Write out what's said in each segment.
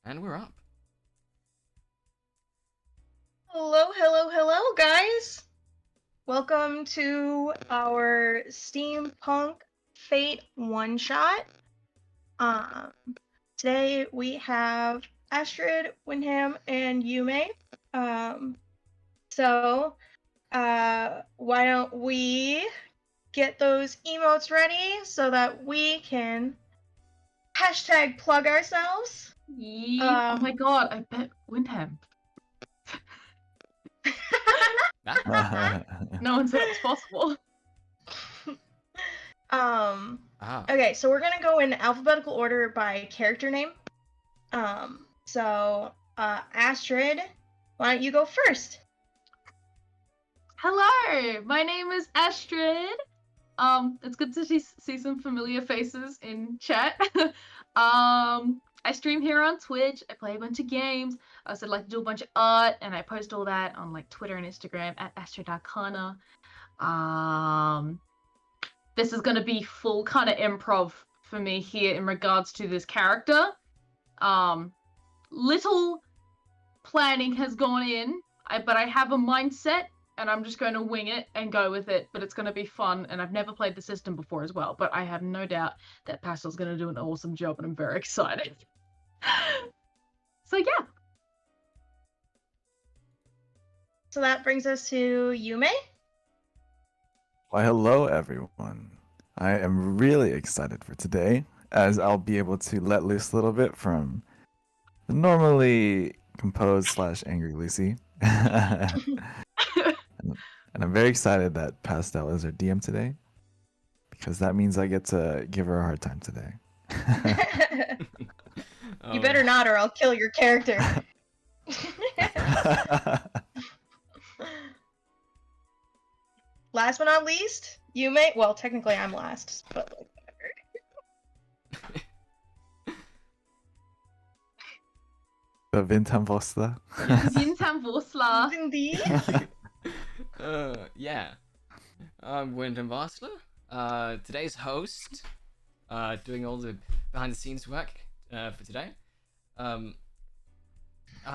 And we're up. Hello, hello, hello, guys! Welcome to our Steampunk Fate one-shot. Um, Today we have Astrid, Windham, and Yume. Why don't we get those emotes ready so that we can hashtag plug ourselves? Oh my god, I bet Windham. No one said it was possible. Okay, so we're gonna go in alphabetical order by character name. Astrid, why don't you go first? Hello, my name is Astrid. It's good to see some familiar faces in chat. I stream here on Twitch. I play a bunch of games. I also like to do a bunch of art, and I post all that on like Twitter and Instagram at Astrid.Arcana. This is gonna be full kind of improv for me here in regards to this character. Little planning has gone in, but I have a mindset and I'm just going to wing it and go with it, but it's going to be fun, and I've never played the system before as well, but I have no doubt that Pastel's going to do an awesome job, and I'm very excited. So yeah. So that brings us to Yume. Why, hello everyone. I am really excited for today, as I'll be able to let loose a little bit from the normally composed / angry Lucy. And I'm very excited that Pastel is our DM today, because that means I get to give her a hard time today. You better not, or I'll kill your character. Last but not least, Yume. Well, technically I'm last, but like whatever. Vintam Vintam Vorsla. Indeed. Yeah. I'm Wyndham Vossler. Today's host. Doing all the behind the scenes work for today. I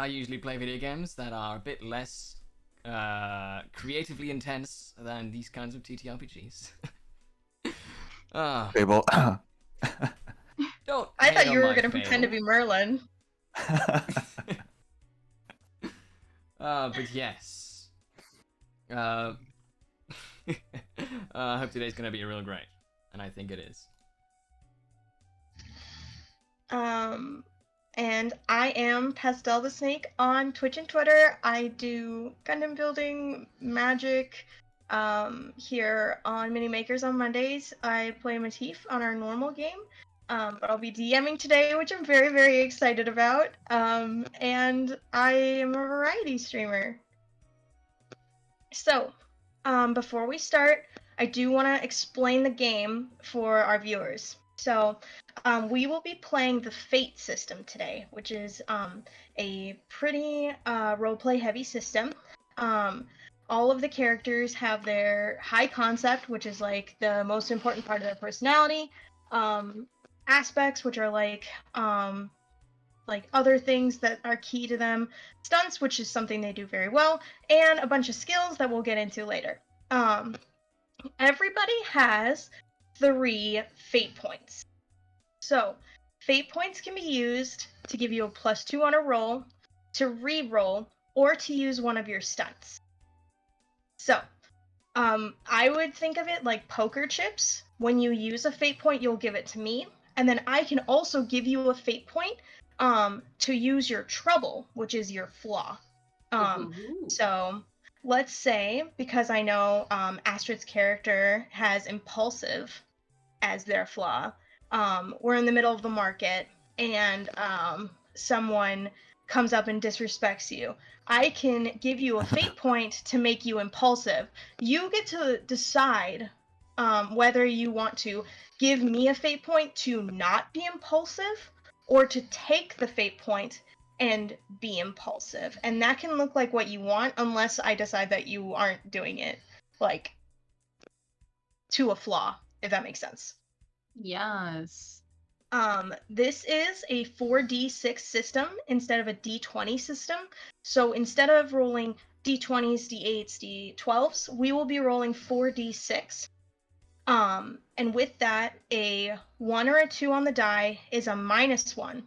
usually play video games that are a bit less creatively intense than these kinds of TTRPGs. Fable. Don't. I thought you were gonna pretend to be Merlin. But yes. I hope today's gonna be real great, and I think it is. And I am Pastel the Snake on Twitch and Twitter. I do Gundam building, magic, here on Mini Makers on Mondays. I play Matif on our normal game, but I'll be DMing today, which I'm very, very excited about. And I am a variety streamer. So, before we start, I do want to explain the game for our viewers. So, we will be playing the Fate system today, which is a pretty roleplay heavy system. All of the characters have their high concept, which is like the most important part of their personality, aspects, which are like other things that are key to them, stunts, which is something they do very well, and a bunch of skills that we'll get into later. Everybody has 3 fate points. So, fate points can be used to give you a +2 on a roll, to re-roll, or to use one of your stunts. So, I would think of it like poker chips. When you use a fate point, you'll give it to me, and then I can also give you a fate point to use your trouble, which is your flaw. So let's say, because I know Astrid's character has impulsive as their flaw, we're in the middle of the market and someone comes up and disrespects you. I can give you a fate point to make you impulsive. You get to decide whether you want to give me a fate point to not be impulsive, or to take the fate point and be impulsive. And that can look like what you want, unless I decide that you aren't doing it, like, to a flaw, if that makes sense. Yes. This is a 4d6 system instead of a d20 system. So instead of rolling d20s, d8s, d12s, we will be rolling 4d6. And with that, a 1 or a 2 on the die is a -1.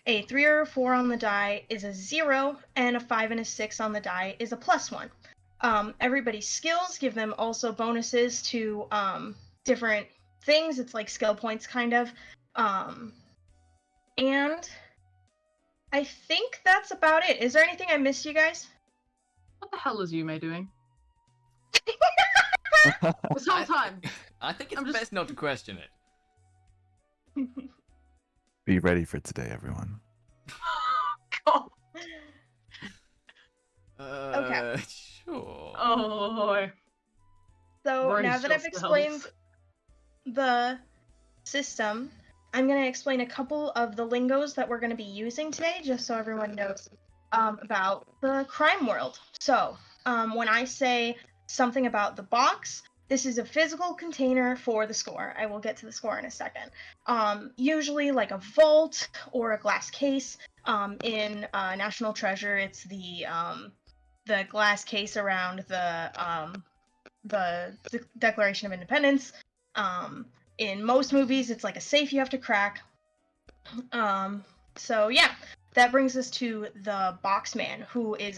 A 3 or a 4 on the die is a 0, and a 5 and a 6 on the die is a +1. Everybody's skills give them also bonuses to different things. It's like skill points, kind of. And I think that's about it. Is there anything I missed, you guys? What the hell is Yume doing? This whole time. I think it's I'm just- best not to question it. Be ready for today, everyone. God. Okay. Sure. Oh boy. So Brace now that I've yourselves. explained the system, I'm going to explain a couple of the lingos that we're going to be using today, just so everyone knows about the crime world. So when I say something about the box, this is a physical container for the score. I will get to the score in a second. Usually like a vault or a glass case. In National Treasure, it's the glass case around the Declaration of Independence. In most movies, it's like a safe you have to crack. So yeah, that brings us to the Boxman, who is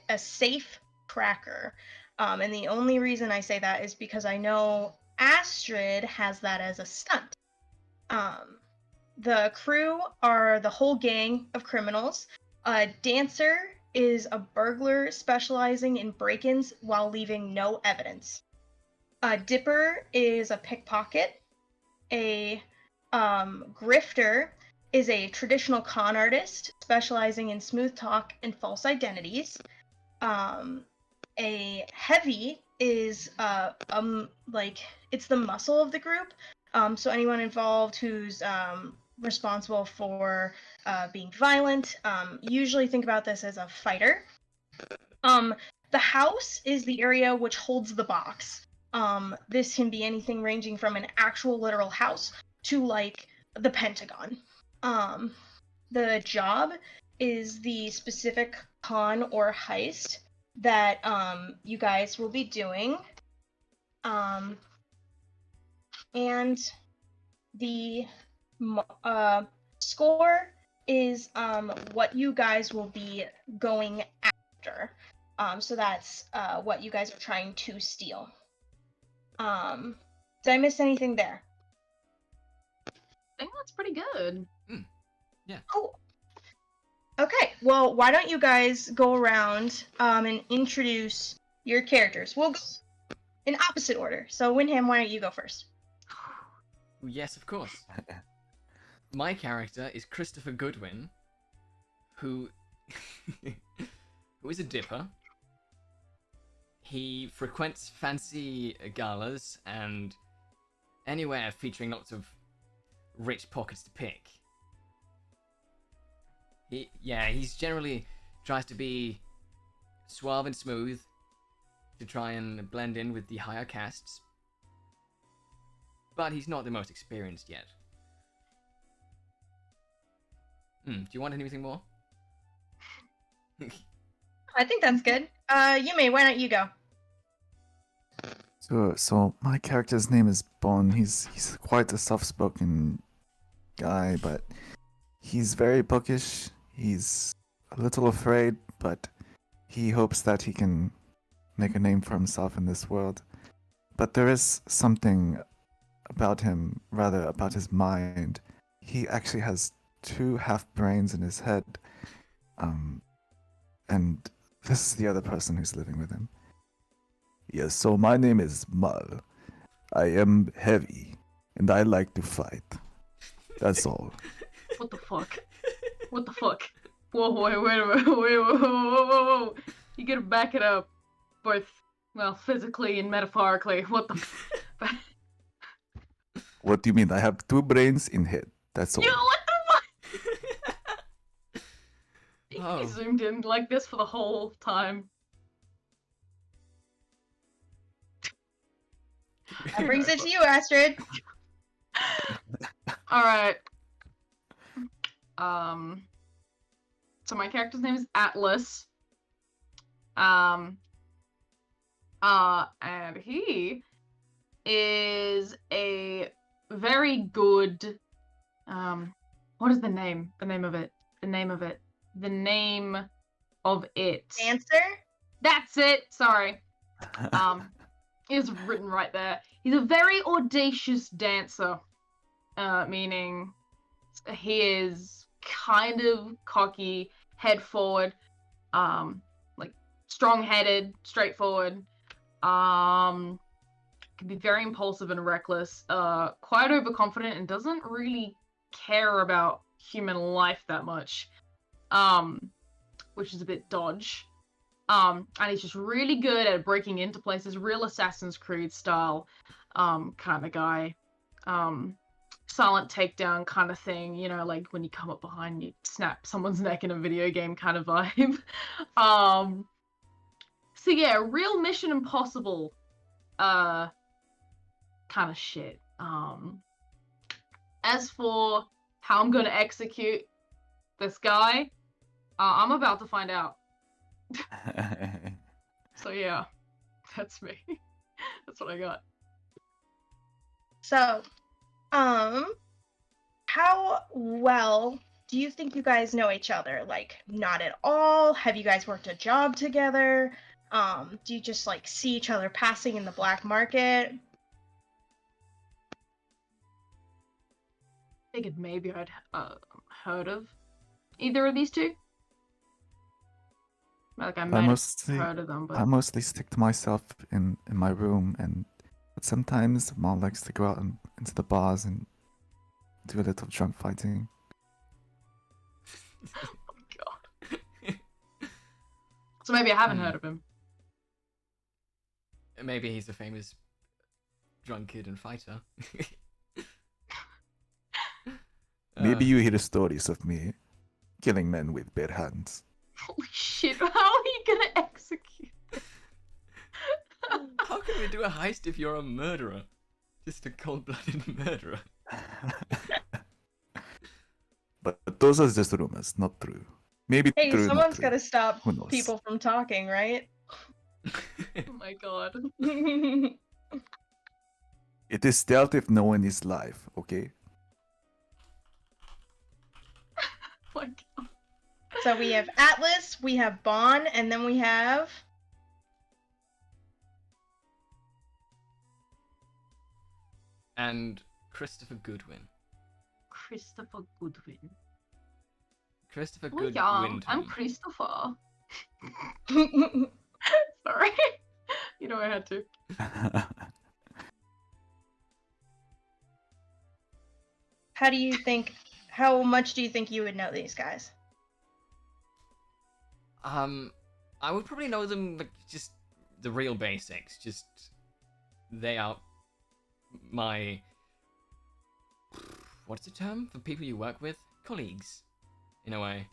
a safe cracker. And the only reason I say that is because I know Astrid has that as a stunt. The crew are the whole gang of criminals. Dancer is a burglar specializing in break-ins while leaving no evidence. Dipper is a pickpocket. A grifter is a traditional con artist specializing in smooth talk and false identities. A heavy is like it's the muscle of the group. So anyone involved who's responsible for being violent. Usually think about this as a fighter. The house is the area which holds the box. This can be anything ranging from an actual literal house to like the Pentagon. The job is the specific con or heist that you guys will be doing. And the score is what you guys will be going after. So that's what you guys are trying to steal. Did I miss anything there? I think that's pretty good. Yeah. Cool. Okay, well, why don't you guys go around and introduce your characters? We'll go in opposite order. So, Windham, why don't you go first? Yes, of course. My character is Christopher Goodwin, who who is a dipper. He frequents fancy galas and anywhere featuring lots of rich pockets to pick. He's generally tries to be suave and smooth to try and blend in with the higher castes. But he's not the most experienced yet. Do you want anything more? I think that's good. Yume, why don't you go? So my character's name is Bon. He's quite a soft-spoken guy, but he's very bookish. He's a little afraid, but he hopes that he can make a name for himself in this world. But there is something about him, rather about his mind. He actually has 2 half brains in his head. And this is the other person who's living with him. Yes, so my name is Mal. I am heavy, and I like to fight. That's all. What the fuck? What the fuck? Whoa, wait a minute, whoa. You gotta back it up, both, well, physically and metaphorically. What the fuck? What do you mean? I have 2 brains in head. That's all. Yo, what the fuck? Oh. He zoomed in like this for the whole time. That brings it to you, Astrid. Alright. So my character's name is Atlas. And he is a very good, what is the name? The name of it. Dancer? That's it. Sorry. It's written right there. He's a very audacious dancer, meaning he is kind of cocky, head forward, like strong-headed, straightforward. Can be very impulsive and reckless, quite overconfident, and doesn't really care about human life that much, which is a bit dodge. And he's just really good at breaking into places, real Assassin's Creed style, kind of guy. Silent takedown kind of thing, you know, like when you come up behind and you snap someone's neck in a video game kind of vibe. So yeah, real Mission Impossible, kind of shit. As for how I'm gonna execute this guy, I'm about to find out. So yeah, that's me. That's what I got. So, how well do you think you guys know each other? Like, not at all? Have you guys worked a job together? Do you just like see each other passing in the black market? Figured maybe I'd heard of either of these two. Like I might have heard of them, but I mostly stick to myself in my room, but sometimes Mom likes to go out into the bars and do a little drunk fighting. oh god. So maybe I haven't heard of him. Maybe he's a famous drunkard and fighter. Maybe you hear stories of me killing men with bare hands. Holy shit, how are you gonna execute? How can we do a heist if you're a murderer? Just a cold-blooded murderer. But those are just rumors, not true. Maybe Hey, true, someone's not true. gotta stop Who knows? people from talking, right? Oh my god. It is stealth if no one is live, okay? Oh my god. So we have Atlas, we have Bon, and then we have... And Christopher Goodwin. Christopher Goodwin. Christopher Oh Goodwin. yeah, I'm Christopher. Sorry. You know I had to. How much do you think you would know these guys? I would probably know them, like, just the real basics. Just, they are my... What's the term for people you work with? Colleagues, in a way.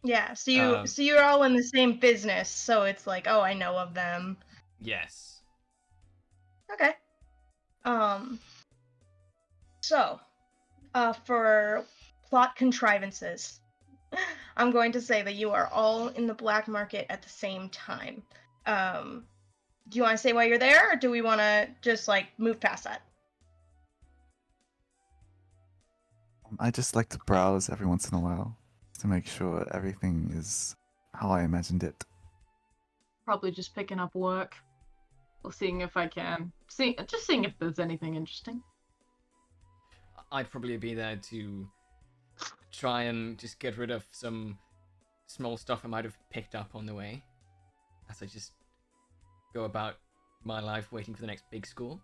Yeah, so you're all in the same business, so it's like, oh, I know of them. Yes. Okay. So, for plot contrivances, I'm going to say that you are all in the black market at the same time. Do you want to say why you're there, or do we want to just, like, move past that? I just like to browse every once in a while to make sure everything is how I imagined it. Probably just picking up work. Or seeing if I can. Just seeing if there's anything interesting. I'd probably be there to try and just get rid of some small stuff I might have picked up on the way, as I just go about my life waiting for the next big school.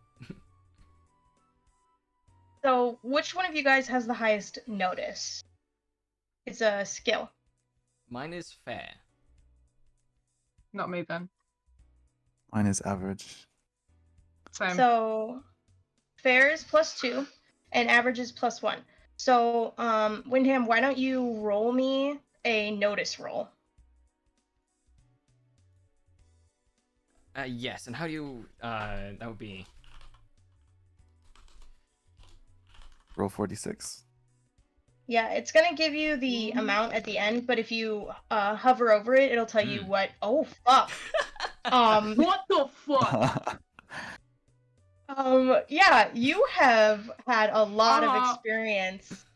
So, which one of you guys has the highest notice? It's a skill. Mine is fair. Not me then. Mine is average. Same. So, fair is +2, and average is +1. So, Windham, why don't you roll me a notice roll? Yes, and how do you, that would be... Roll 46. Yeah, it's gonna give you the amount at the end, but if you hover over it, it'll tell you what. Oh fuck. What the fuck? Yeah, you have had a lot of Uh, experience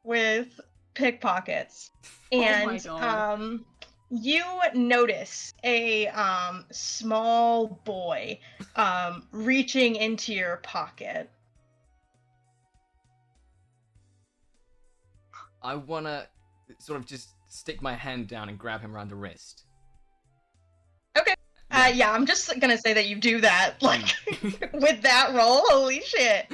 with pickpockets. Oh my And God. you notice a small boy reaching into your pocket. I wanna sort of just stick my hand down and grab him around the wrist. Okay. Yeah, I'm just gonna say that you do that, like, with that roll. Holy shit.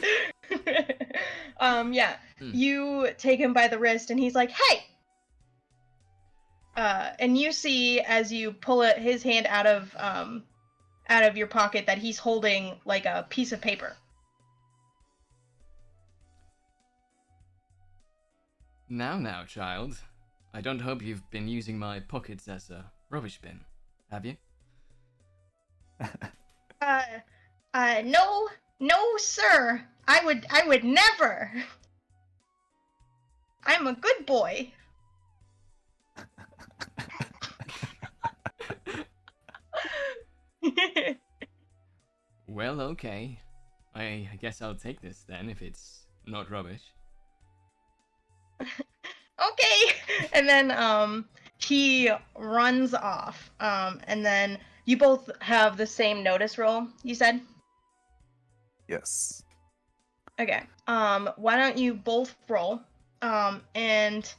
Yeah. You take him by the wrist, and he's like, "Hey!" And you see as you pull his hand out of your pocket that he's holding like a piece of paper. Now, child. I don't hope you've been using my pockets as a rubbish bin, have you? No, sir. I would never. I'm a good boy. Well, okay. I guess I'll take this then, if it's not rubbish. Okay. And then he runs off. And then you both have the same notice roll, you said? Yes. Okay. Why don't you both roll? And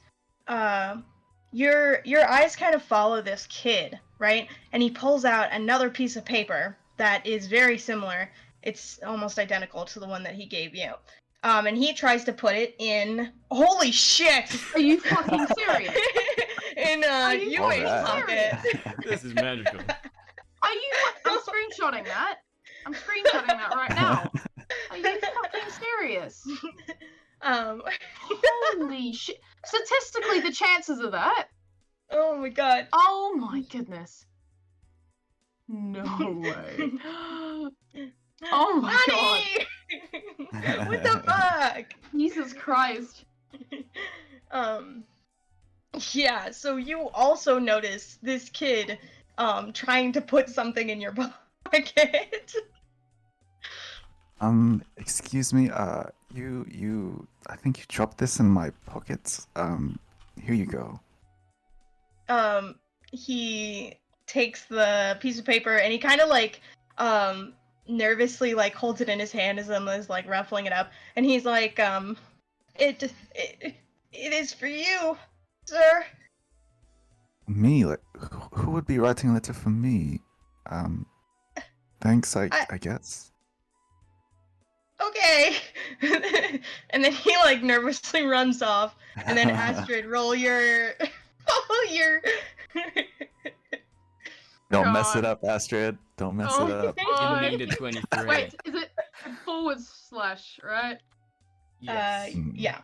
your eyes kind of follow this kid, right? And he pulls out another piece of paper that is very similar. It's almost identical to the one that he gave you. And he tries to put it in. Holy shit! Are you fucking serious? In you Yue's fucking pocket. This is magical. I'm screenshotting that. I'm screenshotting that right now. Are you fucking serious? Holy shit. Statistically, the chances of that. Oh my god. Oh my goodness. No way. Oh my Honey! What the fuck? Jesus Christ. Yeah, so you also notice this kid trying to put something in your pocket. Excuse me, you I think you dropped this in my pockets. Here you go. He takes the piece of paper and he kind of like nervously like holds it in his hand as and is like ruffling it up, and he's like it is for you, sir. Me? Like, who would be writing a letter for me? Thanks, I guess. Okay. And then he like nervously runs off, and then Astrid, roll your Don't mess it God. up, Astrid. Don't mess Oh it up. You need a 23. Wait, is it / right? Yes. Yeah.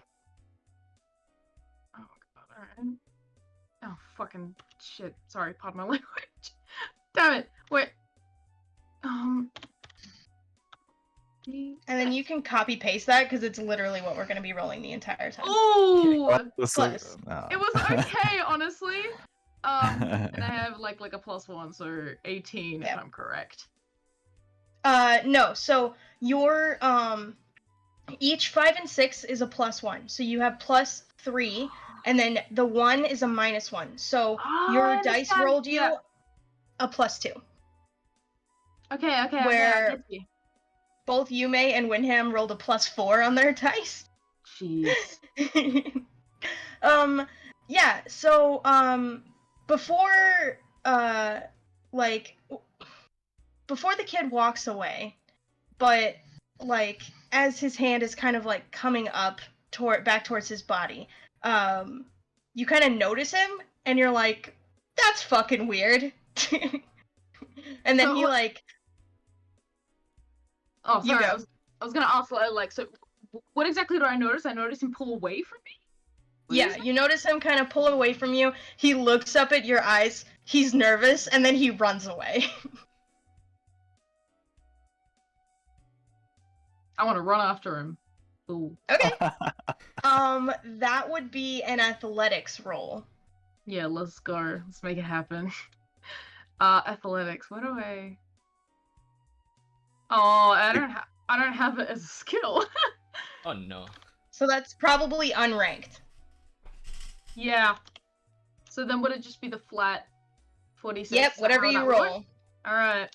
Oh god, alright. Oh fucking shit. Sorry, pardon my language. Damn it. Wait. And then you can copy paste that because it's literally what we're gonna be rolling the entire time. Ooh! Plus. No. It was okay, honestly. And I have like a +1, so 18 if I'm correct. No, so your each 5 and 6 is a +1. So you have +3, and then the 1 is a -1. So your dice rolled you a +2. Okay, Where I get you. both Yume and Winham rolled a +4 on their dice. Jeez. Yeah, so before before the kid walks away, but like as his hand is kind of like coming up back towards his body, you kind of notice him and you're like, that's fucking weird. And then he like Oh, sorry. I was gonna ask like, so what exactly do I notice? I notice him pull away from me? Yeah, you notice him kind of pull away from you. He looks up at your eyes. He's nervous, and then he runs away. I want to run after him. Ooh. Okay. That would be an athletics roll. Yeah, let's go. Let's make it happen. Athletics. What do I? Oh, I don't have it as a skill. Oh no. So that's probably unranked. Yeah. So then would it just be the flat 46? Yep, Is that whatever how you that would work? roll. Alright.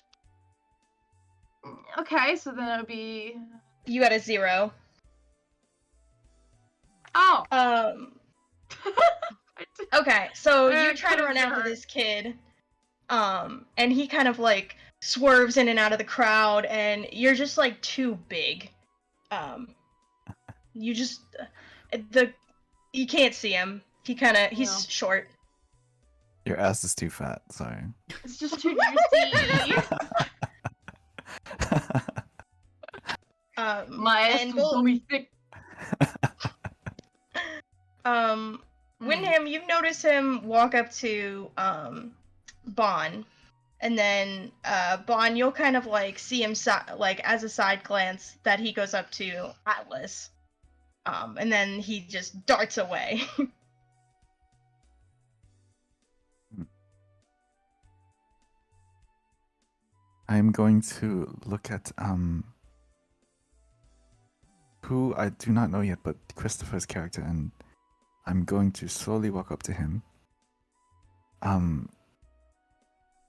Okay, so then it would be. You got a 0. Oh! Okay, so you It try to could've run after hurt. this kid, and he kind of like swerves in and out of the crowd, and you're just like too big. You just you can't see him. He's Yeah. short. Your ass is too fat. Sorry. It's just too juicy. My ass and is gonna be thick. Wyndham, you've noticed him walk up to Bon, and then Bon, you'll kind of like see him like as a side glance that he goes up to Atlas, and then he just darts away. I'm going to look at who I do not know yet, but Christopher's character, and I'm going to slowly walk up to him.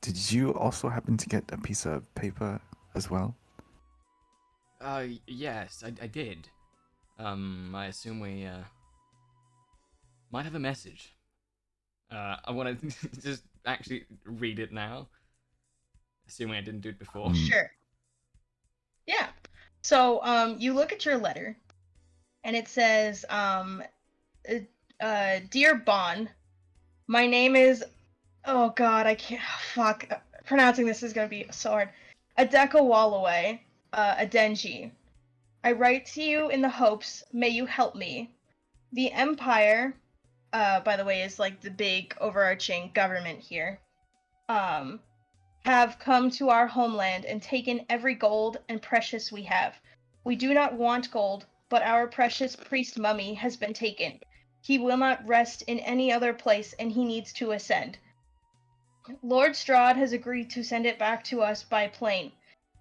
Did you also happen to get a piece of paper as well? Yes, I did. I assume we might have a message. I want to just actually read it now, assuming I didn't do it before. Sure. Yeah. So, you look at your letter, and it says, Dear Bon, my name is, oh god, I can't, fuck, pronouncing this is gonna be so hard. Adeka Wallaway, Adenji. I write to you in the hopes, may you help me. The Empire, by the way, is like the big overarching government here, have come to our homeland and taken every gold and precious we have. We do not want gold, but our precious priest mummy has been taken. He will not rest in any other place, and he needs to ascend. Lord Strahd has agreed to send it back to us by plane.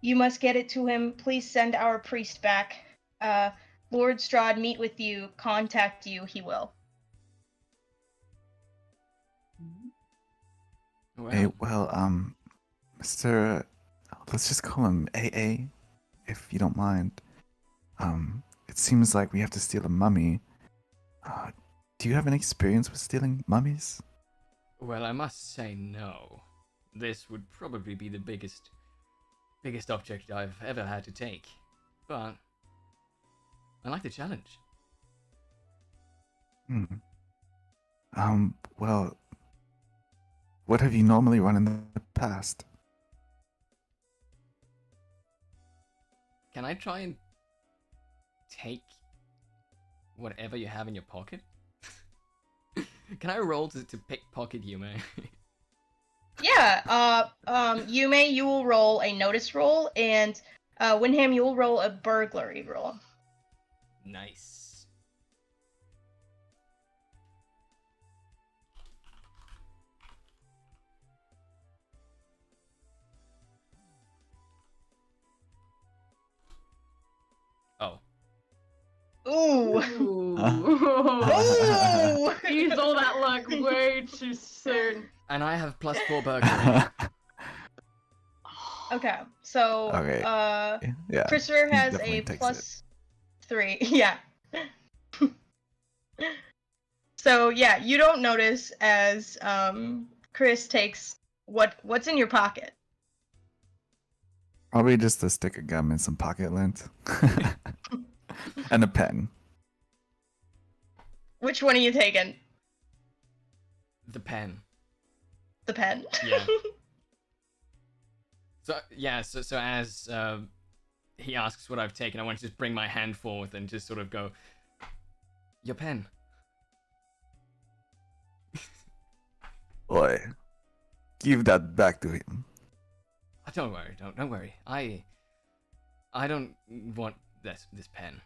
You must get it to him. Please send our priest back. Lord Strahd meet with you, contact you, he will. Well, Hey, well, Mr. Let's just call him AA, if you don't mind. It seems like we have to steal a mummy. Do you have any experience with stealing mummies? well, I must say no. This would probably be the biggest object I've ever had to take. But I like the challenge. Well, what have you normally run in the past? Can I try and take whatever you have in your pocket? Can I roll to pickpocket Yume? Yeah, Yume, you will roll a notice roll, and Windham, you will roll a burglary roll. Nice. Oh. Ooh. Ooh. Ooh. You saw that look way too soon. And I have +4 burglary. Okay, so Okay. Yeah. Christopher he has definitely a takes +3. Yeah. So yeah, you don't notice as Chris takes what's in your pocket. Probably just a stick of gum and some pocket lint. And a pen. Which one are you taking? The pen. The pen. Yeah. So yeah, so as he asks what I've taken, I want to just bring my hand forth and just sort of go, your pen. Boy, give that back to him. Oh, don't worry, don't worry. I don't want this pen.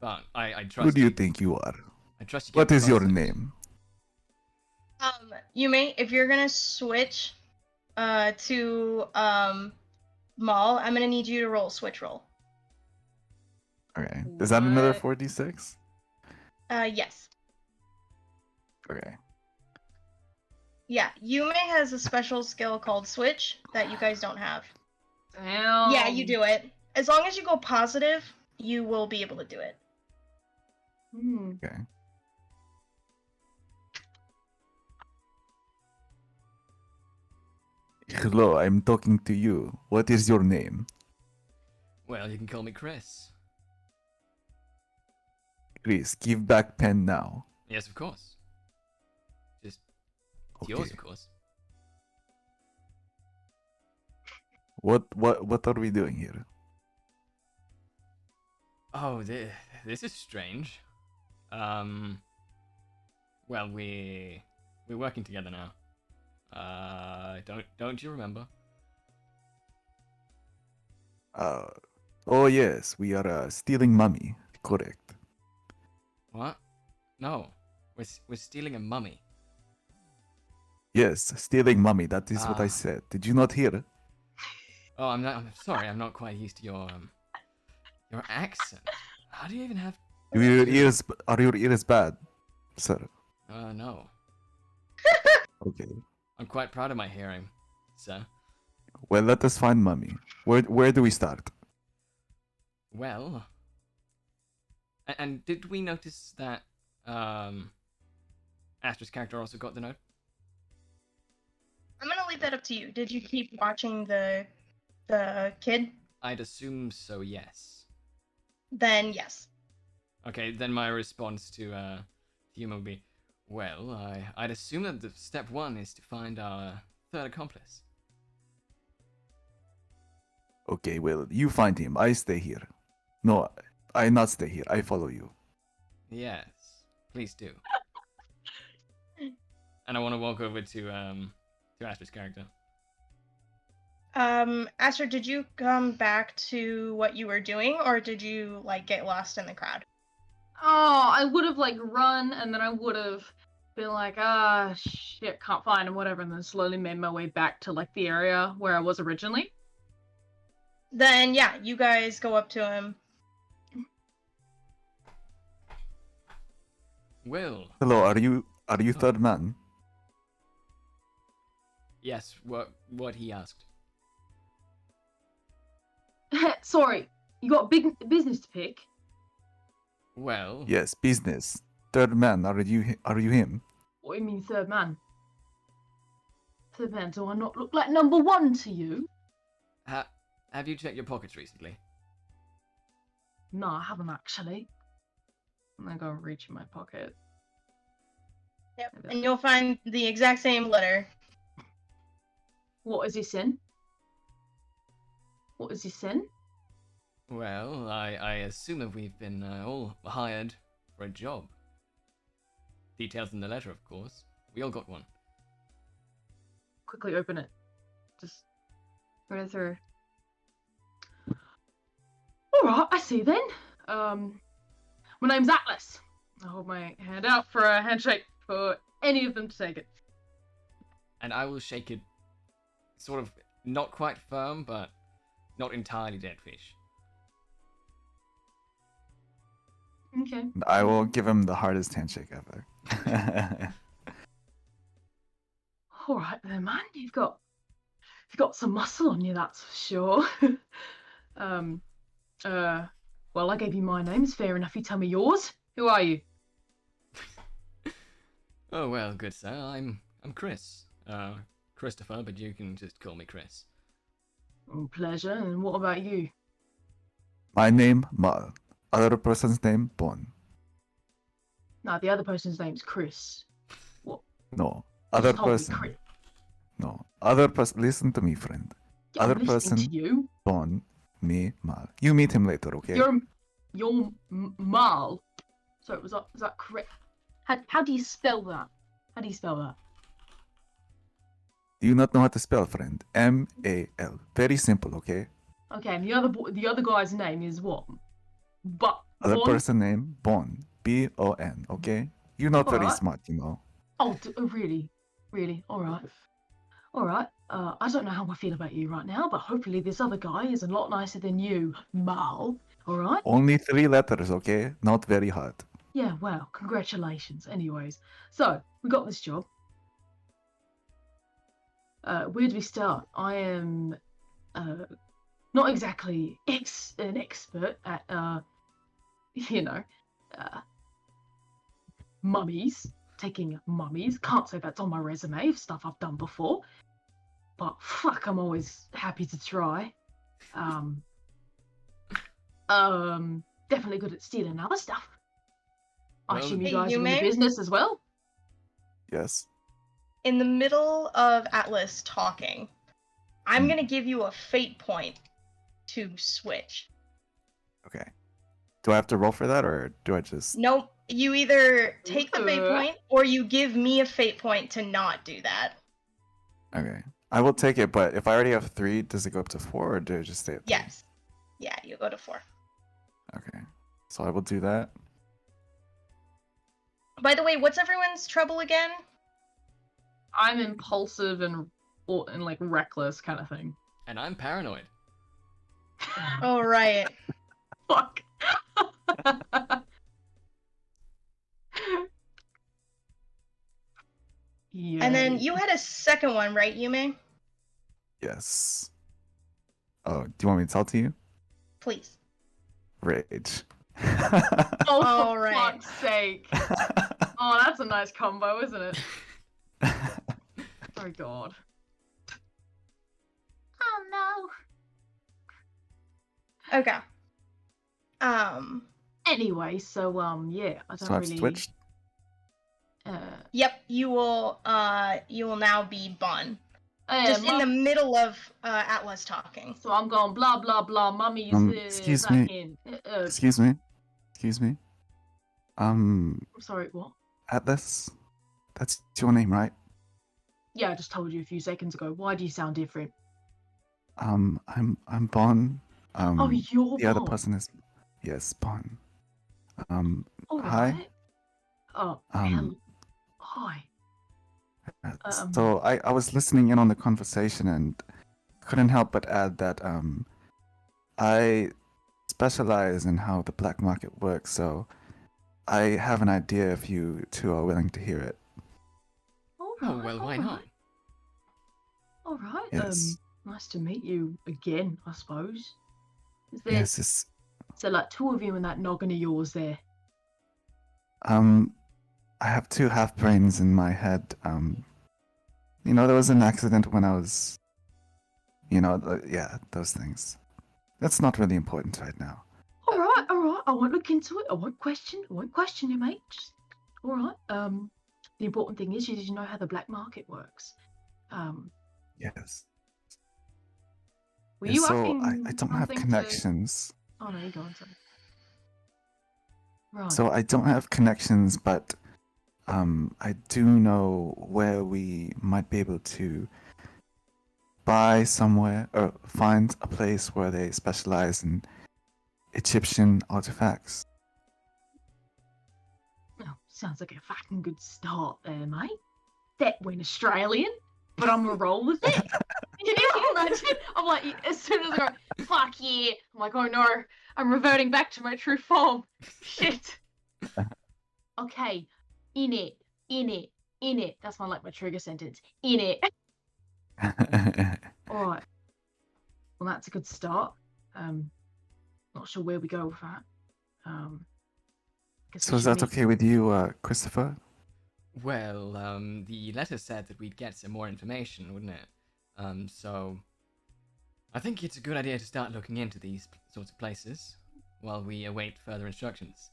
But I Who trust do you you. think you are? I trust you. What get is your across it. name? You may, if you're gonna switch to Maul, I'm gonna need you to roll switch roll. Okay. Is that another What? 4d6? Yes. Okay. Yeah, Yume has a special skill called switch that you guys don't have. Damn. Yeah, you do it. As long as you go positive, you will be able to do it. Hmm. Okay. Hello, I'm talking to you. What is your name? Well, you can call me Chris. Chris, give back pen now. Yes, of course. Just it's Okay. yours, of course. What are we doing here? Oh, this is strange. Well, we're working together now. Don't you remember? Oh yes, we are stealing mummy. Correct. What? No, we're stealing a mummy. Yes, stealing mummy. That is what I Ah. said. Did you not hear? Oh, I'm sorry. I'm not quite used to your accent. How do you even have? Are your ears bad, sir? No. Okay. I'm quite proud of my hearing, sir. Well, let us find mummy. Where do we start? Well, and did we notice that Astra's character also got the note? I'm gonna leave that up to you. Did you keep watching the kid? I'd assume so. Yes. Then yes. Okay, then my response to Yuma would be, well, I'd assume that the step one is to find our third accomplice. Okay, well, you find him. I stay here. No, I not stay here. I follow you. Yes, please do. And I want to walk over to Astra's character. Aster, did you come back to what you were doing, or did you like get lost in the crowd? Oh, I would have like run, and then I would have been like, shit, can't find him, whatever, and then slowly made my way back to like the area where I was originally. Then yeah, you guys go up to him. Will. Hello, are you third man? Yes, what he asked. Sorry, you got big business to pick. Well, Yes, business. Third man, are you him? What do you mean third man? Third man, do I not look like number one to you? have you checked your pockets recently? No, I haven't actually. I'm gonna go reach in my pocket. Yep. And you'll find the exact same letter. What is this in? What is this in? Well, I assume that we've been all hired for a job. Details in the letter, of course. We all got one. Quickly open it. Just read it through. Alright, I see then. My name's Atlas. I hold my hand out for a handshake for any of them to take it. And I will shake it sort of not quite firm, but not entirely dead fish. Okay. I will give him the hardest handshake ever. Alright then, man. You've got some muscle on you, that's for sure. Well, I gave you my name. It's fair enough you tell me yours. Who are you? Oh well, good sir. I'm Chris. Christopher, but you can just call me Chris. Pleasure. And what about you? My name, Mal. Other person's name, Bon. No, the other person's name's Chris. What? No. You Other just told me person. Chris. No. Other person. Listen to me, friend. Yeah, Other I'm listening person, to you. Bon, me, Mal. You meet him later, okay? You're Mal. So was that correct? How do you spell that? How do you spell that? Do you not know how to spell, friend? M-A-L. Very simple, okay? Okay, and the other guy's name is what? But Other Bon? person name Bon. B-O-N. Okay. You're not very Alright. smart, you know. Oh, really? Really? Alright. Alright. I don't know how I feel about you right now, but hopefully this other guy is a lot nicer than you, Mal. Alright? Only 3 letters, okay? Not very hard. Yeah, well, congratulations. Anyways, so we got this job. Where do we start? I am not exactly an expert at mummies, taking mummies. Can't say that's on my resume of stuff I've done before, but fuck, I'm always happy to try. Definitely good at stealing other stuff. I Well, assume you Hey, guys are in the Yume? business as well. Yes. In the middle of Atlas talking, I'm Hmm. gonna give you a fate point to switch. Okay. Do I have to roll for that, or do I just... Nope. You either take the fate Ooh. point or you give me a fate point to not do that. Okay. I will take it, but if I already have 3, does it go up to 4, or do I just stay at 3? Yes. Yeah, you go to 4. Okay. So I will do that. By the way, what's everyone's trouble again? I'm impulsive and like reckless kind of thing. and I'm paranoid. Oh, right. Fuck. Yeah. And then you had a second one, right, Yume? Yes. Oh, do you want me to tell to you? Please. Rage. Oh, for All right. fuck's sake. Oh, that's a nice combo, isn't it? Oh, God. Oh, no. Okay. Anyway, so, yeah, I don't So I've really... switched. Yep, you will now be Bun. Yeah, Just in the middle of Atlas talking. So I'm going blah, blah, blah, mummy's Excuse me. fucking... Excuse me. Excuse me. I'm sorry, what? Atlas. That's your name, right? Yeah, I just told you a few seconds ago. Why do you sound different? I'm Bon. Oh, you're The other Bon. person is, yes, Bon. All hi. right. Oh, hi. So I was listening in on the conversation and couldn't help but add that I specialize in how the black market works, so I have an idea if you two are willing to hear it. All Oh, right, well, why all not? right. All right. Yes. Nice to meet you again, I suppose. Is there Yes, so like 2 of you in that noggin of yours there? I have 2 half brains in my head. There was an accident when I was, yeah, those things. That's not really important right now. All right, all right. I won't look into it. I won't question you, mate. Just all right. The important thing is you know how the black market works. Yes. Were Yeah, you so asking I don't have something to- connections. Oh no, you go on. Sorry. Right. So I don't have connections, but I do know where we might be able to buy somewhere or find a place where they specialize in Egyptian artifacts. Oh, sounds like a fucking good start there, mate. That went Australian, but I'm gonna roll with it. Can you imagine? I'm like, as soon as I go, fuck yeah, I'm like, oh no, I'm reverting back to my true form. Shit. Okay, in it. That's my trigger sentence. In it. All right. Well, that's a good start. Not sure where we go with that. Guess we So is should that meet- okay with you, Christopher? Well, the letter said that we'd get some more information, wouldn't it? So I think it's a good idea to start looking into these sorts of places while we await further instructions.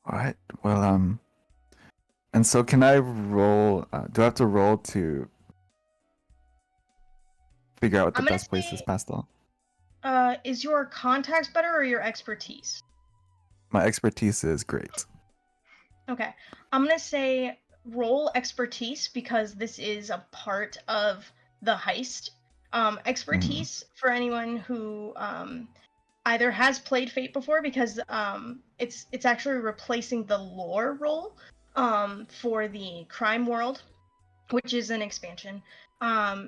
All right. Well, and so can I roll? Do I have to roll to figure out what the I'm gonna best place is, say- Pastel? Is your contacts better or your expertise? My expertise is great. Okay. I'm gonna say roll expertise because this is a part of the heist. Expertise, for anyone who either has played Fate before, because it's actually replacing the lore role for the crime world, which is an expansion.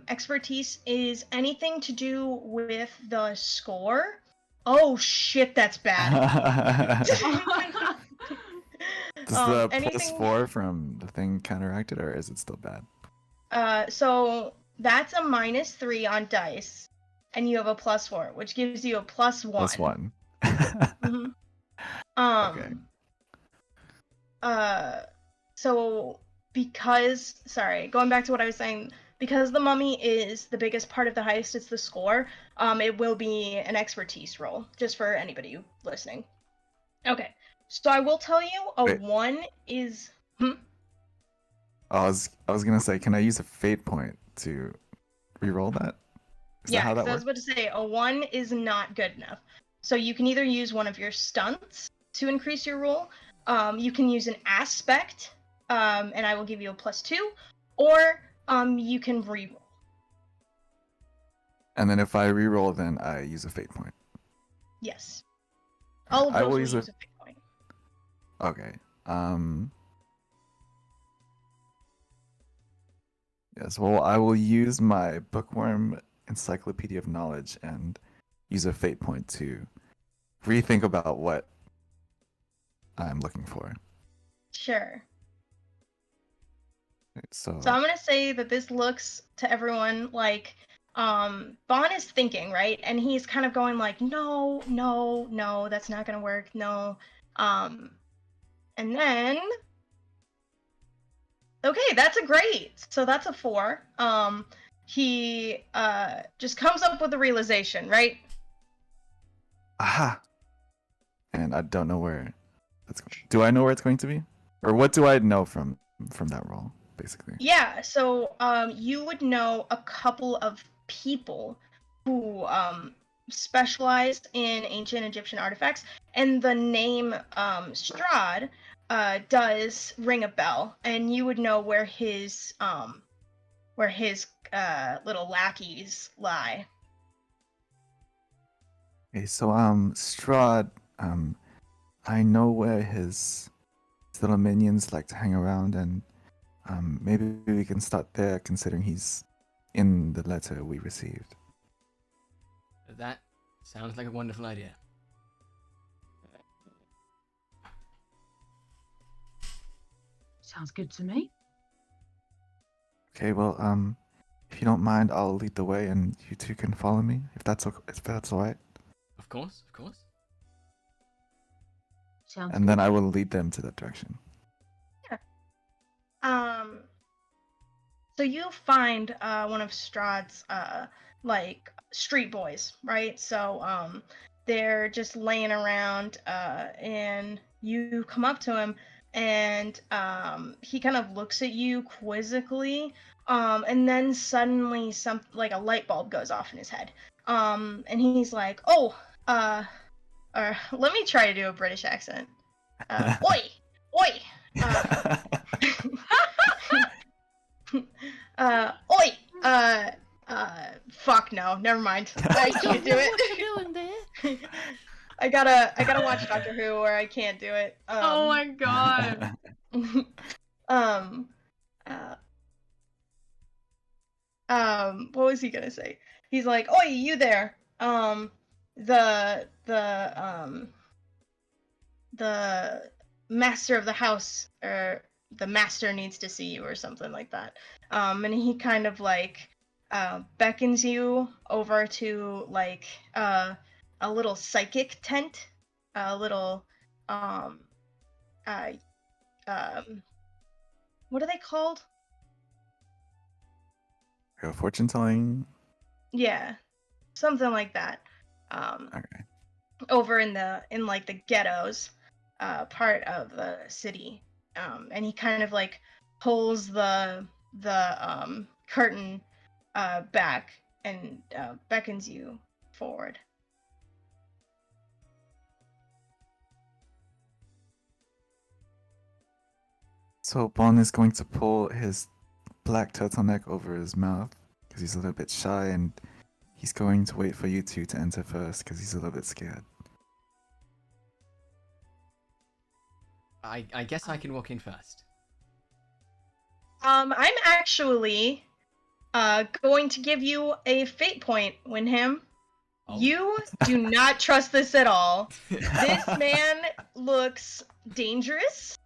Expertise is anything to do with the score. Oh shit, that's bad. Does the Anything. +4 from the thing counteract it, or is it still bad? So that's a -3 on dice, and you have a +4, which gives you a +1. +1. Mhm. Okay. So sorry, going back to what I was saying, because the mummy is the biggest part of the heist, it's the score. It will be an expertise roll, just for anybody listening. Okay, so I will tell you, Wait. 1 is. I was gonna say, can I use a fate point to re-roll that? Is that Yeah, how that because I was works? about to say a 1 is not good enough. So you can either use one of your stunts to increase your roll. You can use an aspect, and I will give you a +2, or you can re-roll. And then if I re-roll, then I use a fate point. Yes, all of I those will will use use a fate point. Okay. Yes. Well, I will use my bookworm encyclopedia of knowledge and use a fate point to rethink about what I'm looking for. Sure. So I'm gonna say that this looks to everyone like Bon is thinking, right? And he's kind of going like, no, no, no, that's not gonna work, no. And then okay, that's a great. So that's a 4. He just comes up with a realization, right? aha. And I don't know where that's going. Do I know where it's going to be? Or what do I know from that roll, basically? Yeah, so you would know a couple of people who specialized in ancient Egyptian artifacts, and the name Strahd does ring a bell, and you would know where his little lackeys lie. Okay, so Strahd, I know where his little minions like to hang around, and maybe we can start there, considering he's in the letter we received. That sounds like a wonderful idea. Sounds good to me. Okay, well, if you don't mind, I'll lead the way, and you two can follow me, if that's all right. Of course, of course. Sounds And good. then I will lead them to that direction. So you find one of Strahd's like street boys, right? So they're just laying around, and you come up to him, and he kind of looks at you quizzically, and then suddenly like a light bulb goes off in his head, and he's like, "Oh, let me try to do a British accent. Oi, oi." Oi! Fuck no, never mind. I can't do it. What you doing there? I gotta watch Doctor Who, or I can't do it. Oh my god. um, what was he gonna say? He's like, "Oi, you there? The master of the house, or the master needs to see you," or something like that. And he kind of like beckons you over to like a little psychic tent, a little um uh what are they called? Fortune telling. Yeah, something like that. Okay. Over in like the ghettos part of the city, and he kind of like pulls the curtain back and beckons you forward. So Bon is going to pull his black turtleneck over his mouth because he's a little bit shy, and he's going to wait for you two to enter first because he's a little bit scared. I guess I can walk in first. I'm actually going to give you a fate point, Winham. Oh. You do not trust this at all. This man looks dangerous.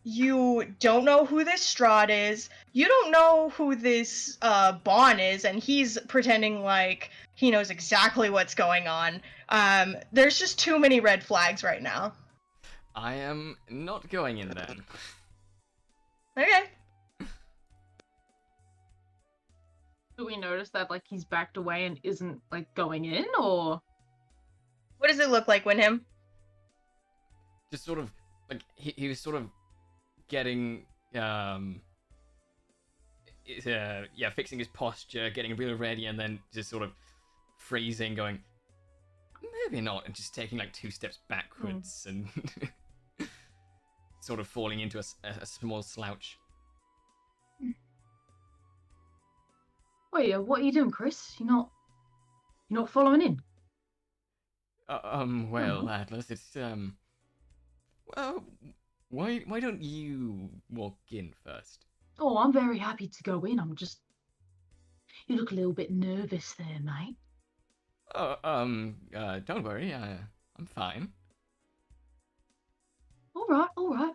You don't know who this Strahd is. You don't know who this Bon is, and he's pretending like he knows exactly what's going on. There's just too many red flags right now. I am not going in then. Okay. Do we notice that like he's backed away and isn't like going in, or What does it look like, Winham? Just sort of like he was sort of getting fixing his posture, getting really ready, and then just sort of freezing, going maybe not, and just taking like 2 steps backwards and sort of falling into a small slouch. wait, what are you doing, Chris? You're not following in? Well, Atlas, it's well, why don't you walk in first? Oh, I'm very happy to go in. You look a little bit nervous there, mate. Don't worry, I'm fine. All right.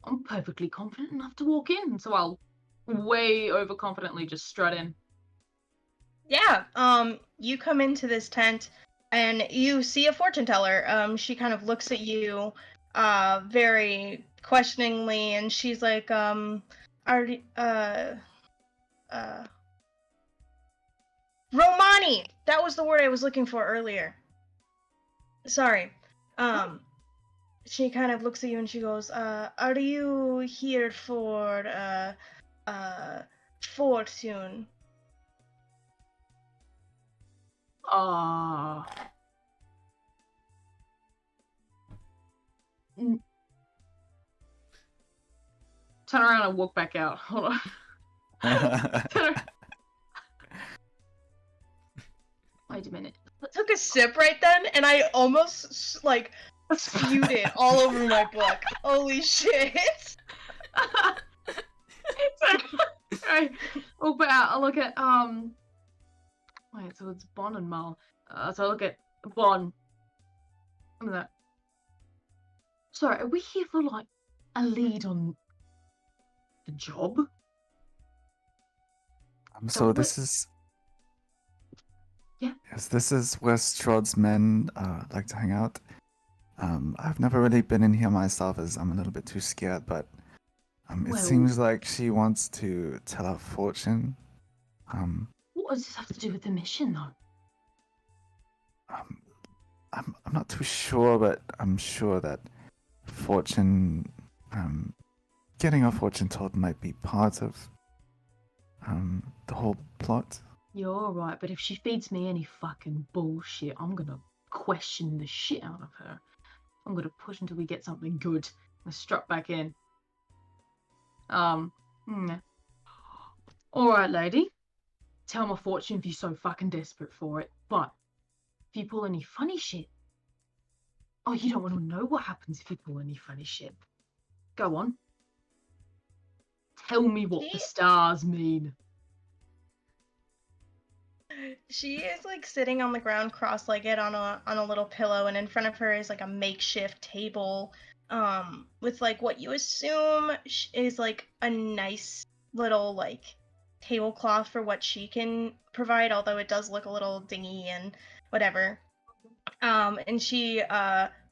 I'm perfectly confident enough to walk in, so I'll way overconfidently just strut in. Yeah, you come into this tent and you see a fortune teller. She kind of looks at you, very questioningly, and she's like, Romani! That was the word I was looking for earlier. Sorry. She kind of looks at you and she goes, are you here for, fortune? Turn around and walk back out. Hold on. Wait a minute. Took a sip right then, and I almost like spewed it all over my book. Holy shit! Right. Oh, but I'll look at Wait, so it's Bon and Mal. So I look at Bon. Look at that. Sorry, are we here for like a lead on the job? So this is. Yeah. Yes, this is where Strahd's men like to hang out. I've never really been in here myself as I'm a little bit too scared, but it Well- seems like she wants to tell our fortune. What does this have to do with the mission, though? I'm not too sure, but I'm sure that fortune, getting our fortune told might be part of the whole plot. You're right, but if she feeds me any fucking bullshit, I'm gonna question the shit out of her. I'm gonna push until we get something good. I strut back in. Alright, lady. Tell my fortune if you're so fucking desperate for it. But if you pull any funny shit. Oh, you don't want to know what happens if you pull any funny shit. Go on. Tell me what the stars mean. She is like sitting on the ground cross-legged on a little pillow, and in front of her is like a makeshift table with like what you assume is like a nice little like tablecloth for what she can provide, although it does look a little dingy and whatever. And she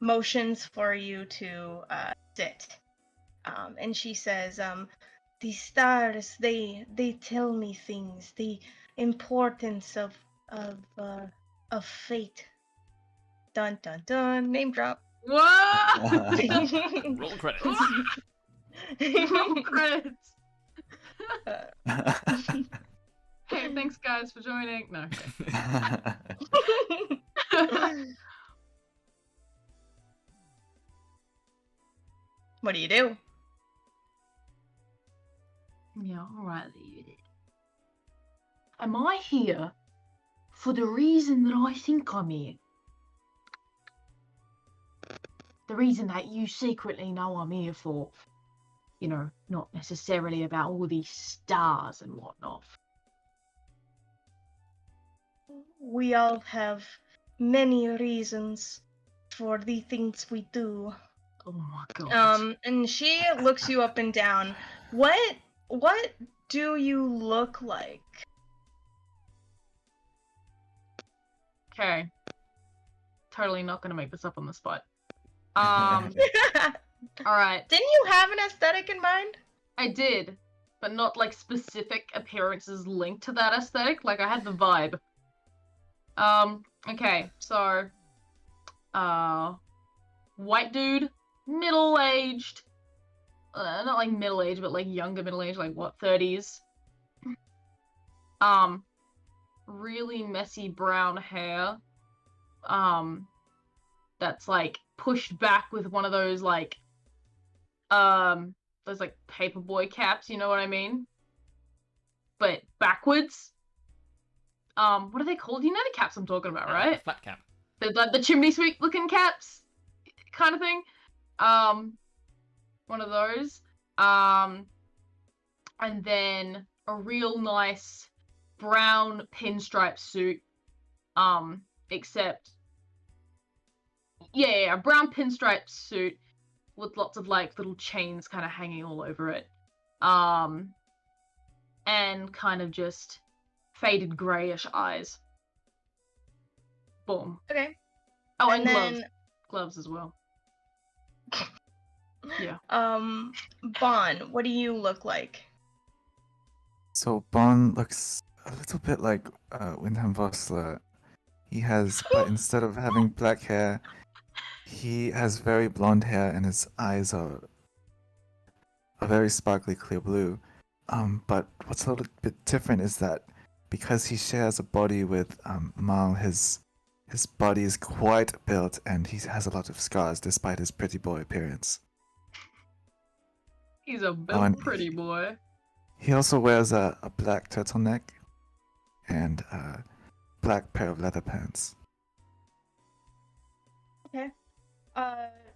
motions for you to sit. And she says, the stars, they tell me things, the importance of fate. Dun dun dun. Name drop. Whoa! Roll credits. Roll credits. Hey, thanks guys for joining. No. Okay. What do you do? Yeah, alright. am I here for the reason that I think I'm here? The reason that you secretly know I'm here for. You know, not necessarily about all these stars and whatnot. We all have many reasons for the things we do. Oh my god. And she looks you up and down. What do you look like? Okay. Totally not gonna make this up on the spot. Alright. Didn't you have an aesthetic in mind? I did, but not like specific appearances linked to that aesthetic. Like I had the vibe. Okay, so white dude, middle-aged. Not like middle-aged, but like younger middle-aged, like what, 30s. Really messy brown hair. That's like pushed back with one of those like paperboy caps, you know what I mean? But backwards. What are they called? You know the caps I'm talking about, right? Flat cap. They're like the chimney sweep looking caps kind of thing. One of those. And then a real nice brown pinstripe suit. Except a brown pinstripe suit with lots of like little chains kind of hanging all over it. And kind of just faded grayish eyes. Boom. Okay. Oh, and then gloves. Gloves as well. Yeah. Bon, what do you look like? So Bon looks a little bit like Windham Vossler. He has, but instead of having black hair, he has very blonde hair, and his eyes are a very sparkly clear blue. But what's a little bit different is that because he shares a body with Mal, his body is quite built, and he has a lot of scars despite his pretty boy appearance. He's a built pretty boy. He also wears a black turtleneck and a black pair of leather pants. Okay.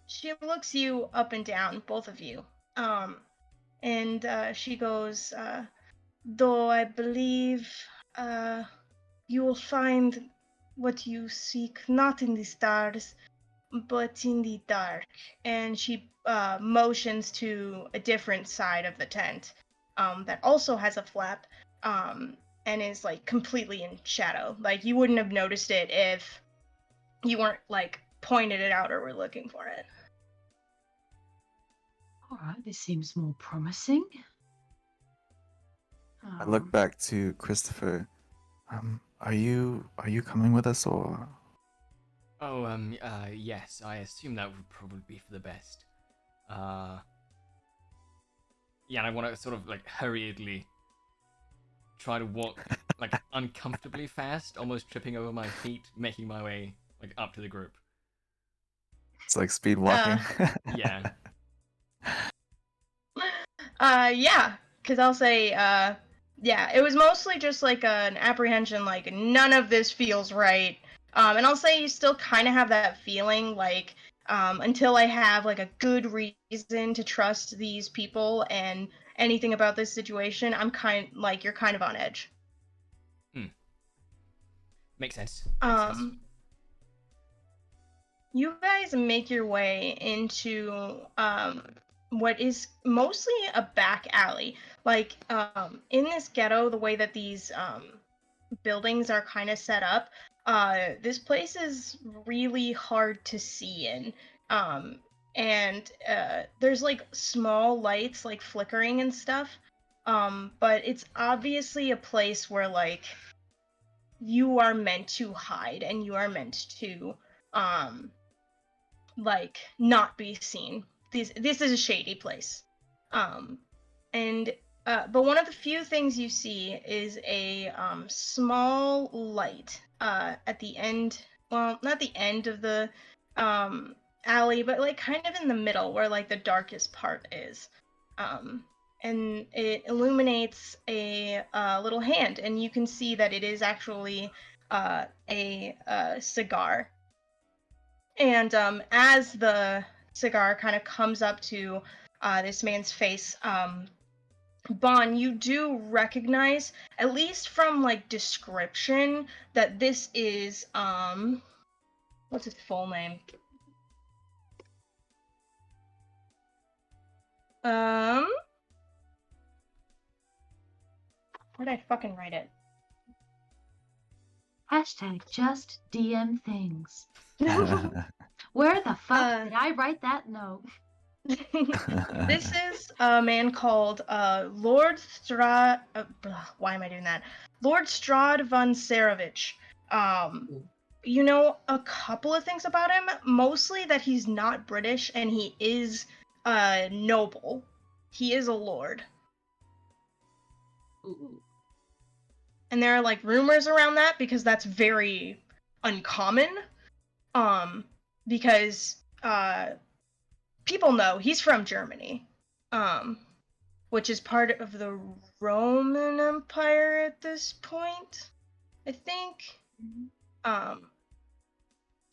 She looks you up and down, both of you. And she goes, though I believe you will find what you seek not in the stars, but in the dark. And she motions to a different side of the tent that also has a flap and is like completely in shadow. Like you wouldn't have noticed it if you weren't like pointed it out or were looking for it. Alright, this seems more promising. I look back to Christopher. Are you coming with us, or? Oh, yes. I assume that would probably be for the best. Yeah, and I want to sort of like hurriedly try to walk like uncomfortably fast, almost tripping over my feet, making my way like up to the group. It's like speed walking. Yeah. Yeah, because I'll say, yeah, it was mostly just like an apprehension, like none of this feels right. And I'll say you still kind of have that feeling, like until I have like a good reason to trust these people and anything about this situation, I'm you're kind of on edge. Makes sense. You guys make your way into what is mostly a back alley. Like in this ghetto, the way that these buildings are kind of set up, this place is really hard to see in. And there's like small lights like flickering and stuff. But it's obviously a place where like you are meant to hide and you are meant to like not be seen. This is a shady place. But one of the few things you see is a small light at the end, well, not the end of the alley, but like kind of in the middle where like the darkest part is. and it illuminates a little hand, and you can see that it is actually a cigar. And as the cigar kind of comes up to this man's face, Bon, you do recognize, at least from like description, that this is what's his full name? Where'd I fucking write it? Hashtag just DM things. Where the fuck did I write that note? This is a man called Lord Strad. Why am I doing that? Lord Strad von Sarevich. You know a couple of things about him. Mostly that he's not British and he is noble. He is a lord. Ooh. And there are like rumors around that because that's very uncommon. Because people know he's from Germany, which is part of the Roman Empire at this point, I think.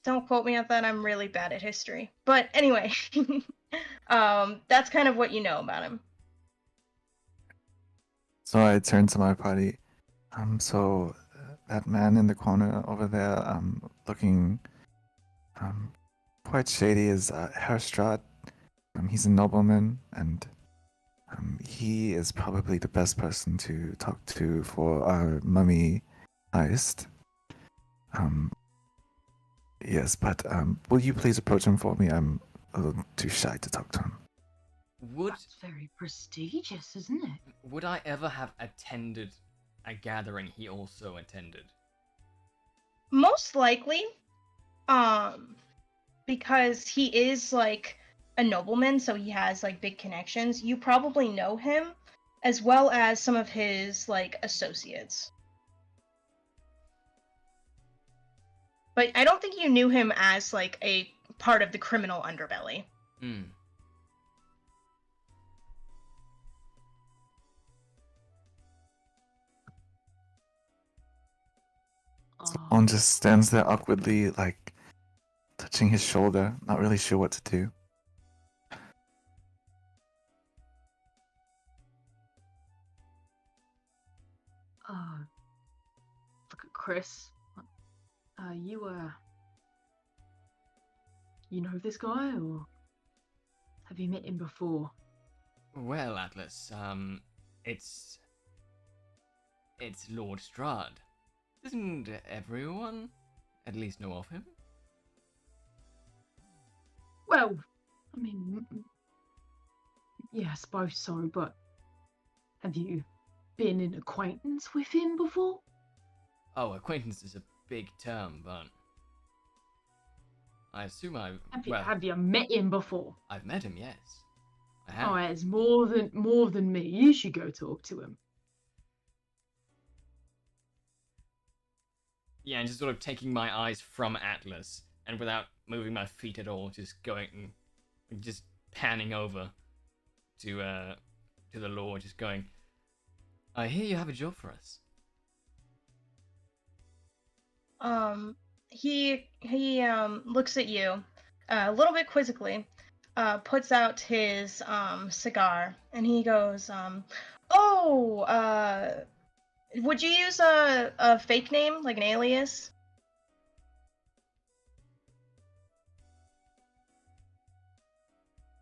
Don't quote me on that. I'm really bad at history. But anyway, that's kind of what you know about him. So I turn to my party. So that man in the corner over there, looking quite shady is Herr Strahd. He's a nobleman, and he is probably the best person to talk to for our mummy heist. Yes, but will you please approach him for me? I'm a little too shy to talk to him. That's very prestigious, isn't it? Would I ever have attended a gathering he also attended? Most likely, because he is like a nobleman, so he has like big connections. You probably know him, as well as some of his like associates. But I don't think you knew him as like a part of the criminal underbelly. On just stands there awkwardly, like touching his shoulder, not really sure what to do. Look at Chris. You know this guy, or have you met him before? Well, Atlas, it's Lord Strahd. Doesn't everyone at least know of him? Well, I mean, yeah, I suppose so, but have you been in acquaintance with him before? Oh, acquaintance is a big term, but I assume Have you met him before? I've met him, yes. I have. Oh, it's more than me. You should go talk to him. Yeah, and just sort of taking my eyes from Atlas, and without moving my feet at all, just panning over to the Lord, just going, I hear you have a job for us. He looks at you a little bit quizzically, puts out his cigar, and he goes, would you use a fake name, like an alias?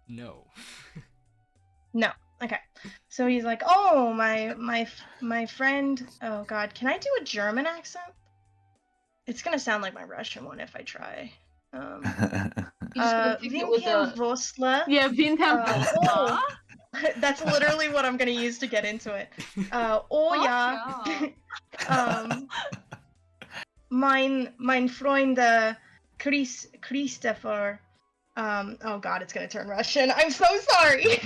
No. No. Okay. So he's like, oh, my friend. Oh God, can I do a German accent? It's gonna sound like my Russian one if I try. Vinham Vosla. Yeah, Vinham Vosla. That's literally what I'm gonna use to get into it. Mein Freund Christopher. Oh God, it's gonna turn Russian. I'm so sorry.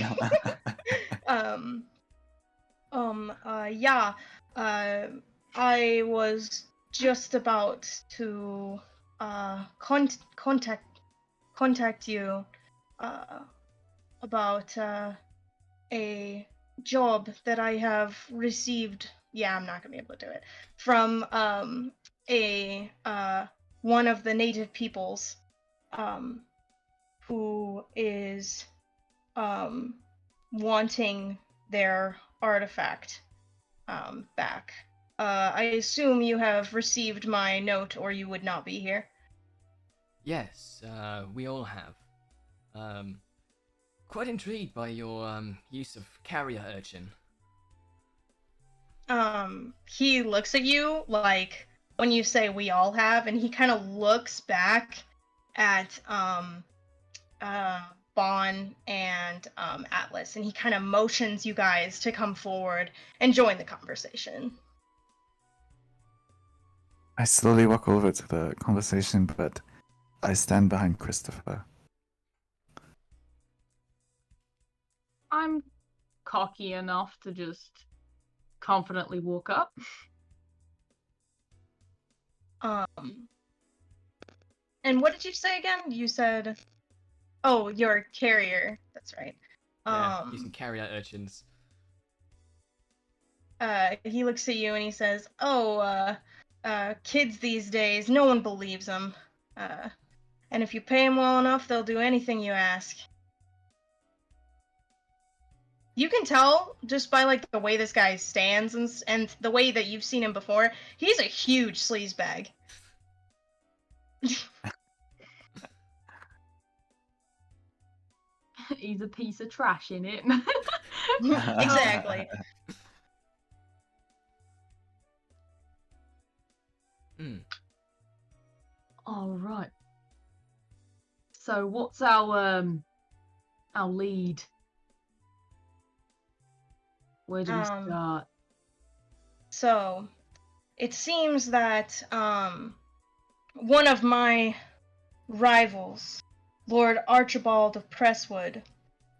I was just about to contact you about a job that I have received. Yeah, I'm not gonna be able to do it. From a one of the native peoples, um, who is wanting their artifact back. I assume you have received my note, or you would not be here. Yes, we all have. Um, quite intrigued by your use of carrier urchin. He looks at you like when you say we all have, and he kind of looks back at Bon and Atlas, and he kind of motions you guys to come forward and join the conversation. I slowly walk over to the conversation, but I stand behind Christopher. I'm cocky enough to just confidently walk up. And what did you say again? You said, "Oh, your carrier." That's right. Yeah, using carrier urchins. He looks at you and he says, "Oh, kids these days, no one believes them. And if you pay them well enough, they'll do anything you ask." You can tell just by like the way this guy stands and the way that you've seen him before. He's a huge sleazebag. He's a piece of trash in it. Exactly. All right. So what's our lead? Where do we start? So, it seems that one of my rivals, Lord Archibald of Presswood,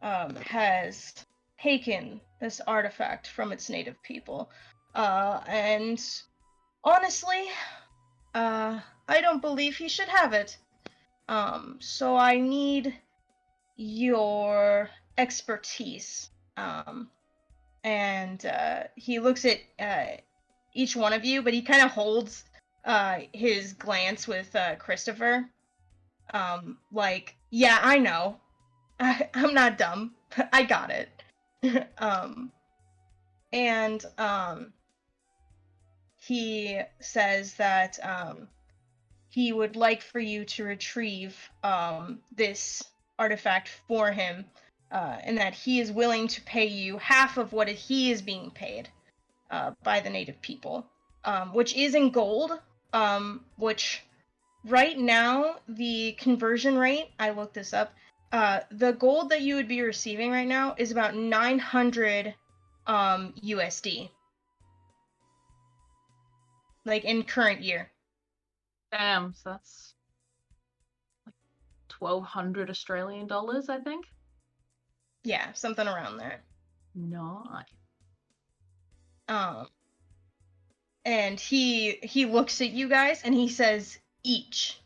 has taken this artifact from its native people. And honestly, I don't believe he should have it. So I need your expertise. And he looks at each one of you, but he kind of holds his glance with Christopher. Like, yeah, I know. I'm not dumb. I got it. And he says that he would like for you to retrieve this artifact for him, and that he is willing to pay you half of what he is being paid by the native people, which is in gold, which right now the conversion rate, I looked this up, the gold that you would be receiving right now is about 900 USD. Like in current year. Damn, so that's like 1,200 Australian dollars, I think. Yeah, something around there. Nice. And he looks at you guys and he says each.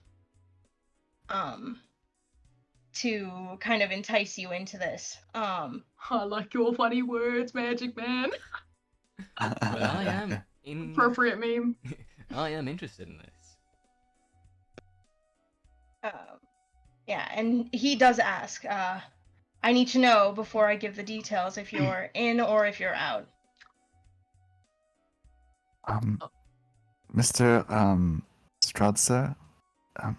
To kind of entice you into this. I like your funny words, Magic Man. Well, I am Appropriate meme. I am interested in this. Yeah, and he does ask, I need to know before I give the details if you're in or if you're out. Mr. Stradza,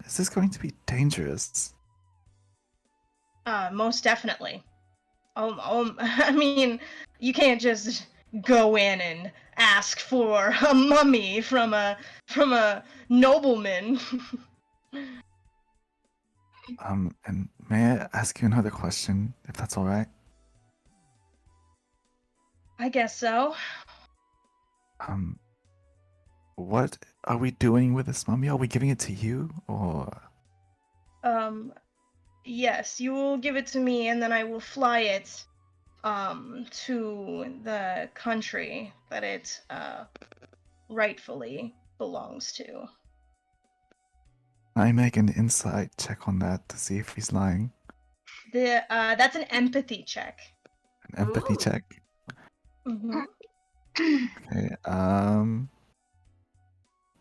is this going to be dangerous? Most definitely. I mean, you can't just go in and ask for a mummy from a nobleman. And may I ask you another question, if that's all right? I guess so. What are we doing with this mummy? Are we giving it to you, or? Yes, you will give it to me, and then I will fly it, to the country that it, rightfully belongs to. I make an insight check on that to see if he's lying. That's an empathy check. An empathy Ooh. check. Mhm. Okay.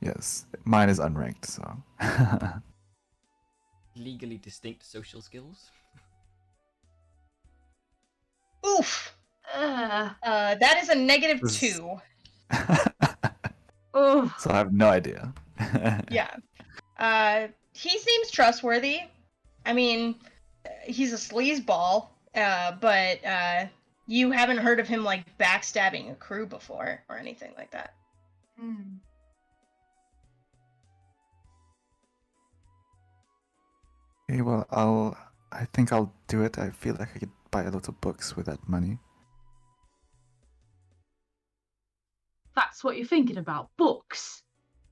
Yes, mine is unranked, so. Legally distinct social skills. Oof. Uh, That is a negative This- 2. oh, So I have no idea. Yeah. He seems trustworthy. I mean, he's a sleazeball, but you haven't heard of him like backstabbing a crew before or anything like that. hmm. Okay, well, I think I'll do it. I feel like I could buy a lot of books with that money. That's what you're thinking about. Books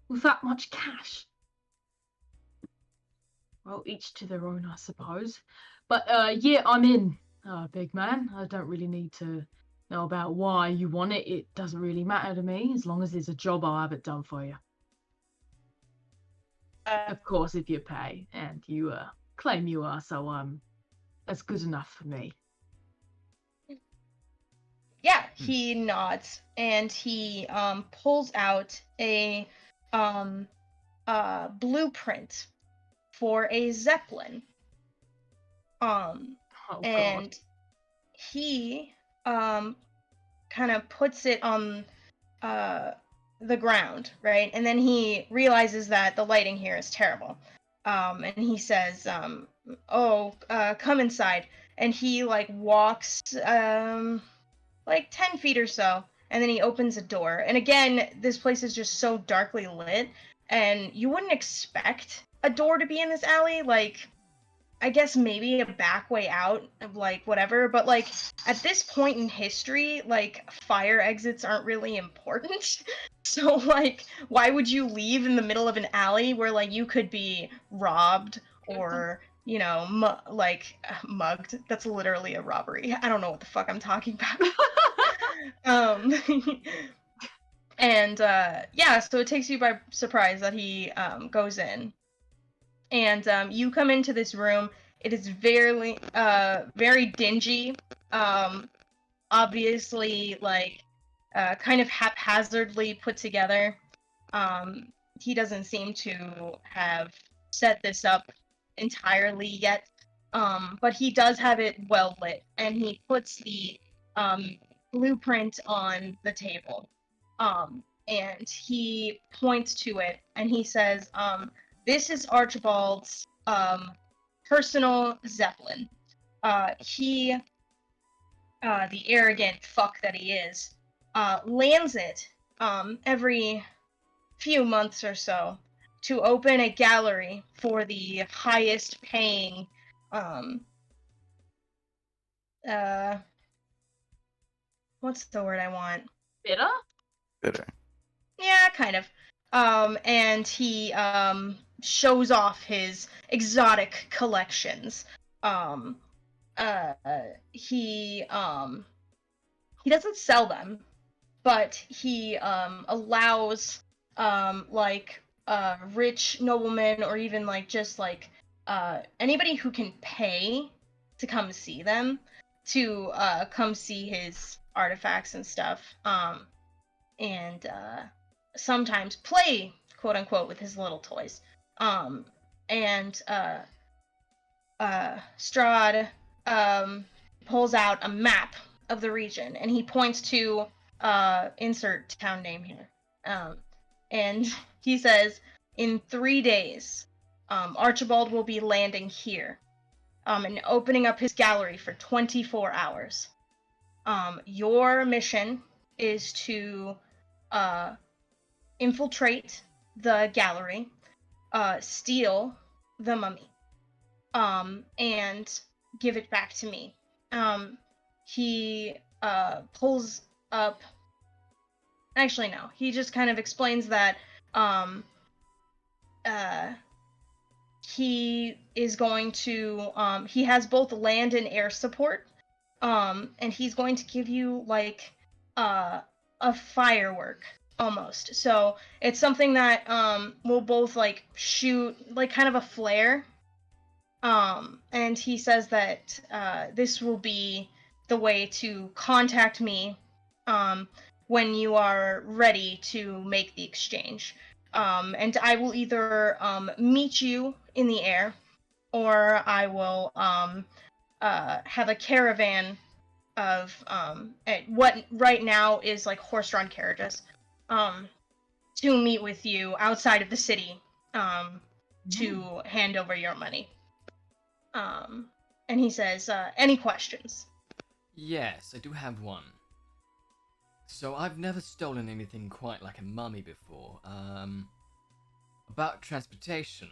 with that much cash. Well, each to their own, I suppose. But yeah, I'm in, big man. I don't really need to know about why you want it. It doesn't really matter to me. As long as there's a job, I'll have it done for you. Of course, if you pay and you claim you are, so that's good enough for me. Yeah, he nods and he pulls out a blueprint for a zeppelin. Oh God. And he kind of puts it on the ground, right? And then he realizes that the lighting here is terrible. And he says, come inside. And he like walks like 10 feet or so, and then he opens a door. And again, this place is just so darkly lit, and you wouldn't expect a door to be in this alley. Like, I guess maybe a back way out of like whatever, but like at this point in history, like fire exits aren't really important. So like why would you leave in the middle of an alley where like you could be robbed or, you know, mugged? That's literally a robbery. I don't know what the fuck I'm talking about. um and yeah, so it takes you by surprise that he goes in. And you come into this room. It is very dingy. Obviously, like, kind of haphazardly put together. He doesn't seem to have set this up entirely yet. But he does have it well lit, and he puts the blueprint on the table. And he points to it, and he says, this is Archibald's personal zeppelin. He, the arrogant fuck that he is, lands it every few months or so to open a gallery for the highest paying what's the word I want? Bitter? Bitter. Yeah, kind of. And he shows off his exotic collections. Um, uh, he doesn't sell them, but he allows like rich noblemen or even like just like anybody who can pay to come see them to come see his artifacts and stuff. And sometimes play, quote unquote, with his little toys. And Strahd pulls out a map of the region, and he points to insert town name here. And he says, in 3 days, Archibald will be landing here and opening up his gallery for 24 hours. Your mission is to infiltrate the gallery, steal the mummy, and give it back to me. He pulls up. Actually, no. He just kind of explains that he is going to. He has both land and air support, and he's going to give you like a firework almost. So it's something that will both like shoot like kind of a flare. And he says that this will be the way to contact me when you are ready to make the exchange. And I will either meet you in the air, or I will have a caravan of what right now is like horse-drawn carriages to meet with you outside of the city to hand over your money. And he says, any questions? Yes, I do have one. So I've never stolen anything quite like a mummy before. About transportation,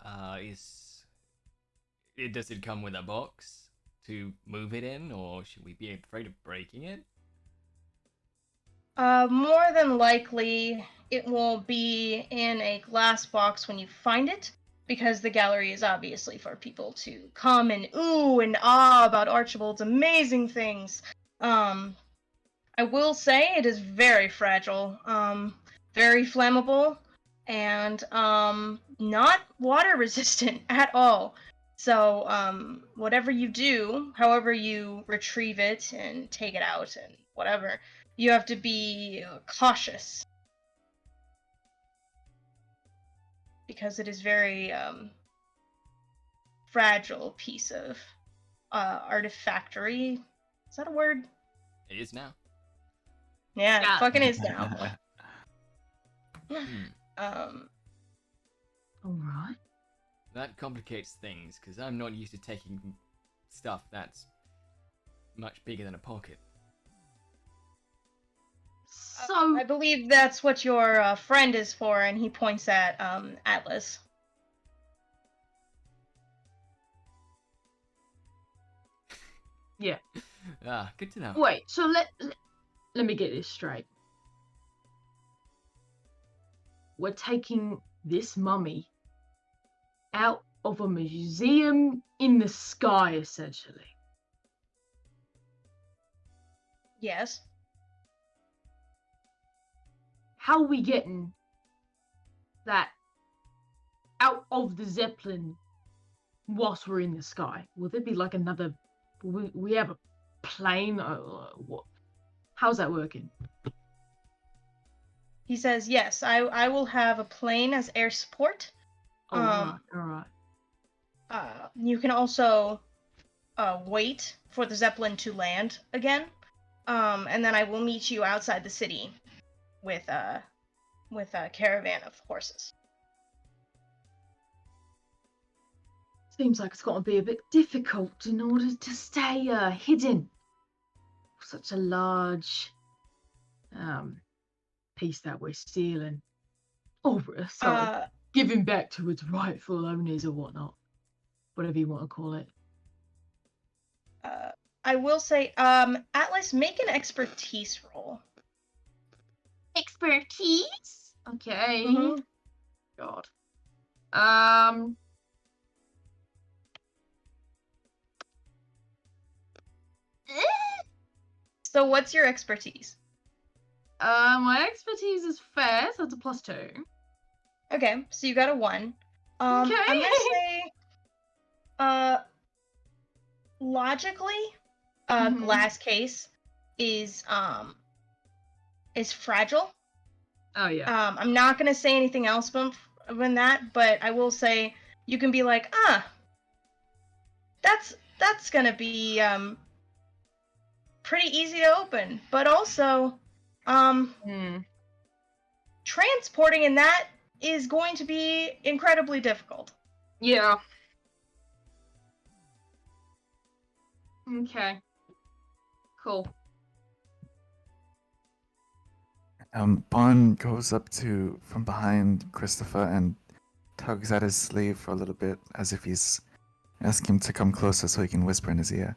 does it come with a box to move it in, or should we be afraid of breaking it? More than likely, it will be in a glass box when you find it, because the gallery is obviously for people to come and ooh and ah about Archibald's amazing things. I will say it is very fragile, very flammable, and not water resistant at all. So whatever you do, however you retrieve it and take it out and whatever, you have to be cautious. Because it is very fragile piece of artifactory. Is that a word? It is now. Yeah, Yeah. it fucking is now. Alright. That complicates things, because I'm not used to taking stuff that's much bigger than a pocket. So, I believe that's what your friend is for, and he points at Atlas. yeah. Good to know. Wait, so let me get this straight. We're taking this mummy out of a museum in the sky, essentially. Yes. How are we getting that out of the Zeppelin whilst we're in the sky? Will there be like another... We have a plane? What? How's that working? He says, yes, I will have a plane as air support. Alright, alright. You can also wait for the Zeppelin to land again. And then I will meet you outside the city with a caravan of horses. Seems like it's got to be a bit difficult in order to stay hidden. Such a large piece that we're stealing. Oh, sorry. Giving back to its rightful owners or whatnot. Whatever you want to call it. I will say, Atlas, make an expertise roll. Expertise? Okay. Mm-hmm. God. So what's your expertise? My expertise is fair, so it's a +2. Okay, so you got a 1. Okay. I'm gonna say, logically, Mhm. glass case is fragile. Oh yeah. I'm not gonna say anything else than that, but I will say you can be like, that's gonna be pretty easy to open, but also transporting in that is going to be incredibly difficult. Yeah. Okay. Cool. Bond goes up to from behind Christopher and tugs at his sleeve for a little bit, as if he's asking him to come closer so he can whisper in his ear.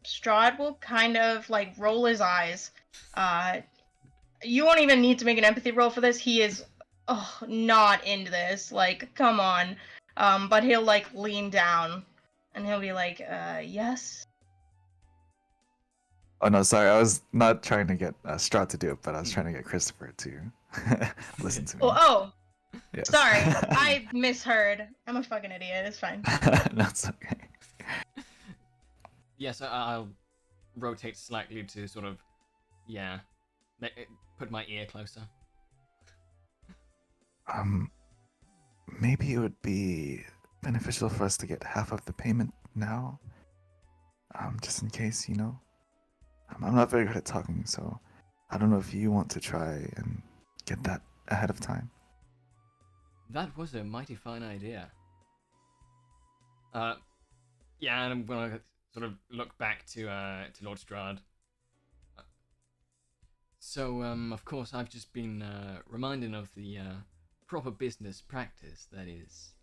Strahd will kind of like roll his eyes. You won't even need to make an empathy roll for this. He is not into this. Like, come on. But he'll like lean down and he'll be like, yes. Oh no, sorry, I was not trying to get Strahd to do it, but I was trying to get Christopher to listen to me. Oh, Yes. sorry, I misheard. I'm a fucking idiot. It's fine. That's okay. Yes, I'll rotate slightly to sort of, yeah, put my ear closer. Maybe it would be beneficial for us to get half of the payment now. Just in case, you know. I'm not very good at talking, so I don't know if you want to try and get that ahead of time. That was a mighty fine idea. Yeah, and I'm gonna sort of look back to Lord Strahd. So, of course, I've just been reminded of the proper business practice, that is.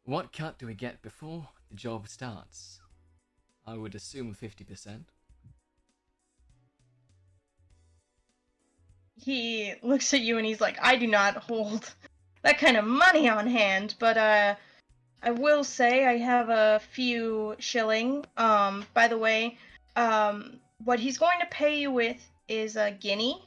What cut do we get before the job starts? I would assume 50%. He looks at you and he's like, I do not hold that kind of money on hand, but I will say I have a few shilling. By the way, what he's going to pay you with is a guinea,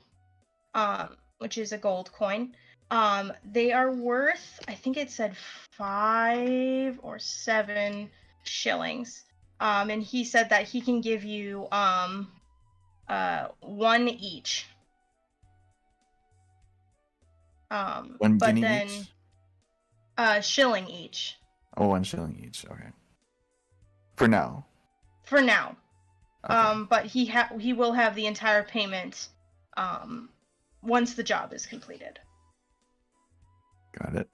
which is a gold coin. They are worth, I think it said 5 or 7 shillings. And he said that he can give you 1 each. One but guinea then each? shilling each. Oh, 1 shilling each. Okay. For now. For now. Okay. But he will have the entire payment once the job is completed. Got it.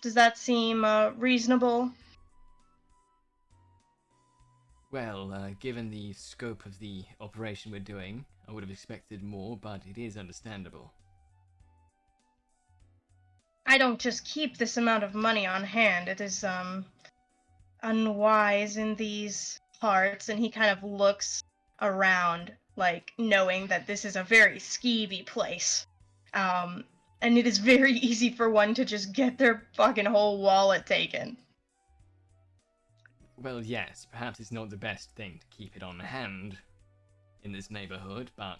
Does that seem reasonable? Well, given the scope of the operation we're doing, I would have expected more, but it is understandable. I don't just keep this amount of money on hand. It is unwise in these parts, and he kind of looks around, like knowing that this is a very skeevy place. And it is very easy for one to just get their fucking whole wallet taken. Well, yes, perhaps it's not the best thing to keep it on hand in this neighborhood, but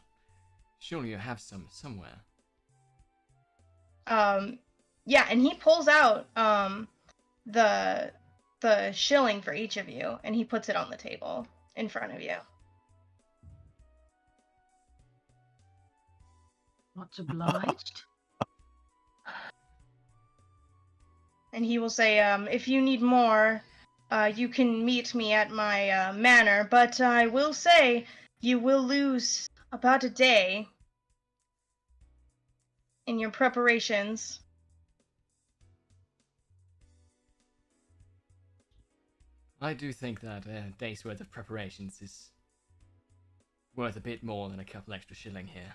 surely you have some somewhere. Yeah, and he pulls out the shilling for each of you, and he puts it on the table in front of you. Much obliged. And he will say, if you need more, you can meet me at my manor, but I will say you will lose about a day in your preparations. I do think that a day's worth of preparations is worth a bit more than a couple extra shilling here.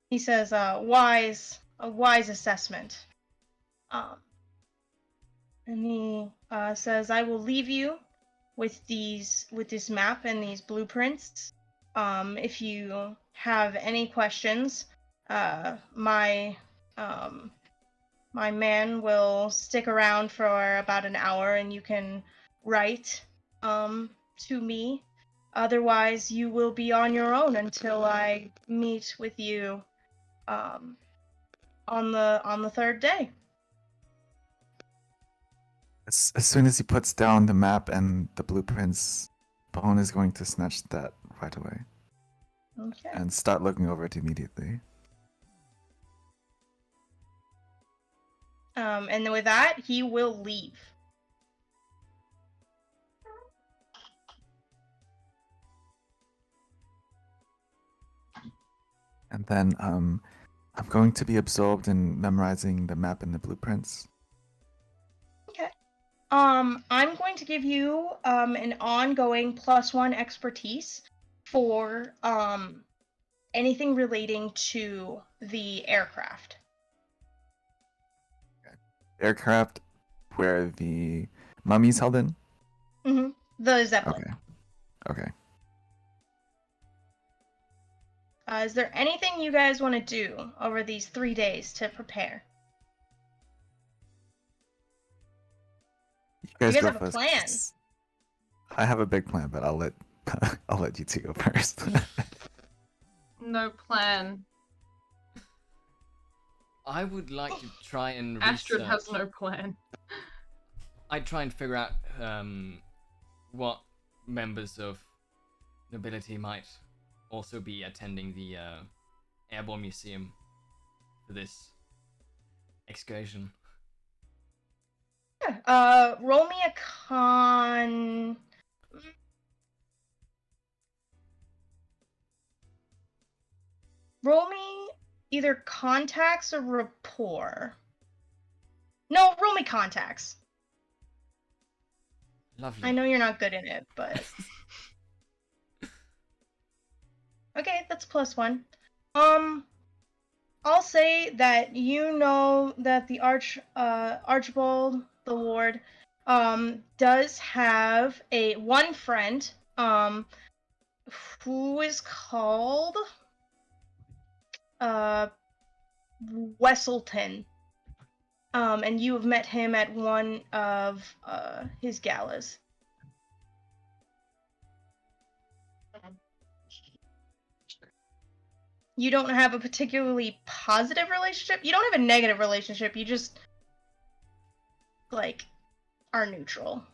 He says, a wise assessment. And he says, I will leave you with this map and these blueprints. If you have any questions, my man will stick around for about an hour, and you can write to me. Otherwise, you will be on your own until I meet with you on the third day. As soon as he puts down the map and the blueprints, Bone is going to snatch that right away Okay. and start looking over it immediately. And with that, he will leave. And then I'm going to be absorbed in memorizing the map and the blueprints. Okay. I'm going to give you an ongoing +1 expertise for anything relating to the aircraft. Aircraft where the mummy's held in? Mm-hmm. The Zeppelin. Okay. Okay. Is there anything you guys want to do over these 3 days to prepare? You guys You guys go have a first. plan. I have a big plan, but I'll let you two go first. no plan. I would like to try and Astrid research. has no plan. I'd try and figure out what members of nobility might also be attending the Airborne Museum for this excursion. Yeah. Roll me a con. Roll me either contacts or rapport. No, roll me contacts. Lovely. I know you're not good in it, but okay, that's +1. I'll say that you know that the Archibald the Lord does have one friend who is called Wesselton. And you have met him at one of his galas. You don't have a particularly positive relationship. You don't have a negative relationship. You just like are neutral.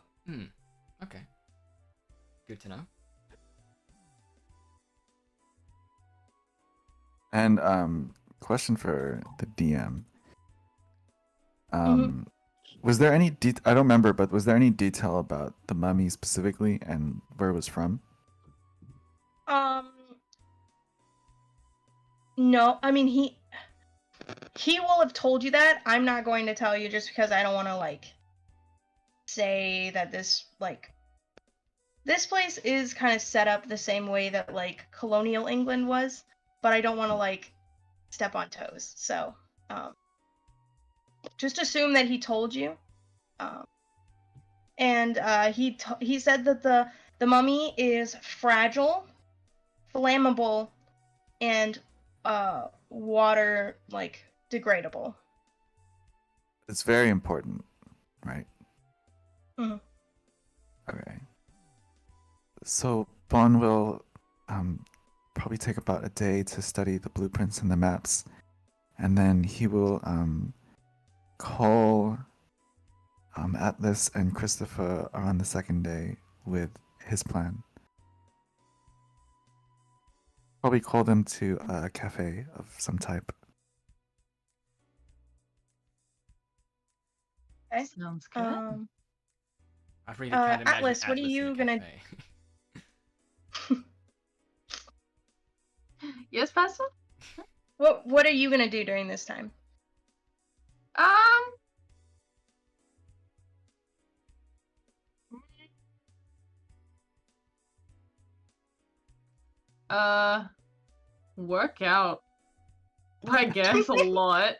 Okay. Good to know. And question for the DM. Was there any I don't remember, but was there any detail about the mummy specifically and where it was from? No, I mean he will have told you that. I'm not going to tell you just because I don't want to like say that this place is kind of set up the same way that like colonial England was, but I don't want to like step on toes. So, just assume that he told you. And he said that the mummy is fragile, flammable, and water like degradable. It's very important, right? Mhm. Okay. So Bon will probably take about a day to study the blueprints and the maps, and then he will call Atlas and Christopher on the second day with his plan. Probably call them to a cafe of some type. Okay. Sounds good. I really can't imagine Atlas, what are in a you gonna? cafe. Yes, Pastor? What are you gonna do during this time? Work out. I guess a lot.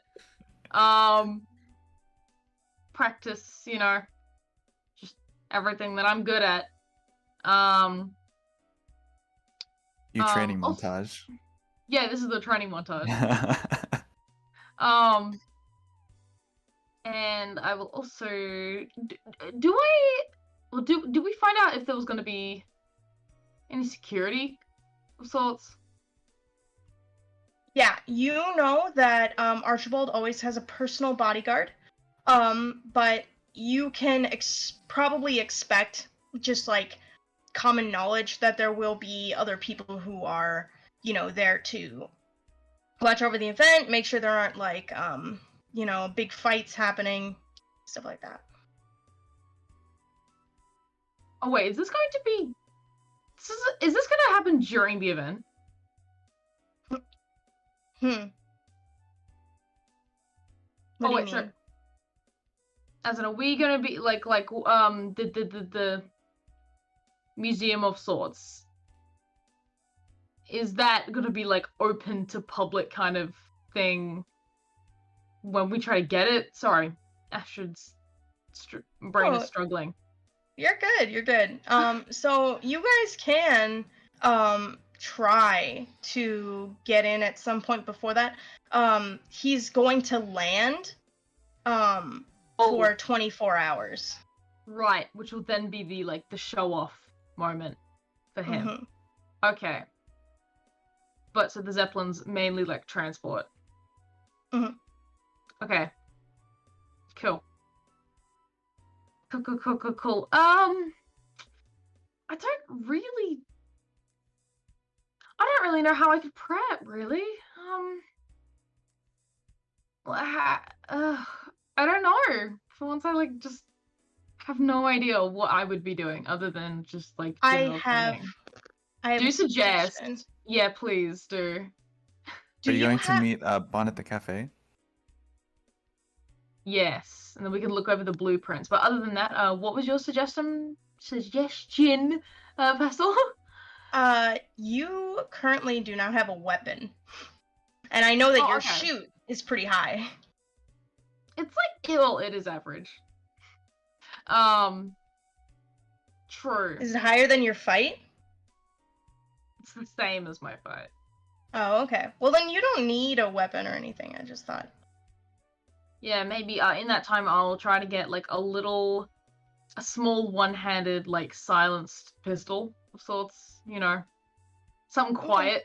Practice, just everything that I'm good at. Training also- montage. Yeah, this is the training montage. And I will also do we find out if there was going to be any security of sorts? Yeah, you know that Archibald always has a personal bodyguard, but you can probably expect just like common knowledge that there will be other people who are, there to watch over the event, make sure there aren't like, big fights happening, stuff like that. Oh wait, is this going to be? Is this going to happen during the event? What do you mean? Sorry. As in, are we gonna be like the museum of sorts? Is that gonna be like open to public kind of thing when we try to get it? Sorry, Astrid's brain is struggling. You're good. So you guys can try to get in at some point before that. He's going to land for 24 hours. Right, which will then be the show off moment for him. Mm-hmm. Okay. But so the Zeppelin's mainly like transport. Mhm. Okay. Cool. Cool. I don't really know how I could prep, really. I don't know. For once, I like just have no idea what I would be doing other than just like general training. I have Do a suggest. suggestion. Yeah, please do. Do Are you going to have meet Bon at the cafe? Yes, and then we can look over the blueprints. But other than that, what was your suggestion, Pastel? you currently do not have a weapon. And I know that Oh, your okay. shoot is pretty high. It's like, well, it is average. True. Is it higher than your fight? It's the same as my fight. Oh, okay. Well, then you don't need a weapon or anything, I just thought. Yeah, maybe in that time I'll try to get like a small one-handed like silenced pistol of sorts, you know. Something Okay. quiet.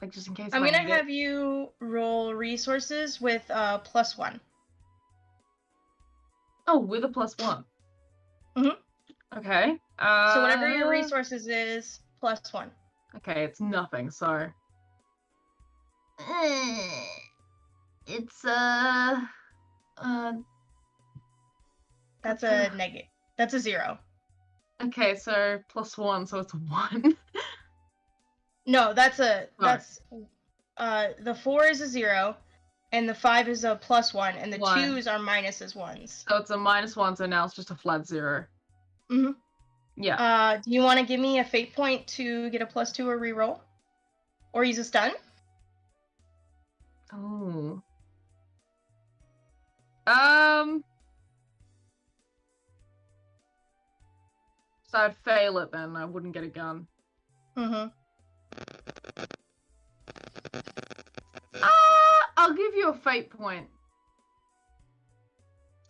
Like just in case I'm I gonna need have it. you roll resources with +1. Oh, with a +1. Mhm. Okay. So whatever your resources is, +1. Okay, it's nothing, so it's That's a negative. That's a 0. okay, so +1, so it's a 1. No, that's a Sorry. the 4 is a 0, and the 5 is a +1, and the 1. 2s are minuses 1s. So it's a -1, so now it's just a flat 0. Mhm. Yeah. Do you want to give me a fate point to get a +2 or reroll, or use a stun? Oh. So I'd fail it then. I wouldn't get a gun. Mhm. I'll give you a fate point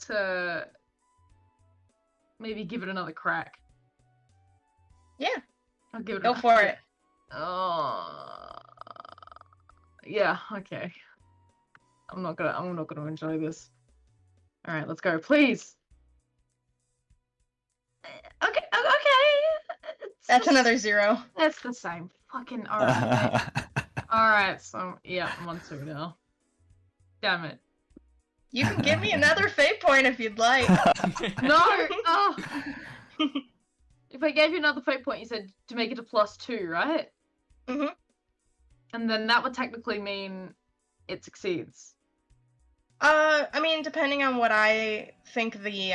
to maybe give it another crack. Yeah. I'll give it. Go for it. Oh. Yeah. Okay. I'm not gonna enjoy this. All right, let's go, please. Okay. That's another 0. That's the same. Fucking alright. Alright, so yeah, I'm on 2 now. Damn it. You can give me another fate point if you'd like. No! Oh! If I gave you another fate point, you said to make it a +2, right? Mhm. And then that would technically mean it succeeds. I mean, depending on what I think the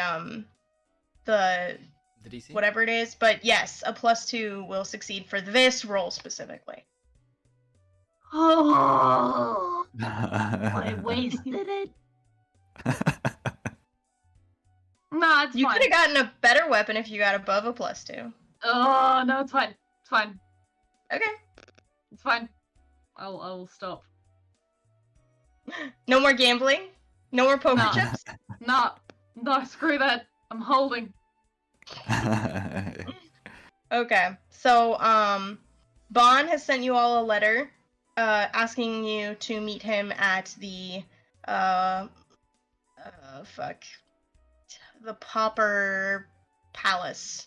DC? whatever it is, but yes, a +2 will succeed for this roll specifically. Oh! I wasted it. Nah, it's You fine. could have gotten a better weapon if you got above a +2. Oh, no, it's fine. It's fine. Okay. It's fine. I'll stop. No more gambling? No more poker Nah. chips? No, screw that. I'm holding. Okay. So, Bon has sent you all a letter, asking you to meet him at the, the Pauper Palace.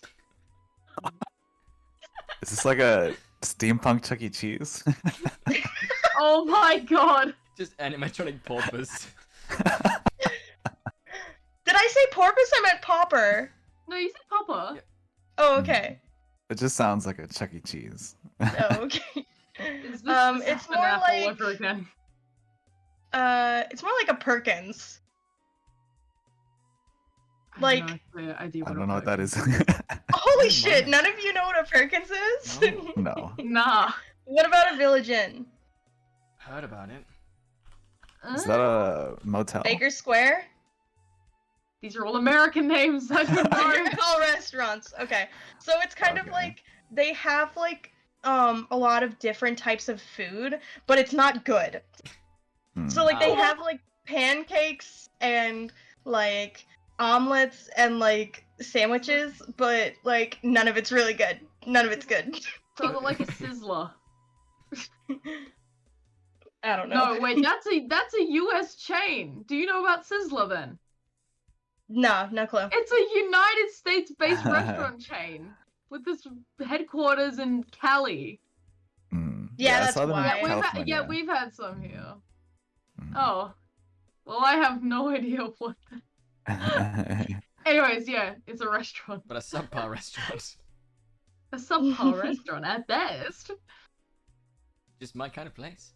Is this like a steampunk Chuck E. Cheese? Oh my god. Just animatronic porpoise. Did I say porpoise? I meant pauper. No, you said Papa. Yeah. Oh, okay. It just sounds like a Chuck E. Cheese. Oh, okay. Is this It's more all like over again? it's more like a Perkins. I Like- have no clear idea I what don't know what that is. Holy shit! None of you know what a Perkins is? No. No. Nah. What about a Village Inn? Heard about it. Is that a motel? Baker Square? These are all American names. I don't know. All restaurants. Okay. So it's kind of Okay. like they have like a lot of different types of food, but it's not good. Hmm. So like they Oh. have like pancakes and like omelets and like sandwiches, but like none of it's really good. None of it's good. So is it like a sizzler? I don't know. No, wait, that's a US chain. Do you know about Sizzler then? No clue. It's a United States-based restaurant chain with this headquarters in Cali. Yeah, I that's saw them in why. California. We've had some here. Mm. Oh, well, I have no idea what. Anyways, yeah, it's a restaurant, But a subpar restaurant. a subpar restaurant at best. Just my kind of place.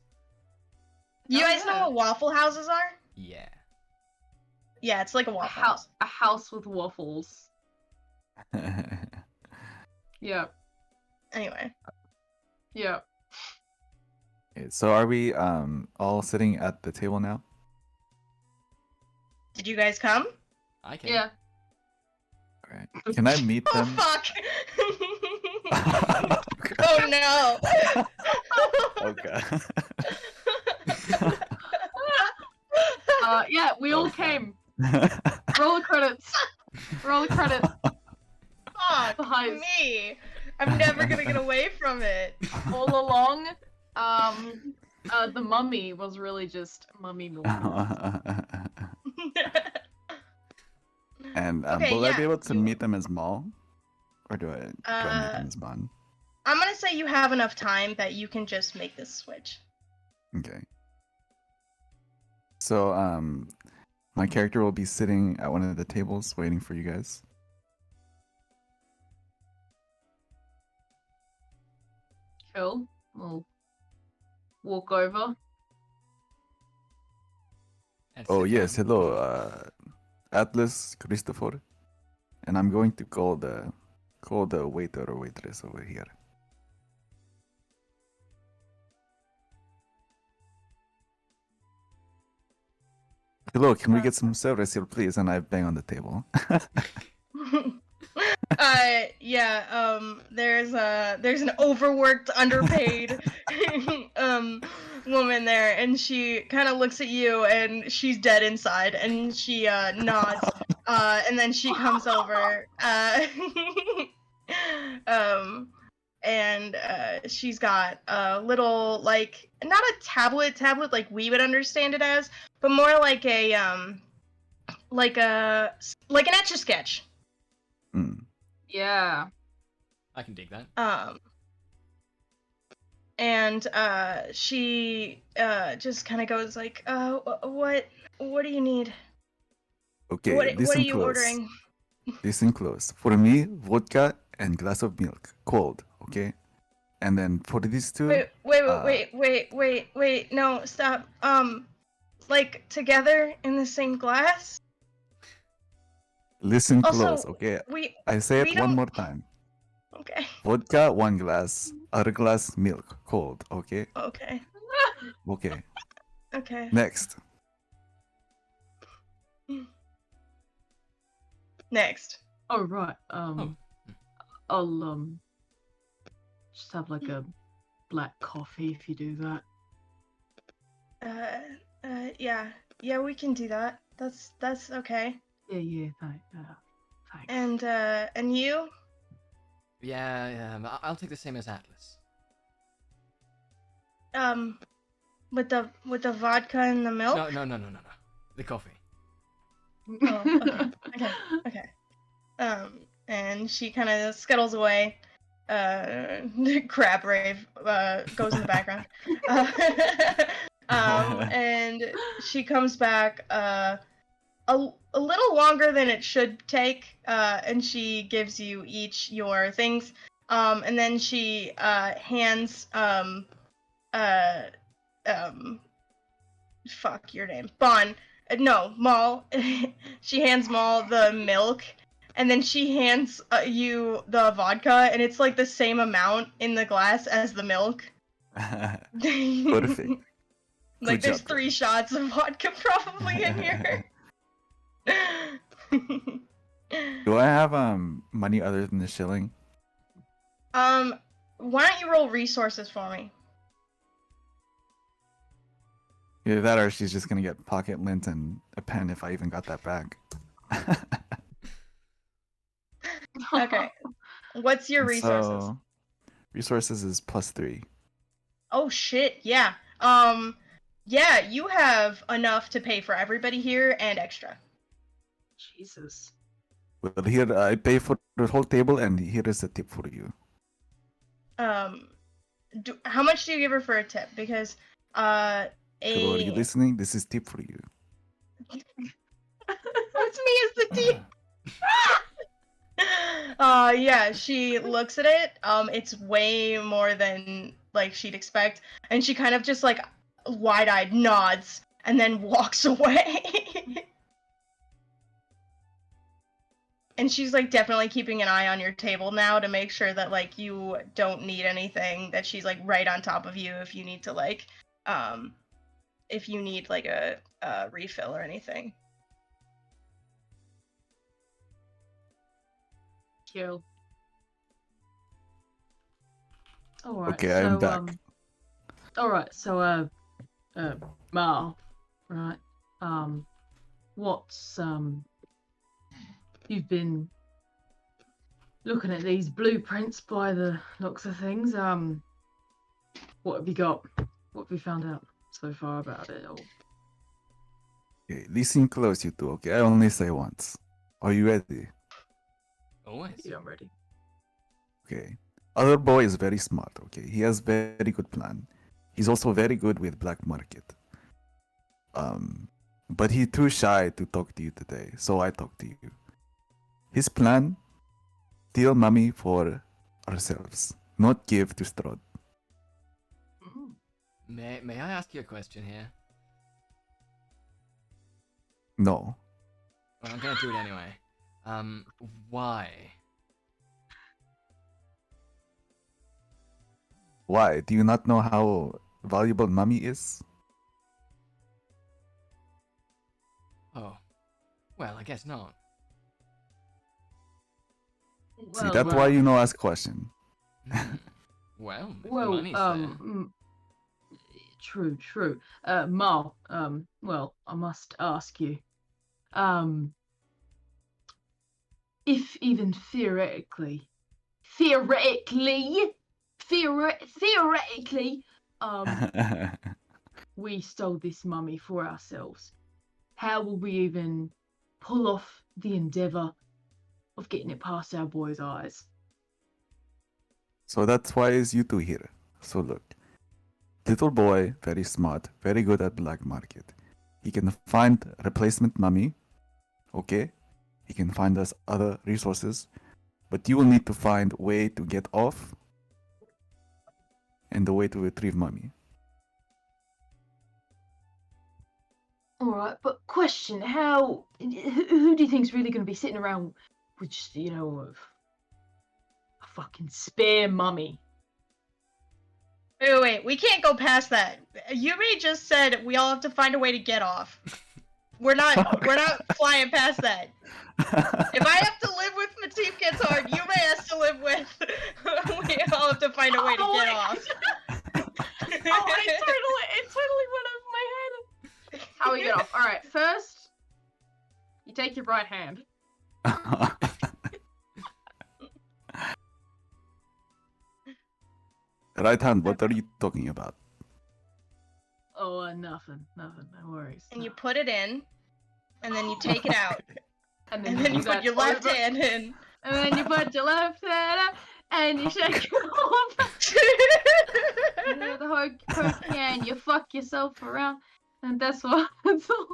You Oh, guys know yeah. what Waffle Houses are? Yeah. Yeah, it's like a Waffle House. A house with waffles. Yeah, Anyway. yeah. Okay, so are we all sitting at the table now? Did you guys come? I can. Yeah. All right. Can I meet Oh, them? fuck! Oh, no! Okay. Yeah, we all Okay. came. Roll the credits. Roll the credits. Fuck Behind. me! I'm never gonna get away from it. All along, the mummy was really just mummy movie. And Okay, will I yeah, be able to you- meet them as Maul? Or do I meet them as Bon? I'm gonna say you have enough time that you can just make this switch. Okay. So my character will be sitting at one of the tables waiting for you guys. Cool. We'll walk over. And Oh sit yes, down. hello, Atlas Christopher, and I'm going to call the waiter or waitress over here. Hello, can we get some service here, please? And I bang on the table. Yeah, there's an overworked, underpaid woman there, and she kind of looks at you, and she's dead inside, and she nods, and then she comes over, and she's got a little, like, not a tablet like we would understand it as, but more like an Etch-a-Sketch. Mm. Yeah. I can dig that. And she just kind of goes like, what do you need? Okay, What are listen you close. ordering? Listen close. For me, vodka and glass of milk, cold. Okay, and then for these two, Wait, no, stop. Like together in the same glass? listen Also, close. Okay, we I say we it one don't- more time. Okay. Vodka, 1 glass. Other glass, milk, cold. Okay. Okay. Okay. Okay. Next. Next. Oh right. I'll just have like a black coffee if you do that. Yeah, we can do that. That's okay. Yeah. Thanks. And you? Yeah, I'll take the same as Atlas. With the vodka and the milk? No. The coffee. Oh, okay. And she kind of scuttles away. Crab rave goes in the background. And she comes back a little longer than it should take, and she gives you each your things, and then she hands fuck your name, Bon. No, Maul. She hands Maul the milk, and then she hands you the vodka, and it's like the same amount in the glass as the milk. Perfect. Like Good there's job, 3 shots of vodka probably in here. Do I have money other than the shilling? Why don't you roll resources for me? Either that or she's just gonna get pocket lint and a pen if I even got that back. Okay. What's your resources? So, resources is +3. Oh shit, yeah. Yeah, you have enough to pay for everybody here and extra. Jesus. Well, here I pay for the whole table, and here is a tip for you. How much do you give her for a tip? Because Hello, are you listening? This is tip for you. What's me as the tip? Yeah, she looks at it. It's way more than like she'd expect, and she kind of just like wide-eyed nods and then walks away. And she's like definitely keeping an eye on your table now to make sure that like you don't need anything, that she's like right on top of you if you need to like if you need like a refill or anything. Kill. Alright, Okay, so I'm back. alright, so Mal, right? What's you've been looking at these blueprints by the looks of things. What have you got? What have you found out so far about it? Or... Okay, listen close, you two. Okay, I only say once. Are you ready? Always. Yeah, I'm ready. Okay. Other boy is very smart. Okay, he has very good plan. He's also very good with black market. But he's too shy to talk to you today, so I talk to you. His plan: steal money for ourselves, not give to Strahd. Mm. May I ask you a question here? No. Well, I'm gonna do it anyway. Why? Why? Do you not know how valuable money is? Oh, well, I guess not. See, that's why you know ask question. Hmm. Well, if the Well, money's there. true. Mal, well, I must ask you, if even theoretically, we stole this mummy for ourselves, how will we even pull off the endeavor of getting it past our boy's eyes? So that's why is you two here. So look, little boy, very smart, very good at black market. He can find replacement mummy, okay? He can find us other resources, but you will need to find a way to get off and the way to retrieve mummy. All right, but question: how? Who do you think's really going to be sitting around with just, a fucking spare mummy? Wait, we can't go past that. Yumi just said we all have to find a way to get off. We're not flying past that. If I have to live with Matif gets hard, Yumi has to live with. We all have to find a way to get off. It totally went over my head. How we get off? All right, first, you take your right hand. Right hand, what are you talking about? Oh, nothing, no worries. And you put it in, and then you take it out, and and then you put your left hand in. And then you put your left hand up, and you shake it off. You know, the hokey and you fuck yourself around, and that's what. That's all.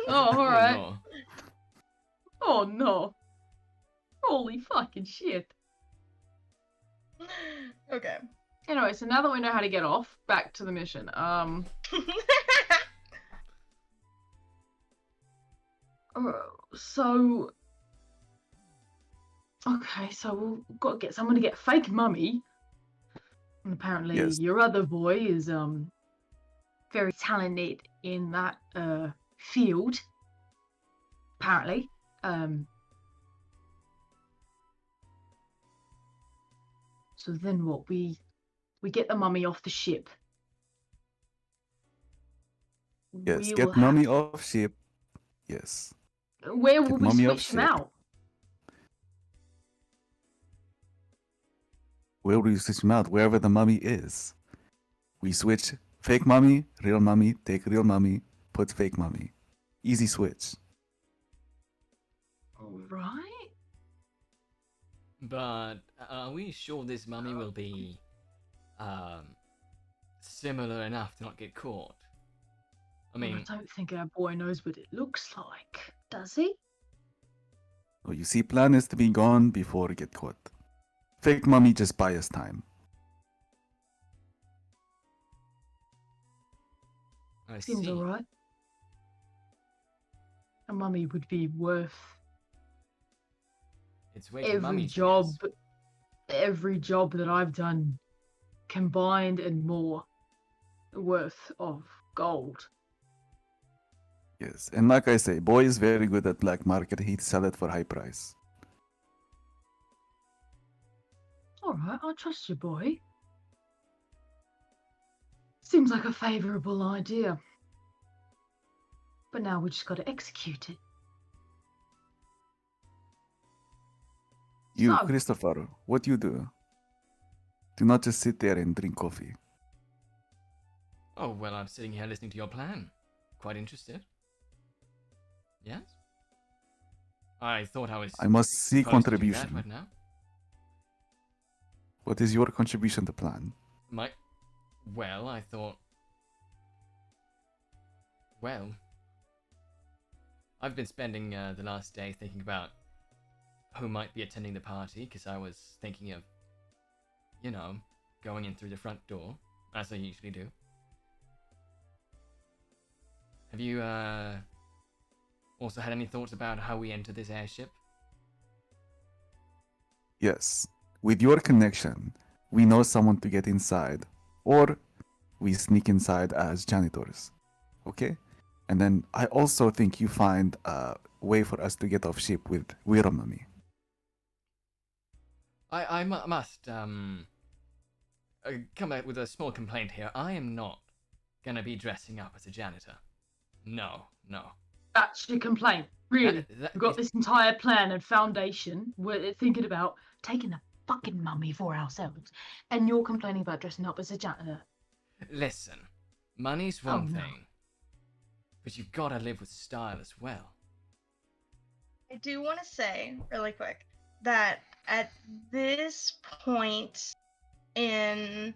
Oh, all right. Oh, no. Oh no! Holy fucking shit! Okay. Anyway, so now that we know how to get off, back to the mission. So. Okay, so we've got to get someone to get fake mummy. And apparently Yes. your other boy is very talented in that field. Apparently. So then what? We get the mummy off the ship. Yes, We get will mummy off ship. Yes. Where will get we mummy off switch them ship. out? Where will you switch him out? Wherever the mummy is. We switch fake mummy, real mummy, take real mummy, put fake mummy. Easy switch. Alright. But are we sure this mummy will be similar enough to not get caught? I mean, I don't think our boy knows what it looks like, does he? So you see, plan is to be gone before we get caught. Fake mummy just buy us time. I Seems see. alright. A mummy would be worth It's way too mummy to us. every job that I've done combined and more worth of gold. Yes, and like I say, boy is very good at black market. He'd sell it for high price. Alright, I trust you, boy. Seems like a favourable idea. But now we just gotta execute it. You, So- Christopher, what you do? Do not just sit there and drink coffee. Oh, well, I'm sitting here listening to your plan. Quite interested. Yes? I thought I was I must see supposed to do that contribution. right now. What is your contribution to plan? Well, I thought... Well... I've been spending the last day thinking about who might be attending the party, because I was thinking of, you know, going in through the front door, as I usually do. Have you, also had any thoughts about how we enter this airship? Yes. With your connection, we know someone to get inside, or we sneak inside as janitors. Okay? And then I also think you find a way for us to get off ship with Wiramami. I must, come out with a small complaint here. I am not gonna be dressing up as a janitor. No. That's your complaint, really. That- We've got this entire plan and foundation. We're thinking about taking a fucking mummy for ourselves. And you're complaining about dressing up as a janitor. Listen, money's Oh, one no. thing, but you've gotta live with style as well. I do want to say really quick that at this point in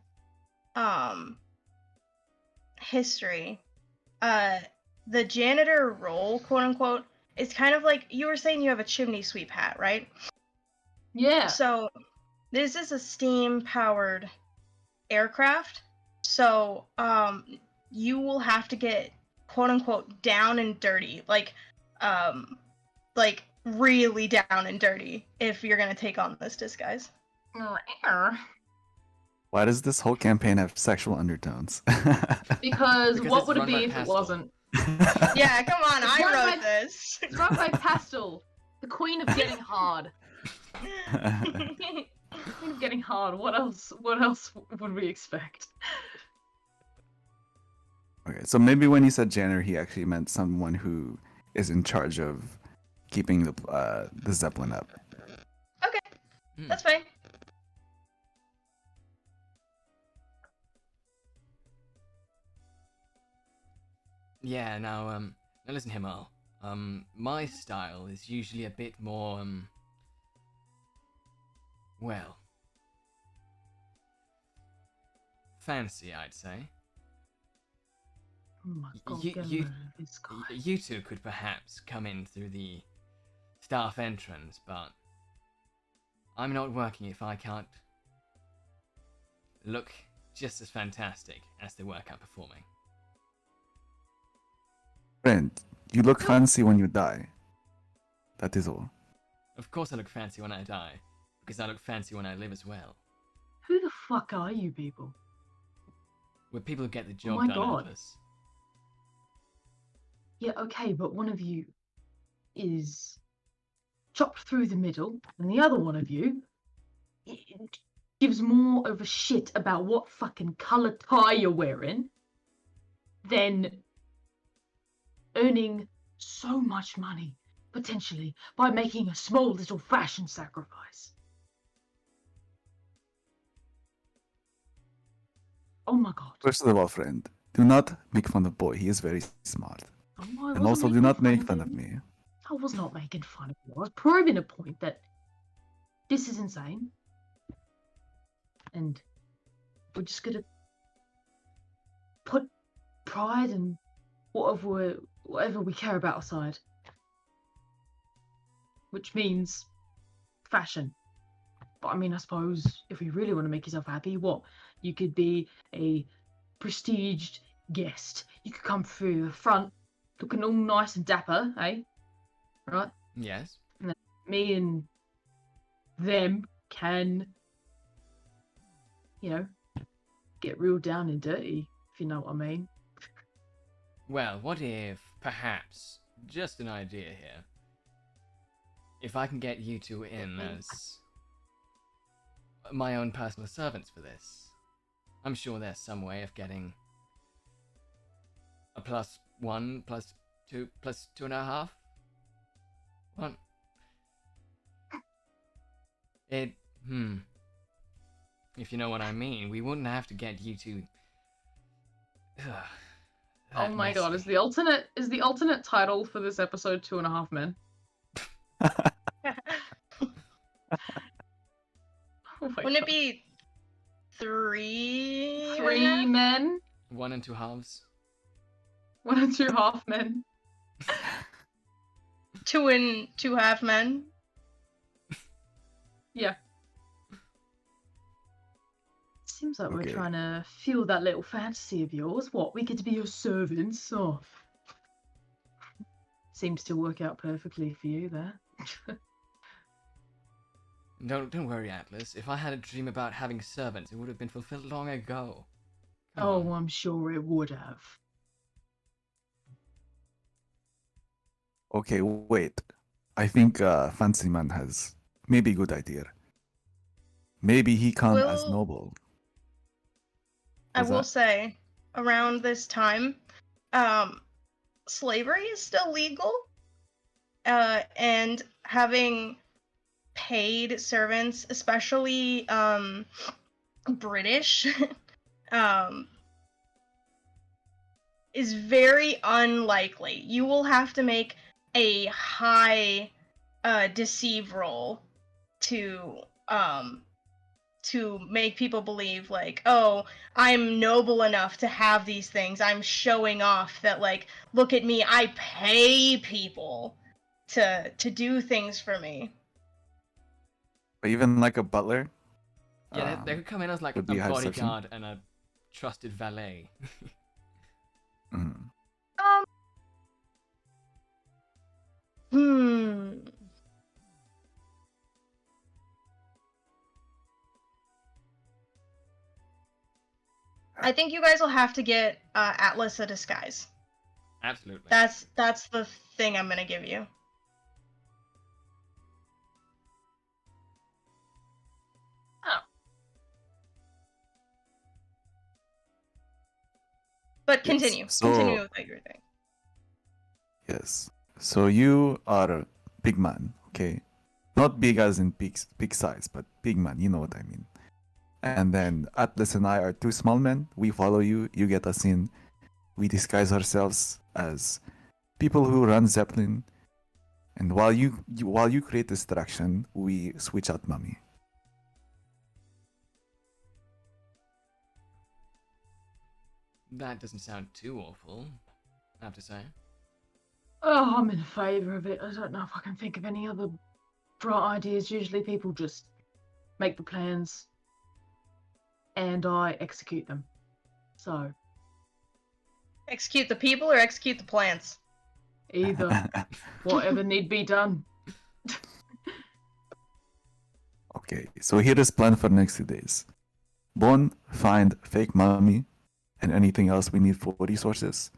history, the janitor role, quote unquote, is kind of like you were saying you have a chimney sweep hat, right? Yeah. So this is a steam powered aircraft. So you will have to get quote unquote down and dirty, like really down and dirty if you're gonna take on this disguise. Why does this whole campaign have sexual undertones? Because Because what it's would it run be by if it Pastel. wasn't? Yeah, come on, It's I run wrote by- this. It's run by Pastel, the queen of getting hard. Queen of getting hard. What else? What else would we expect? Okay, so maybe when he said janitor, he actually meant someone who is in charge of keeping the Zeppelin up. Okay, Hmm. that's fine. Yeah, now listen, Himal. My style is usually a bit more, well, fancy, I'd say. Oh my god, You- get you- rid of this guy. You two could perhaps come in through the staff entrance, but I'm not working if I can't look just as fantastic as the work I'm performing. Friend, you look fancy when you die. That is all. Of course I look fancy when I die, because I look fancy when I live as well. Who the fuck are you people? We're people who get the job my done, God. Atlas. Yeah, okay, but one of you is chopped through the middle, and the other one of you gives more of a shit about what fucking colour tie you're wearing than earning so much money, potentially, by making a small little fashion sacrifice. Oh my god. First of all, friend, do not make fun of boy. He is very smart. Oh, I And wasn't also, do making not make of fun of him. me. I was not making fun of you. I was proving a point that this is insane. And we're just gonna put pride and whatever we care about aside. Which means fashion. But I mean, I suppose if you really want to make yourself happy, what? You could be a prestiged guest. You could come through the front looking all nice and dapper, eh? Right? Yes. And then me and them can, get real down and dirty, if you know what I mean. Well, what if, perhaps, just an idea here, if I can get you two in as my own personal servants for this, I'm sure there's some way of getting a +1, +2, +2.5. What? If you know what I mean, we wouldn't have to get you two. Oh my god, is the alternate title for this episode 2.5 Men? Oh my Wouldn't god. it be 3? 3 men? 1 2/2. 1 2.5 men. 2 2.5 men? Yeah. Seems like we're Okay. trying to fuel that little fantasy of yours. What, we get to be your servants? Oh. Seems to work out perfectly for you there. Don't worry, Atlas. If I had a dream about having servants, it would have been fulfilled long ago. Come Oh, on. I'm sure it would have. Okay, wait. I think Fancy Man has maybe a good idea. Maybe he come as Well, noble. I What's will that? say, around this time, slavery is still legal, and having paid servants, especially British, um, is very unlikely. You will have to make a high deceive roll to make people believe, like, oh, I'm noble enough to have these things. I'm showing off that, like, look at me, I pay people to do things for me. But even like a butler. Yeah, they could come in as like a would be high deception. bodyguard and a trusted valet. Mhm. Hmm. I think you guys will have to get Atlas a disguise. Absolutely. That's the thing I'm gonna give you. Oh. But Yes, continue. so- Continue with what you were doing. Yes. So you are a big man, okay? Not big as in big size, but big man. You know what I mean. And then Atlas and I are two small men. We follow you. You get us in. We disguise ourselves as people who run Zeppelin. And while you create distraction, we switch out Mummy. That doesn't sound too awful, I have to say. Oh, I'm in favour of it. I don't know if I can think of any other bright ideas. Usually people just make the plans and I execute them. So, Execute the people or execute the plans? either. Whatever need be done. Okay, so here is plan for next 2 days. Bon, find fake Mummy and anything else we need for resources.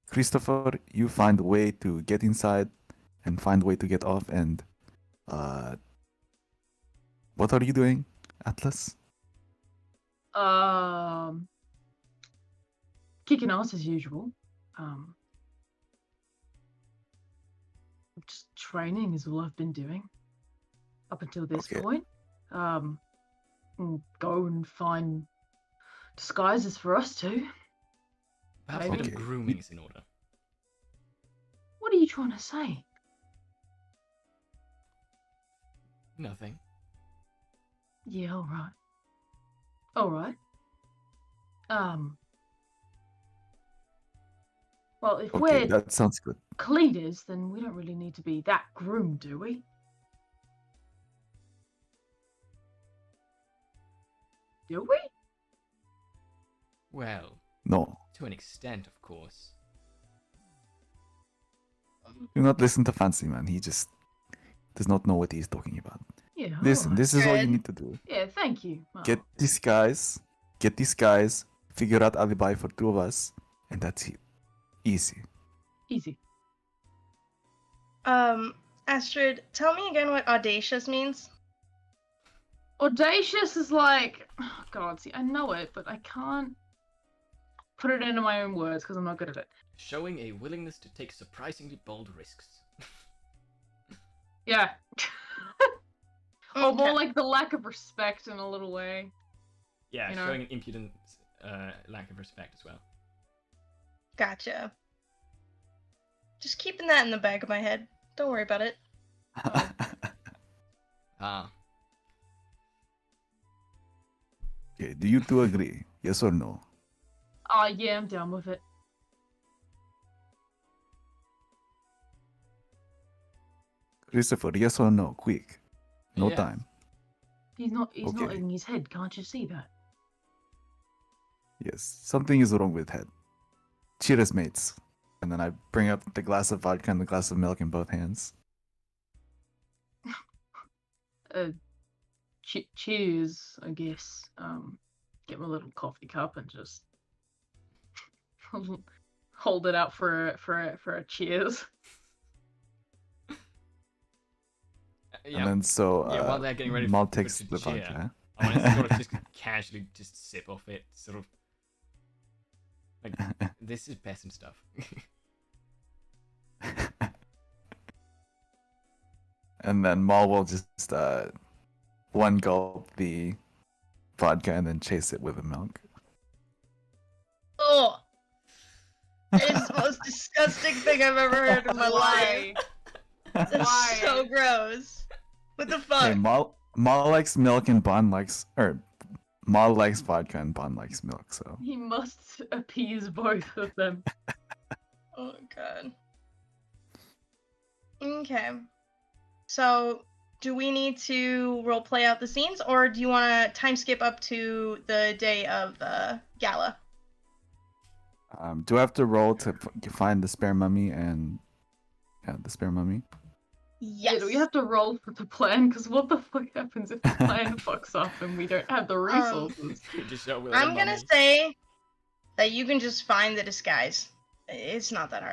Christopher, you find a way to get inside and find a way to get off. And what are you doing, Atlas? Kicking ass as usual. Just training is all I've been doing up until this Okay. point. And go and find disguises for us too. Perhaps a Maybe. bit of Okay. grooming is in order. What are you trying to say? Nothing. Yeah, all right. All right. Well, if Okay, we're that sounds good. cleaners, then we don't really need to be that groomed, do we? Do we? Well, No, to an extent, of course. do not listen to Fancy Man. He just does not know what he's talking about. Yeah. Listen, alright. this is all you Good. need to do. Yeah, thank you. Get these guys, figure out alibi for 2 of us, and that's it. Easy. Easy. Astrid, tell me again what audacious means. Audacious is like, oh God, see, I know it, but I can't put it into my own words because I'm not good at it. Showing a willingness to take surprisingly bold risks. Yeah. Or more Okay. like the lack of respect in a little way. Yeah, You know? showing an impudent lack of respect as well. Gotcha. Just keeping that in the back of my head. Don't worry about it. Ah, Okay, do you two agree? Yes or no? Oh, yeah, I'm down with it. Christopher, yes or no? Quick. No Yes. time. He's not Okay. nodding his head, can't you see that? Yes, something is wrong with head. Cheers, mates. And then I bring up the glass of vodka and the glass of milk in both hands. Cheers, I guess. Get my little coffee cup and just hold it out for a cheers. yeah. And then so Yeah, while they're getting ready Mal for takes to the cheer, vodka. I want to sort of just casually just sip off it, sort of like this is peasant stuff. And then Mal will just one gulp the vodka and then chase it with the milk. Oh, it's the most disgusting thing I've ever heard in my life. That's Why? so gross. What the fuck? Hey, Mal likes milk and Bon likes, or Mal likes vodka and Bon likes milk. So He must appease both of them. Oh god. Okay. So, do we need to role play out the scenes, or do you want to time skip up to the day of the gala? do I have to roll to find the spare mummy and the spare mummy? Yes. Yeah, do we have to roll for the plan? Because what the fuck happens if the plan fucks up and we don't have the resources? Just show up with a I'm gonna mummy. say that you can just find the disguise. It's not that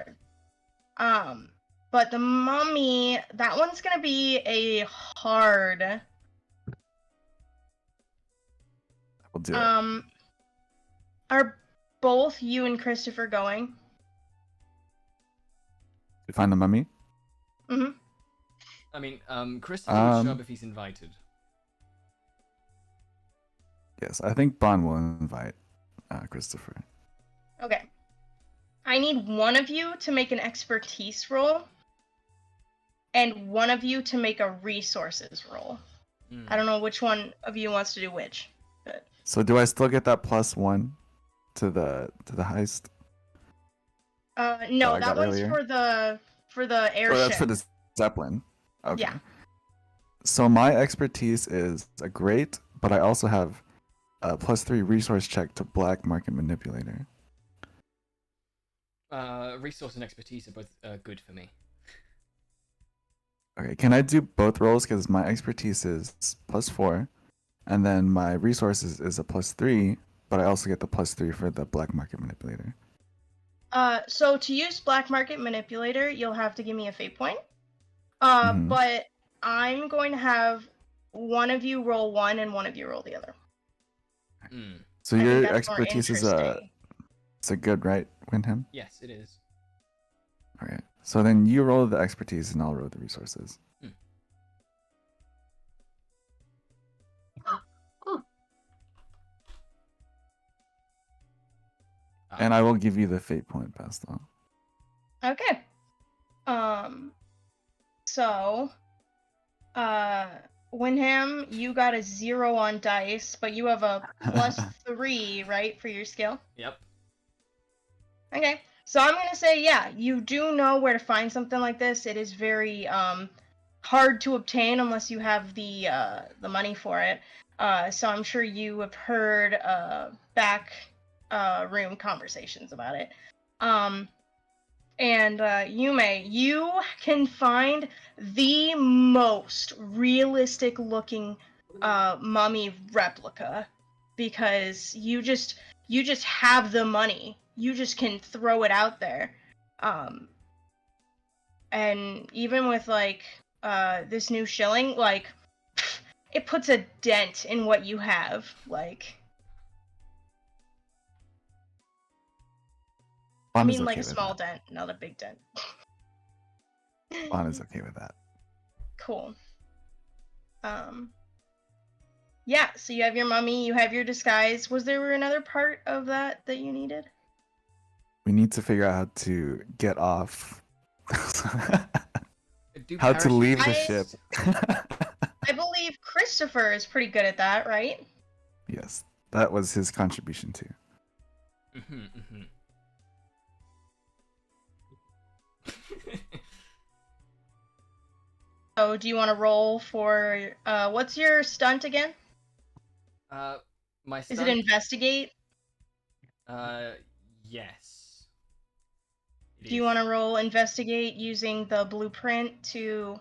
hard. But the mummy, that one's gonna be a hard. We'll do it. Are both you and Christopher going? To find the mummy? Mm-hmm. I mean, Christopher would show up Um, if he's invited. Yes, I think Bon will invite Christopher. Okay. I need one of you to make an expertise roll, and one of you to make a resources roll. Hmm. I don't know which one of you wants to do which, but So do I still get that +1 to the heist? no, I that got one's earlier? for the airship. Oh, that's for the Zeppelin. Okay. Yeah. So my expertise is a great, but I also have a +3 resource check to black market manipulator. Resource and expertise are both good for me. Okay, can I do both rolls? Because my expertise is +4, and then my resources is a +3, but I also get the +3 for the black market manipulator. So to use black market manipulator, you'll have to give me a fate point. Mhm. But I'm going to have one of you roll one and one of you roll the other. Hmm. So I think your that's more expertise is interesting. a good, right, Windham? Yes, it is. Okay. So then you roll the expertise and I'll roll the resources. And I will give you the fate point, Pastel. Okay. So, Winham, you got a 0 on dice, but you have a +3, right, for your skill? Yep. Okay. So I'm gonna say, yeah, you do know where to find something like this. It is very hard to obtain unless you have the money for it. So I'm sure you have heard back room conversations about it. And Yume, you can find the most realistic looking mummy replica because you just have the money. You just can throw it out there. And even with like this new shilling, like it puts a dent in what you have. Like I Juan is mean like okay a with small that. dent, not a big dent. Juan is okay with that. Cool. Yeah, so you have your mummy, you have your disguise. Was there another part of that you needed? We need to figure out how to get off. Do How to leave the parachutes- ship. I believe Christopher is pretty good at that, right? Yes, that was his contribution too. So do you want to roll for what's your stunt again? My Is it stunt. investigate? Yes. It Do you is. want to roll investigate using the blueprint to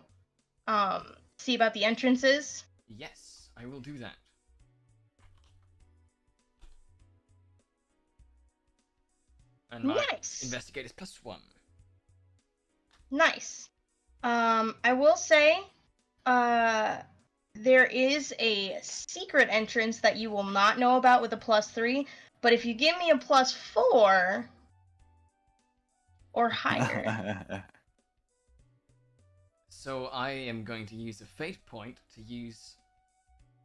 see about the entrances? Yes, I will do that. And my Nice. investigate is +1. Nice. I will say, there is a secret entrance that you will not know about with a +3, but if you give me a +4 or higher. So I am going to use a fate point to use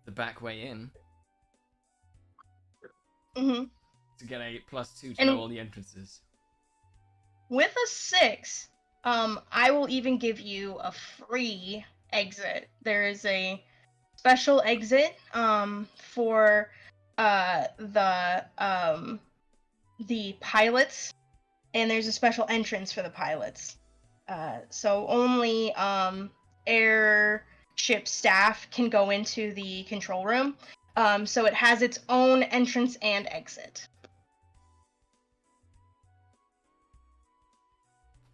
the back way in hmm to get a +2 to And- know all the entrances. With a 6, I will even give you a free exit. There is a special exit for the pilots, and there's a special entrance for the pilots. So only airship staff can go into the control room. So it has its own entrance and exit.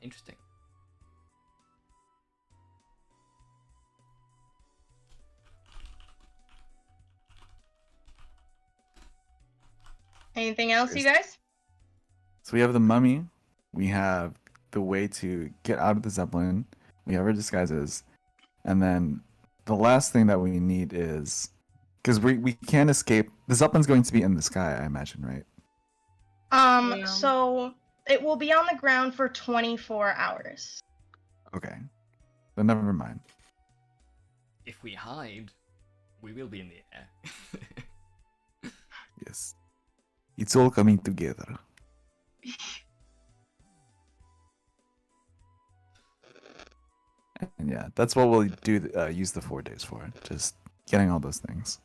Interesting. Anything else, you guys? So we have the mummy. We have the way to get out of the Zeppelin. We have our disguises. And then the last thing that we need is... Because we can't escape... The Zeppelin's going to be in the sky, I imagine, right? Yeah. So it will be on the ground for 24 hours. Okay. Then never mind. If we hide, we will be in the air. Yes. It's all coming together. And yeah, that's what we'll do. Use the 4 days for. Just getting all those things.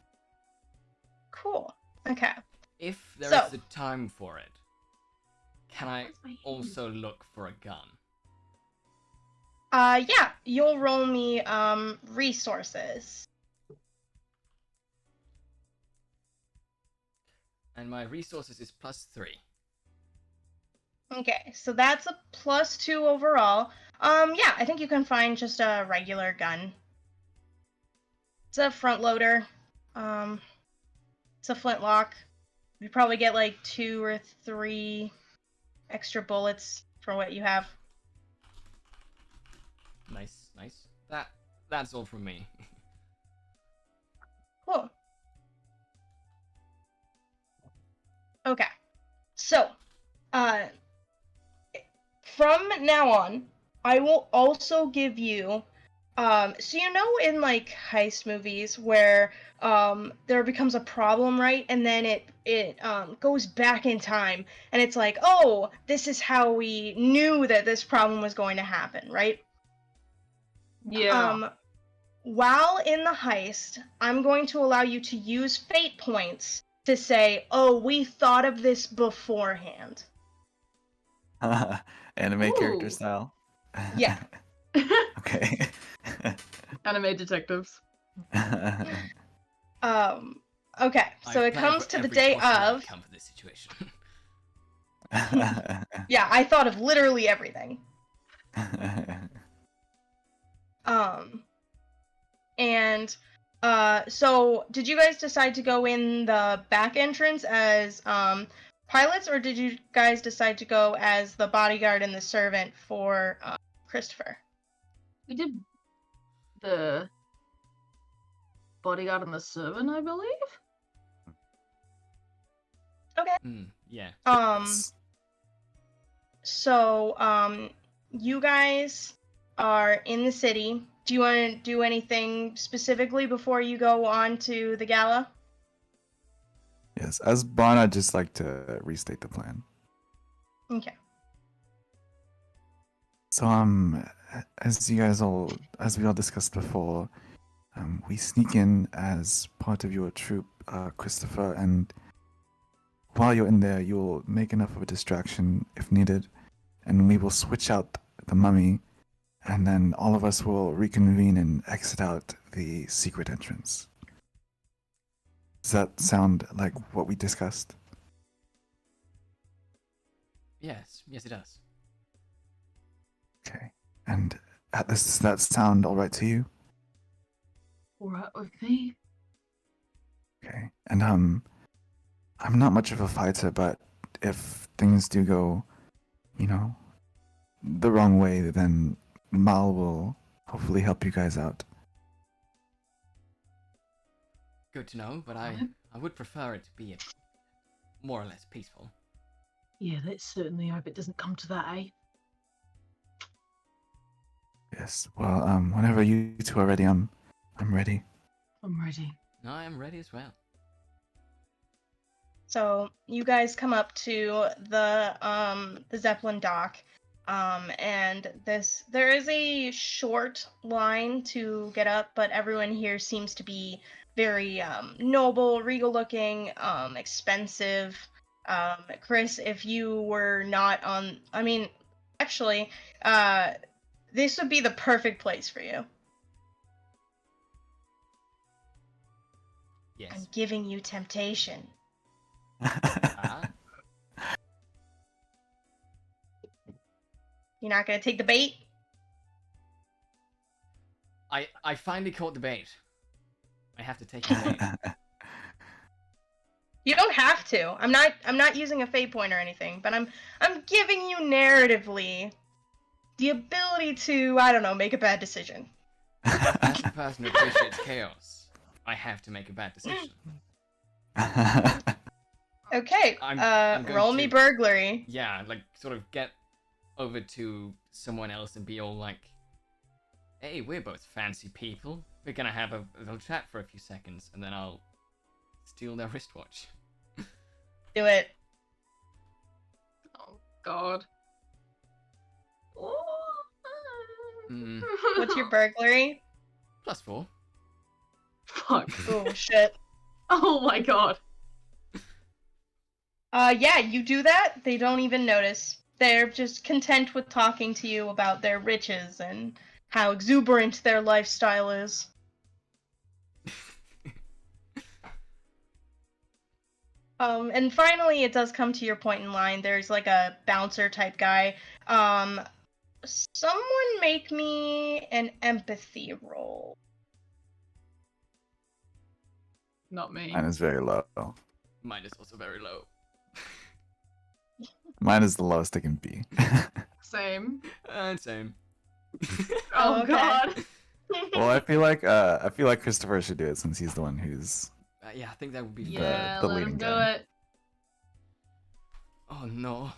Cool. Okay. If there So- is the time for it, can I also look for a gun? Yeah, you'll roll me resources. And my resources is +3. Okay, so that's a +2 overall. Yeah, I think you can find just a regular gun. It's a front loader. It's a flintlock. You probably get like 2 or 3 extra bullets for what you have. Nice, nice. That's all from me. Cool. Okay. So, from now on, I will also give you So you know in like heist movies where there becomes a problem, right? And then it goes back in time and it's like, "Oh, this is how we knew that this problem was going to happen," right? Yeah. While in the heist, I'm going to allow you to use fate points to say, "Oh, we thought of this beforehand." Anime character Ooh. style. Yeah. Okay. Anime detectives. Okay, so I've it planned comes for to the every day possible of. outcome for this situation. Yeah, I thought of literally everything. Um, and so did you guys decide to go in the back entrance as pilots, or did you guys decide to go as the bodyguard and the servant for Christopher? We did the bodyguard and the servant, I believe. Yeah. Yes. So you guys are in the city. Do you want to do anything specifically before you go on to the gala? Yes. As Bond, I'd just like to restate the plan. Okay. So as we all discussed before, we sneak in as part of your troop, Christopher, and while you're in there, you'll make enough of a distraction if needed, and we will switch out the mummy, and then all of us will reconvene and exit out the secret entrance. Does that sound like what we discussed? Yes, it does. Okay. And does that sound all right to you? All right with me. Okay. And I'm not much of a fighter, but if things do go, the wrong way, then Mal will hopefully help you guys out. Good to know, but I would prefer it to be more or less peaceful. Yeah, let's certainly hope it doesn't come to that, eh? Yes. Well, whenever you two are ready, I'm ready. I'm ready. I am ready as well. So you guys come up to the Zeppelin dock, and there is a short line to get up, but everyone here seems to be very noble, regal looking, expensive. Chris, if you were not on, I mean, actually, this would be the perfect place for you. Yes. I'm giving you temptation. Ah, You're not gonna take the bait? I finally caught the bait. I have to take the bait. You don't have to. I'm not using a fate point or anything, but I'm giving you narratively the ability to, I don't know, make a bad decision. As the person who appreciates chaos, I have to make a bad decision. Okay, I'm going roll me to- burglary. Yeah, like sort of get over to someone else and be all like, "Hey, we're both fancy people. We're gonna have a little chat for a few seconds, and then I'll steal their wristwatch." Do it. Oh God. What's your burglary? +4. Fuck. Oh shit. Oh my God. Yeah, you do that. They don't even notice. They're just content with talking to you about their riches and how exuberant their lifestyle is. And finally, it does come to your point in line. There's like a bouncer type guy. Someone make me an empathy roll. Not me. Mine is very low. Mine is also very low. Mine is the lowest it can be. Same. Same. Oh okay. God. Well, I feel like Christopher should do it since he's the one who's. Yeah, I think that would be Yeah, the let leading him do guy. it. Oh no.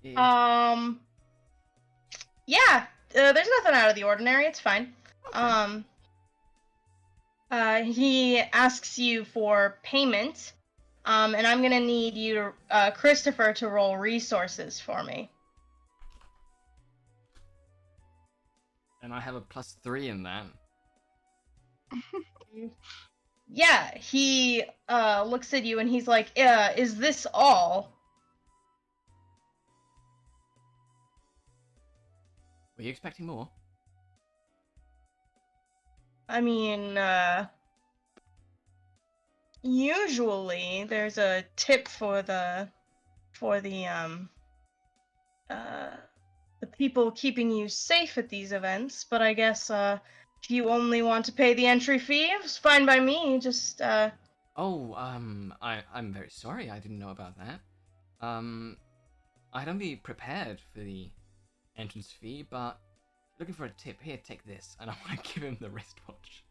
Yeah. Yeah, there's nothing out of the ordinary. It's fine. Okay. He asks you for payment, and I'm gonna need you, Christopher, to roll resources for me. And I have a +3 in that. Yeah, he looks at you and he's like, is this all? Were you expecting more? I mean, usually there's a tip for the people keeping you safe at these events, but I guess if you only want to pay the entry fee, it's fine by me. Just Oh, I'm very sorry. I didn't know about that. I'd only prepared for the entrance fee, but looking for a tip. Here, take this, and I want to give him the wristwatch.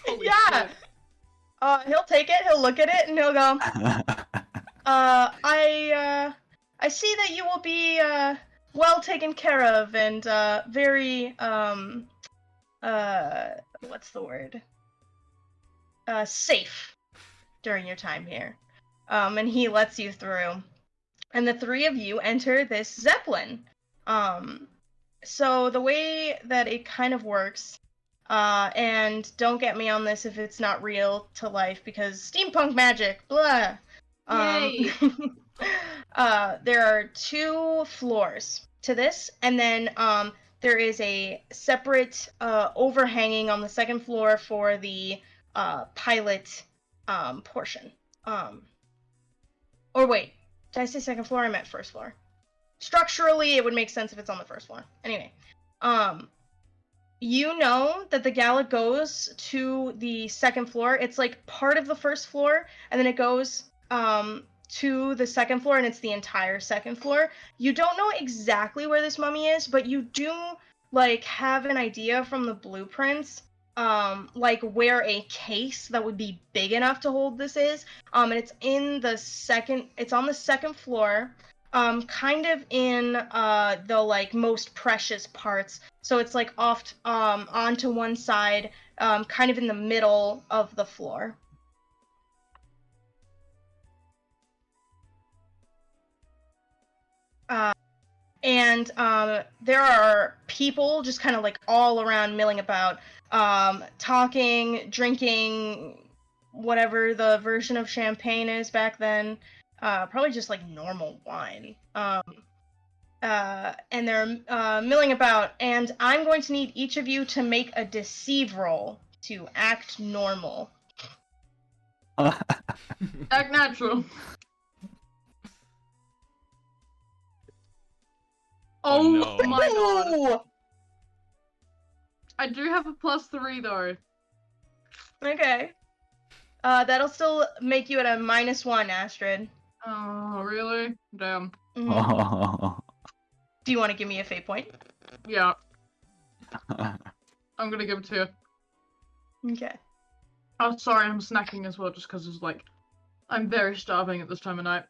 Holy yeah. shit. He'll take it. He'll look at it and he'll go, I see that you will be well taken care of and very what's the word? Safe during your time here. And he lets you through. And the three of you enter this Zeppelin. So the way that it kind of works, and don't get me on this if it's not real to life because steampunk magic, blah. Yay. There are 2 floors to this, and then there is a separate overhanging on the 2nd floor for the pilot portion. Or wait, did I say 2nd floor? I meant 1st floor. Structurally, it would make sense if it's on the 1st floor. Anyway, you know that the gala goes to the 2nd floor. It's like part of the 1st floor, and then it goes to the 2nd floor, and it's the entire 2nd floor. You don't know exactly where this mummy is, but you do like have an idea from the blueprints, like where a case that would be big enough to hold this is. And it's on the 2nd floor. Kind of in the like most precious parts. So it's like off onto one side, kind of in the middle of the floor. And there are people just kind of like all around milling about, talking, drinking, whatever the version of champagne is back then. Probably just like normal wine. And they're milling about, and I'm going to need each of you to make a deceive roll to act normal. Act natural. Oh, Oh no. my god. Ooh! I do have a +3 though. Okay. That'll still make you at a -1, Astrid. Oh, really? Damn. Mhm. Do you want to give me a fate point? Yeah. I'm gonna give it to you. Okay. Oh, sorry, I'm snacking as well, just because it's like I'm very starving at this time of night.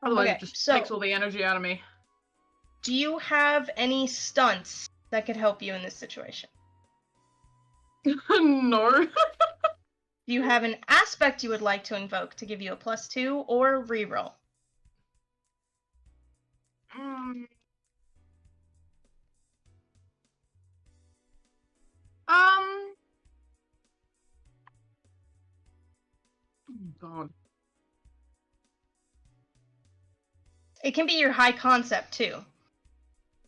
Otherwise, Okay, it just so- takes all the energy out of me. Do you have any stunts that could help you in this situation? No. Do you have an aspect you would like to invoke to give you a +2 or reroll? Mm. Oh god. It can be your high concept too.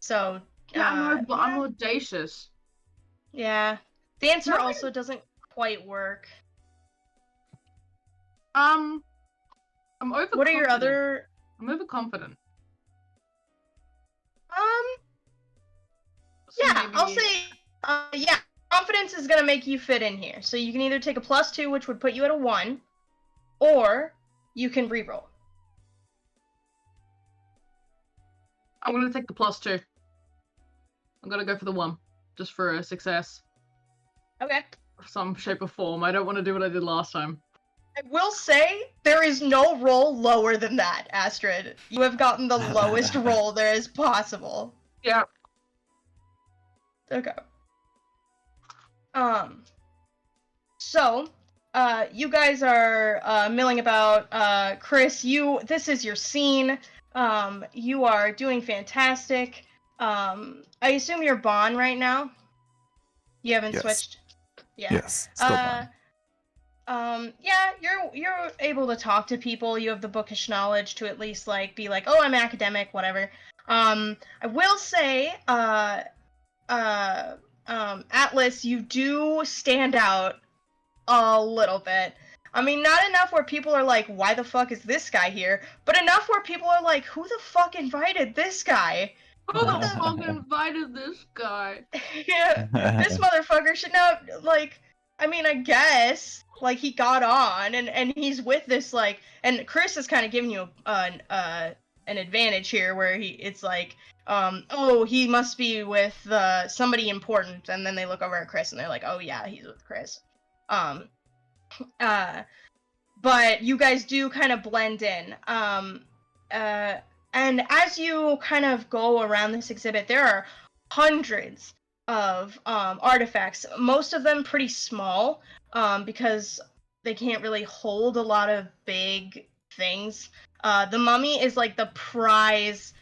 So Yeah, but I'm yeah. audacious. Yeah. Dancer Nothing- also doesn't quite work. I'm overconfident. What are your other I'm overconfident. So Yeah, maybe... I'll say yeah, confidence is gonna make you fit in here. So you can either take a +2, which would put you at a 1, or you can reroll. I'm gonna take the +2. I'm gonna go for the 1, just for a success. Okay. Of some shape or form. I don't want to do what I did last time. I will say there is no roll lower than that, Astrid. You have gotten the lowest roll there is possible. Yeah. Okay. So, you guys are milling about. Chris, this is your scene. You are doing fantastic. I assume you're Bon right now. You haven't Yes. switched. Yeah. Yes, still fine. Yeah, you're able to talk to people. You have the bookish knowledge to at least like be like, oh, I'm academic, whatever. I will say, Atlas, you do stand out a little bit. I mean, not enough where people are like, why the fuck is this guy here? But enough where people are like, who the fuck invited this guy? Who the fuck invited this guy? Yeah, this motherfucker should not, like, I mean, I guess, like, he got on, and he's with this, like, and Chris is kind of giving you an advantage here, where it's like, oh, he must be with somebody important, and then they look over at Chris, and they're like, oh yeah, he's with Chris. But you guys do kind of blend in. And as you kind of go around this exhibit, there are hundreds of artifacts, most of them pretty small, because they can't really hold a lot of big things. The mummy is like the prize.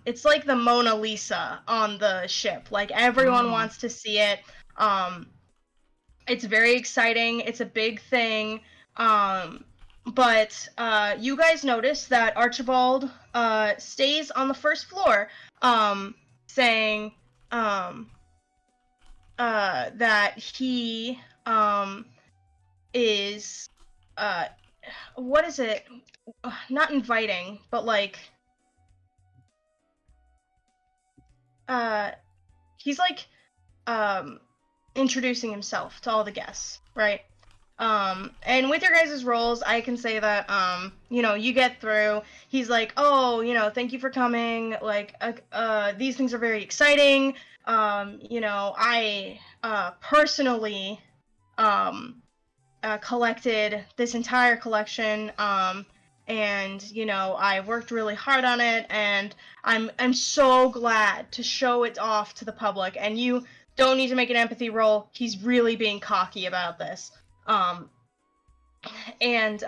It's like the Mona Lisa on the ship. Like, everyone wants to see it. It's very exciting. It's a big thing. But you guys notice that Archibald stays on the first floor, saying that he is what is it? Not inviting, but like he's like introducing himself to all the guests, right? And with your guys' roles, I can say that, you get through. He's like, oh, thank you for coming. Like, these things are very exciting. I personally collected this entire collection. And I worked really hard on it, and I'm so glad to show it off to the public. And you don't need to make an empathy roll. He's really being cocky about this. And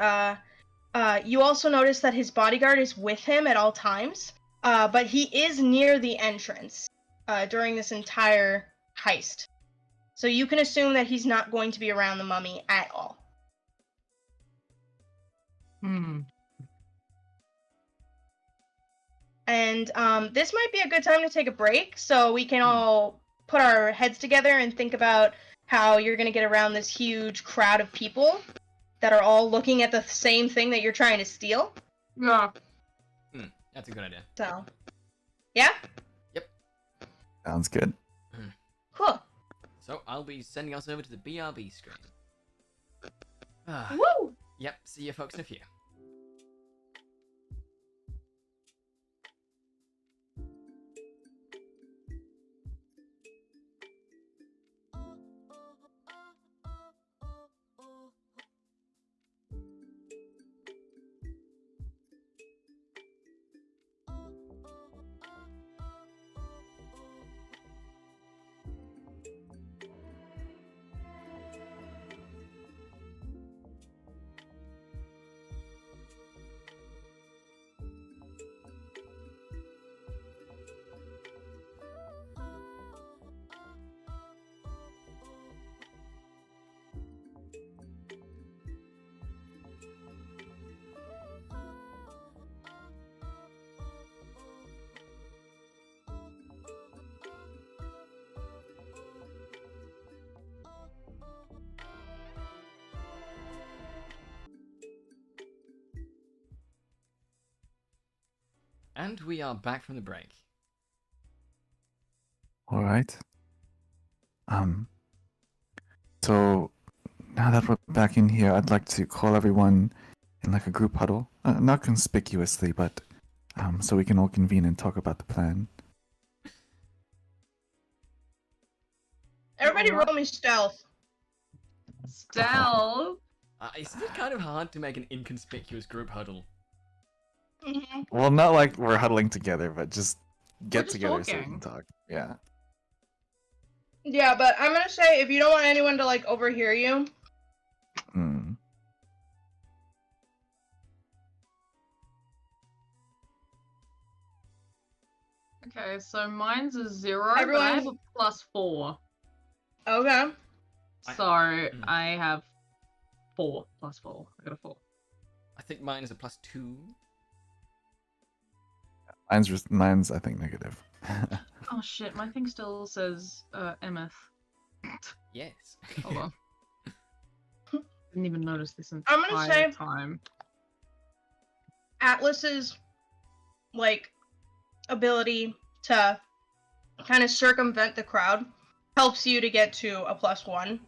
you also notice that his bodyguard is with him at all times, but he is near the entrance during this entire heist. So you can assume that he's not going to be around the mummy at all. And this might be a good time to take a break, so we can all put our heads together and think about how you're going to get around this huge crowd of people that are all looking at the same thing that you're trying to steal. Yeah. That's a good idea. So, yeah? Yep. Sounds good. Cool. So, I'll be sending us over to the BRB screen. Woo! Yep, see you folks in a few. And we are back from the break. All right. So now that we're back in here, I'd like to call everyone in like a group huddle, not conspicuously, but so we can all convene and talk about the plan. Everybody roll me stealth. Stealth. Isn't it kind of hard to make an inconspicuous group huddle? Mhm. Well, not like we're huddling together, but just get just together so we talking. can talk. Yeah. Yeah, but I'm gonna say if you don't want anyone to like overhear you, Mm. Okay, so mine's a 0, but I have Everyone- a +4. okay. So I have 4 + 4. I got a 4. I think mine is a +2. Mine's I think negative. Oh shit, my thing still says MF. Yes. Hold on. Didn't even notice this I'm gonna entire say- time. Atlas's like ability to kind of circumvent the crowd helps you to get to a +1.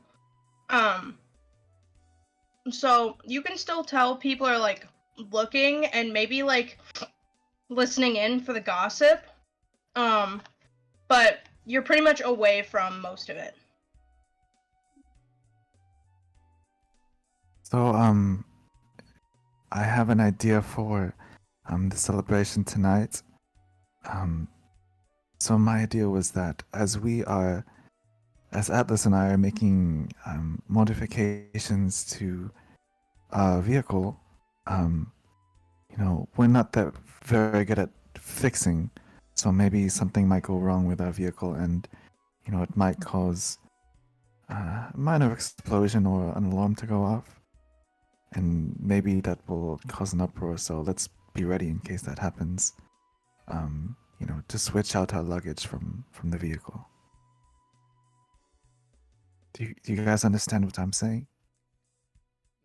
So you can still tell people are like looking and maybe like listening in for the gossip. But you're pretty much away from most of it. So I have an idea for the celebration tonight. So my idea was that as Atlas and I are making modifications to our vehicle, we're not that very good at fixing. So maybe something might go wrong with our vehicle, and it might cause a minor explosion or an alarm to go off, and maybe that will cause an uproar. So let's be ready in case that happens. To switch out our luggage from the vehicle. Do you guys understand what I'm saying?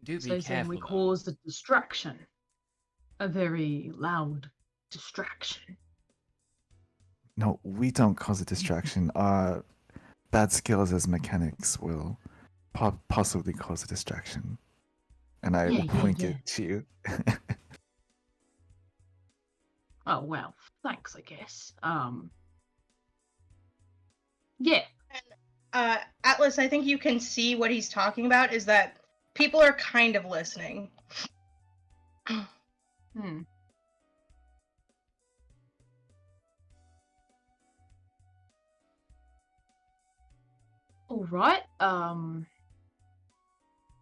Do So be you're saying we careful. though. caused a distraction. A very loud distraction. No, we don't cause a distraction. Our bad skills as mechanics will possibly cause a distraction. And I wink at you. Oh well, thanks, I guess. Yeah. Atlas, I think you can see what he's talking about is that people are kind of listening. Hmm. All right.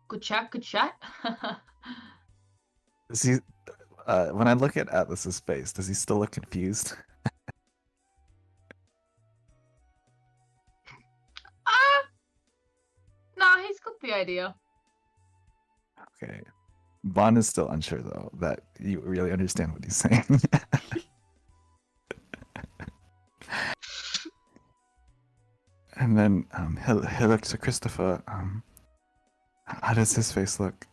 Good chat. Good chat. Does he, when I look at Atlas's face, does he still look confused? Nah, he's got the idea. Okay. Bond is still unsure though that you really understand what he's saying. And then he looks to Christopher. How does his face look?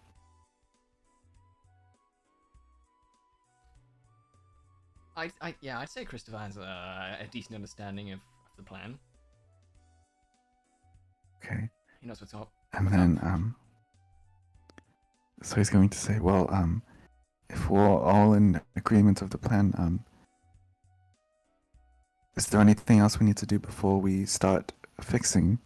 I'd say Christopher has a decent understanding of the plan. Okay. He knows what's up. And then so he's going to say, well, if we're all in agreement of the plan, is there anything else we need to do before we start fixing?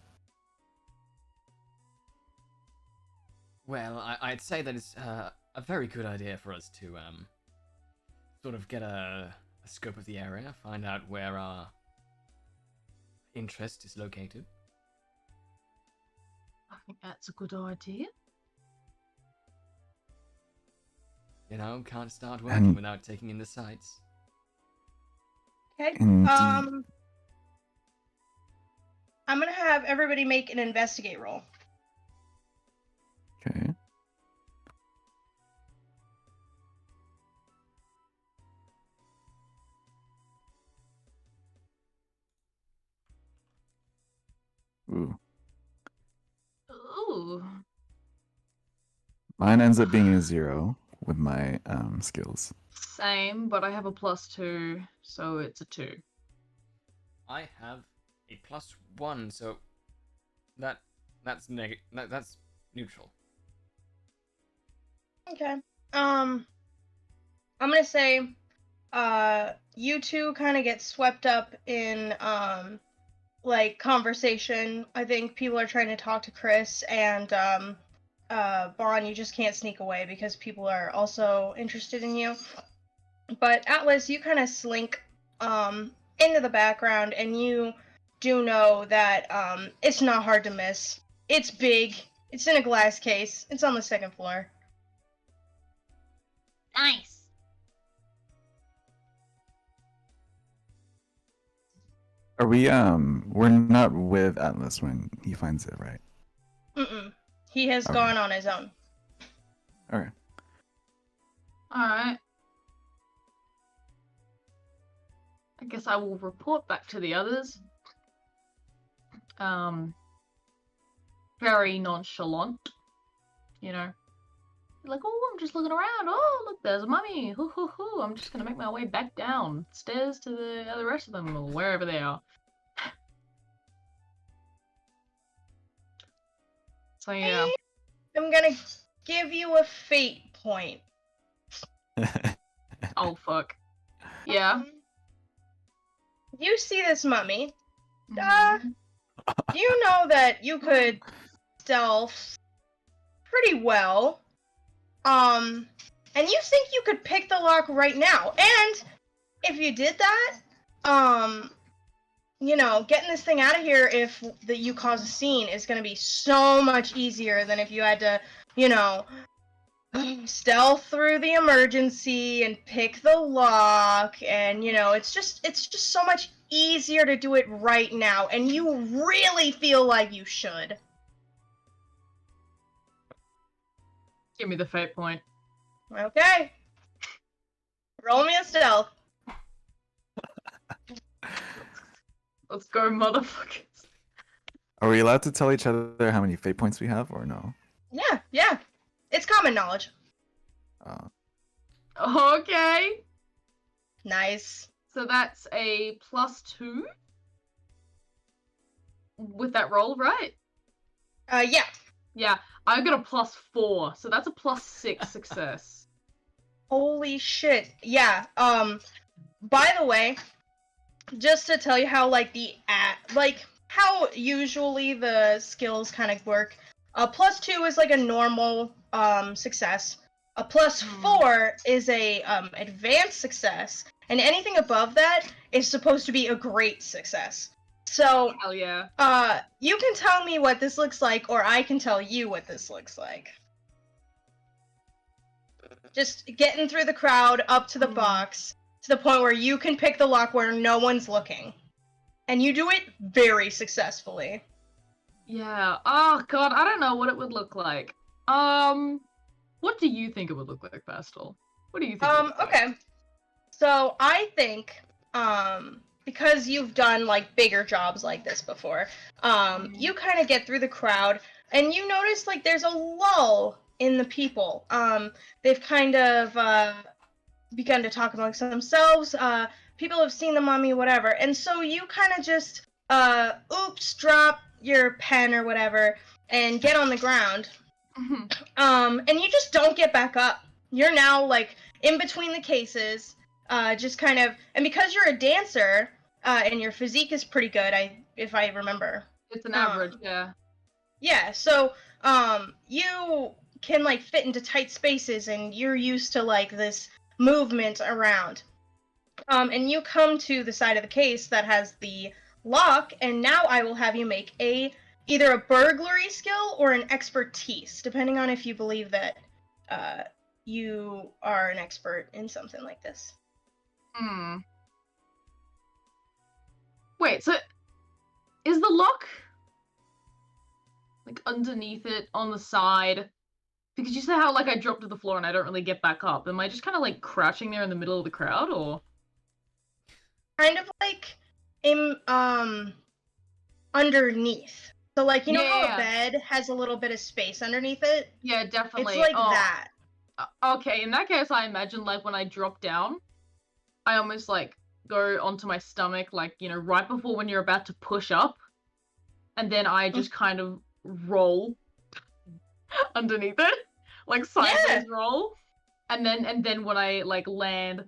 Well, I'd say that it's a very good idea for us to sort of get a scope of the area, find out where our interest is located. I think that's a good idea. Can't start working And- without taking in the sights. Okay. Indeed. I'm gonna have everybody make an investigate roll. Okay. Ooh. Ooh. Mine ends up being a 0 with my skills. Same, but I have a +2, so it's a 2. I have a +1, so that's that's neutral. Okay. I'm gonna say, you two kind of get swept up in like conversation. I think people are trying to talk to Chris, and Bond, you just can't sneak away because people are also interested in you. But Atlas, you kind of slink into the background, and you do know that it's not hard to miss. It's big. It's in a glass case. It's on the second floor. Nice. Are we we're not with Atlas when he finds it, right? Mm-mm. He has Okay. gone on his own. Okay. Alright. I guess I will report back to the others. Very nonchalant. You know. Like, oh, I'm just looking around. Oh, look, there's a mummy. Hoo hoo hoo. I'm just gonna make my way back down stairs to the rest of them, or wherever they are. So yeah. I'm gonna give you a fate point. Oh fuck. Yeah. You see this mummy. Mhm. You know that you could stealth pretty well. And you think you could pick the lock right now. And if you did that, you know, getting this thing out of here if you cause a scene is gonna be so much easier than if you had to, you know, stealth through the emergency and pick the lock, and you know, it's just so much easier to do it right now, and you really feel like you should. Give me the fate point. Okay. Roll me a stealth. Let's go, motherfuckers. Are we allowed to tell each other how many fate points we have, or no? Yeah. It's common knowledge. Okay. Nice. So that's a +2 with that roll, right? Yeah. Yeah, I got a +4, so that's a +6 success. Holy shit. Yeah. By the way, just to tell you how like how usually the skills kind of work. A +2 is like a normal success. A +4 is a advanced success, and anything above that is supposed to be a great success. So, Hell yeah. you can tell me what this looks like, or I can tell you what this looks like. Just getting through the crowd, up to the box, to the point where you can pick the lock where no one's looking. And you do it very successfully. Yeah. Oh god, I don't know what it would look like. What do you think it would look like, Pastel? What do you think? It would look like? Okay. So I think, because you've done like bigger jobs like this before, you kind of get through the crowd, and you notice like there's a lull in the people. They've kind of begun to talk amongst themselves. People have seen the mummy, whatever, and so you kind of just oops, drop your pen or whatever, and get on the ground. And you just don't get back up. You're now like in between the cases, just kind of, and because you're a dancer, and your physique is pretty good, if I remember. It's an average, yeah. Yeah, so you can like fit into tight spaces, and you're used to like this movement around. And you come to the side of the case that has the lock, and now I will have you make either a burglary skill or an expertise, depending on if you believe that you are an expert in something like this. Wait, so is the lock like underneath it on the side? Because you said how like I dropped to the floor and I don't really get back up. Am I just kind of like crouching there in the middle of the crowd, or? Kind of like underneath. So like, you know how a bed has a little bit of space underneath it? Yeah, definitely. It's like that. Okay, in that case, I imagine like when I drop down, I almost like go onto my stomach, like, you know, right before when you're about to push up, and then I just kind of roll underneath it, like sideways roll, and then when I like land,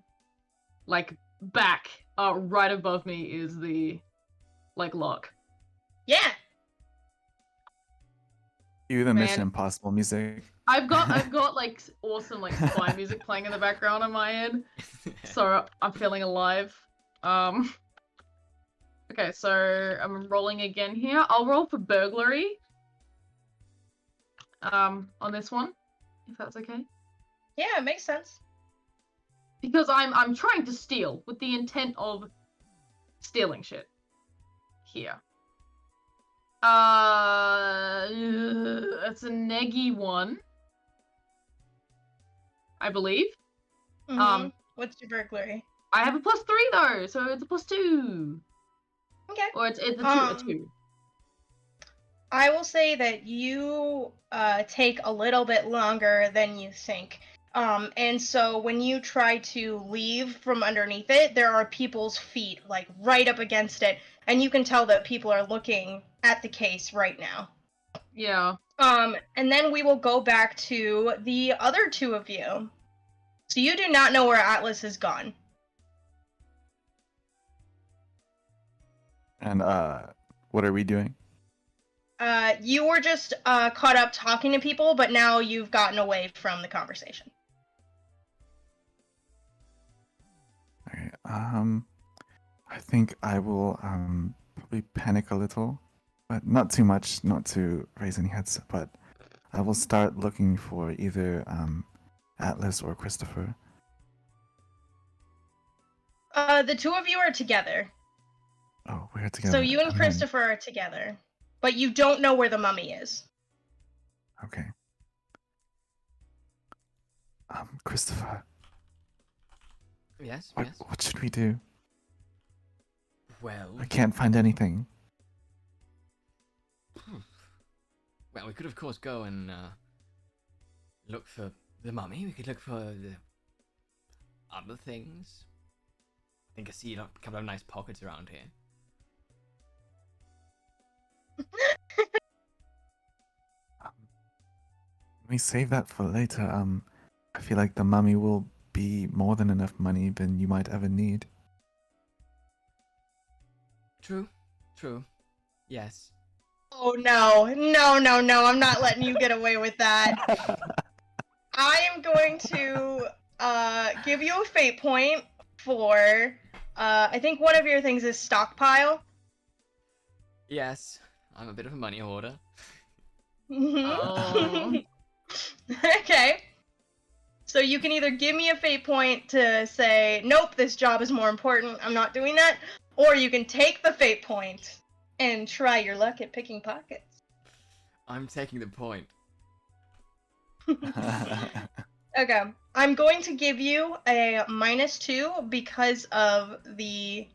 like back, right above me is the like lock. Yeah. Cue the Mission Man. Impossible music. I've got like awesome like spy music playing in the background on my end, so I'm feeling alive. Okay, so I'm rolling again here. I'll roll for burglary. On this one, if that's okay. Yeah, it makes sense. Because I'm trying to steal with the intent of stealing shit. Here. It's a neggy one, I believe. What's your burglary? I have a +3 though, so it's a +2. Okay. Or it's a two. I will say that you take a little bit longer than you think. And so when you try to leave from underneath it, there are people's feet like right up against it, and you can tell that people are looking at the case right now. Yeah. And then we will go back to the other two of you. So you do not know where Atlas has gone. And what are we doing? You were just caught up talking to people, but now you've gotten away from the conversation. Okay, I think I will probably panic a little, but not too much, not to raise any heads, but I will start looking for either Atlas or Christopher. The two of you are together. Oh, we're together. So you and then- Christopher are together, but you don't know where the mummy is. Okay. Christopher, Yes, what, yes. what should we do? Well, I can't find anything. well, we could of course go and look for the mummy. We could look for the other things. I think I see a couple of nice pockets around here. We save that for later. I feel like the mummy will be more than enough money than you might ever need. True, true. Yes. Oh no, I'm not letting you get away with that. I am going to give you a fate point for I think one of your things is stockpile. Yes, I'm a bit of a money hoarder. Oh. Okay. So you can either give me a fate point to say, nope, this job is more important, I'm not doing that, or you can take the fate point and try your luck at picking pockets. I'm taking the point. Okay. I'm going to give you a -2 because of the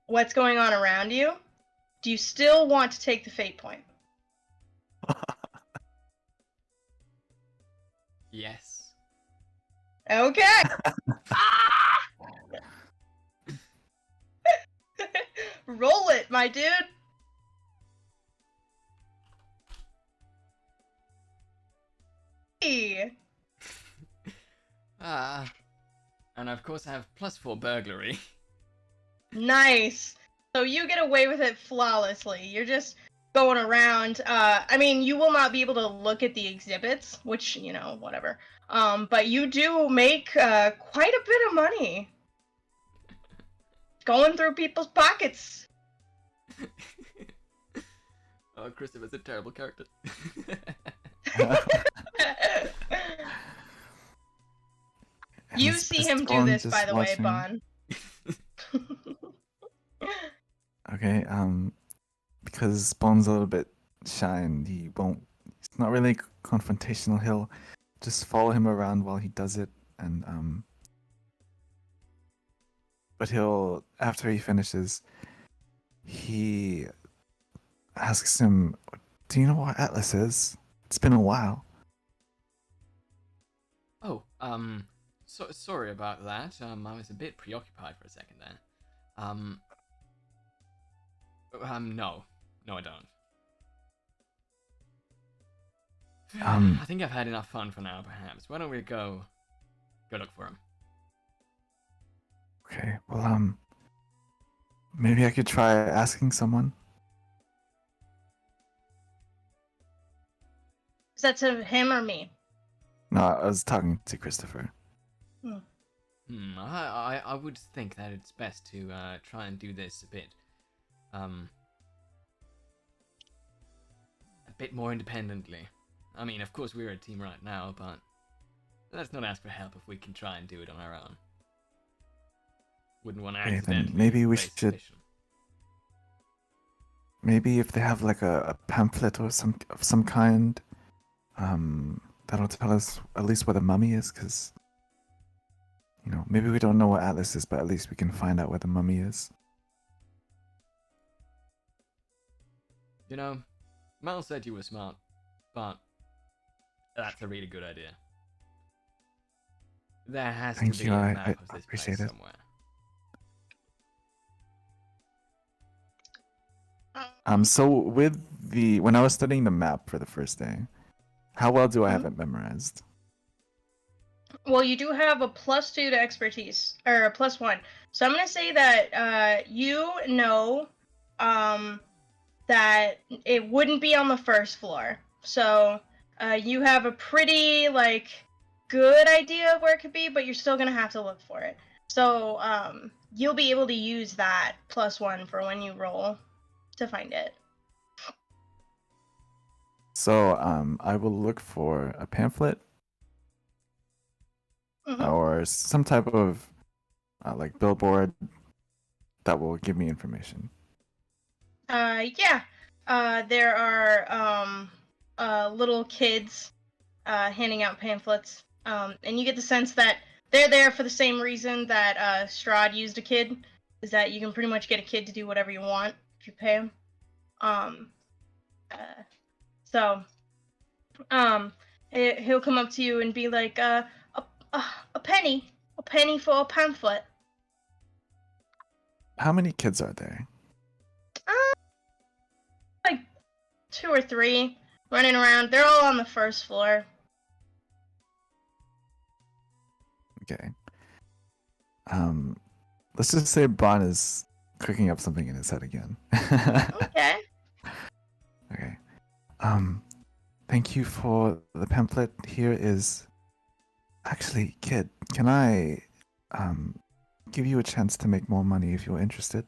what's going on around you. Do you still want to take the fate point? Yes. Okay. Roll it, my dude. Hey. And of course I have +4 burglary. Nice. So you get away with it flawlessly. You're just going around. I mean, you will not be able to look at the exhibits, which, you know, whatever. But you do make quite a bit of money. Going through people's pockets. Oh, Christopher's a terrible character. You Is see him do Spawn this, by just the way, watching? Bon. Okay, because Spawn's a little bit shy and he's not really confrontational, he'll just follow him around while he does it, and but after he finishes, he asks him, do you know what Atlas is? It's been a while. Oh, sorry about that. I was a bit preoccupied for a second there. No, I don't. I think I've had enough fun for now, perhaps. Why don't we go look for him? Okay, well, maybe I could try asking someone. that to him or me? No, I was talking to Christopher. I would think that it's best to try and do this a bit more independently. I mean, of course we're a team right now, but let's not ask for help if we can try and do it on our own. Wouldn't want to Okay, then accidentally maybe we raise should- suspicion. Maybe if they have like a pamphlet or some kind, that'll tell us at least where the mummy is, because maybe we don't know what Atlas is, but at least we can find out where the mummy is. Mel said you were smart, but that's a really good idea. There has Thank to be you, a I map of this appreciate place it. somewhere. So when I was studying the map for the first day, how well do I have it memorized? Well, you do have a +2 to expertise, or a +1. So I'm gonna say that you know that it wouldn't be on the first floor. So you have a pretty good idea of where it could be, but you're still gonna have to look for it. So you'll be able to use that +1 for when you roll to find it. So I will look for a pamphlet or some type of like billboard that will give me information. Yeah. There are little kids handing out pamphlets. And you get the sense that they're there for the same reason that Strahd used a kid, is that you can pretty much get a kid to do whatever you want if you pay him. He'll come up to you and be like, a penny for a pamphlet. How many kids are there? Like 2 or 3 running around. They're all on the first floor. Okay. Let's just say Bon is cooking up something in his head again. Okay. Okay. Thank you for the pamphlet. Here is actually, kid, can I give you a chance to make more money if you're interested?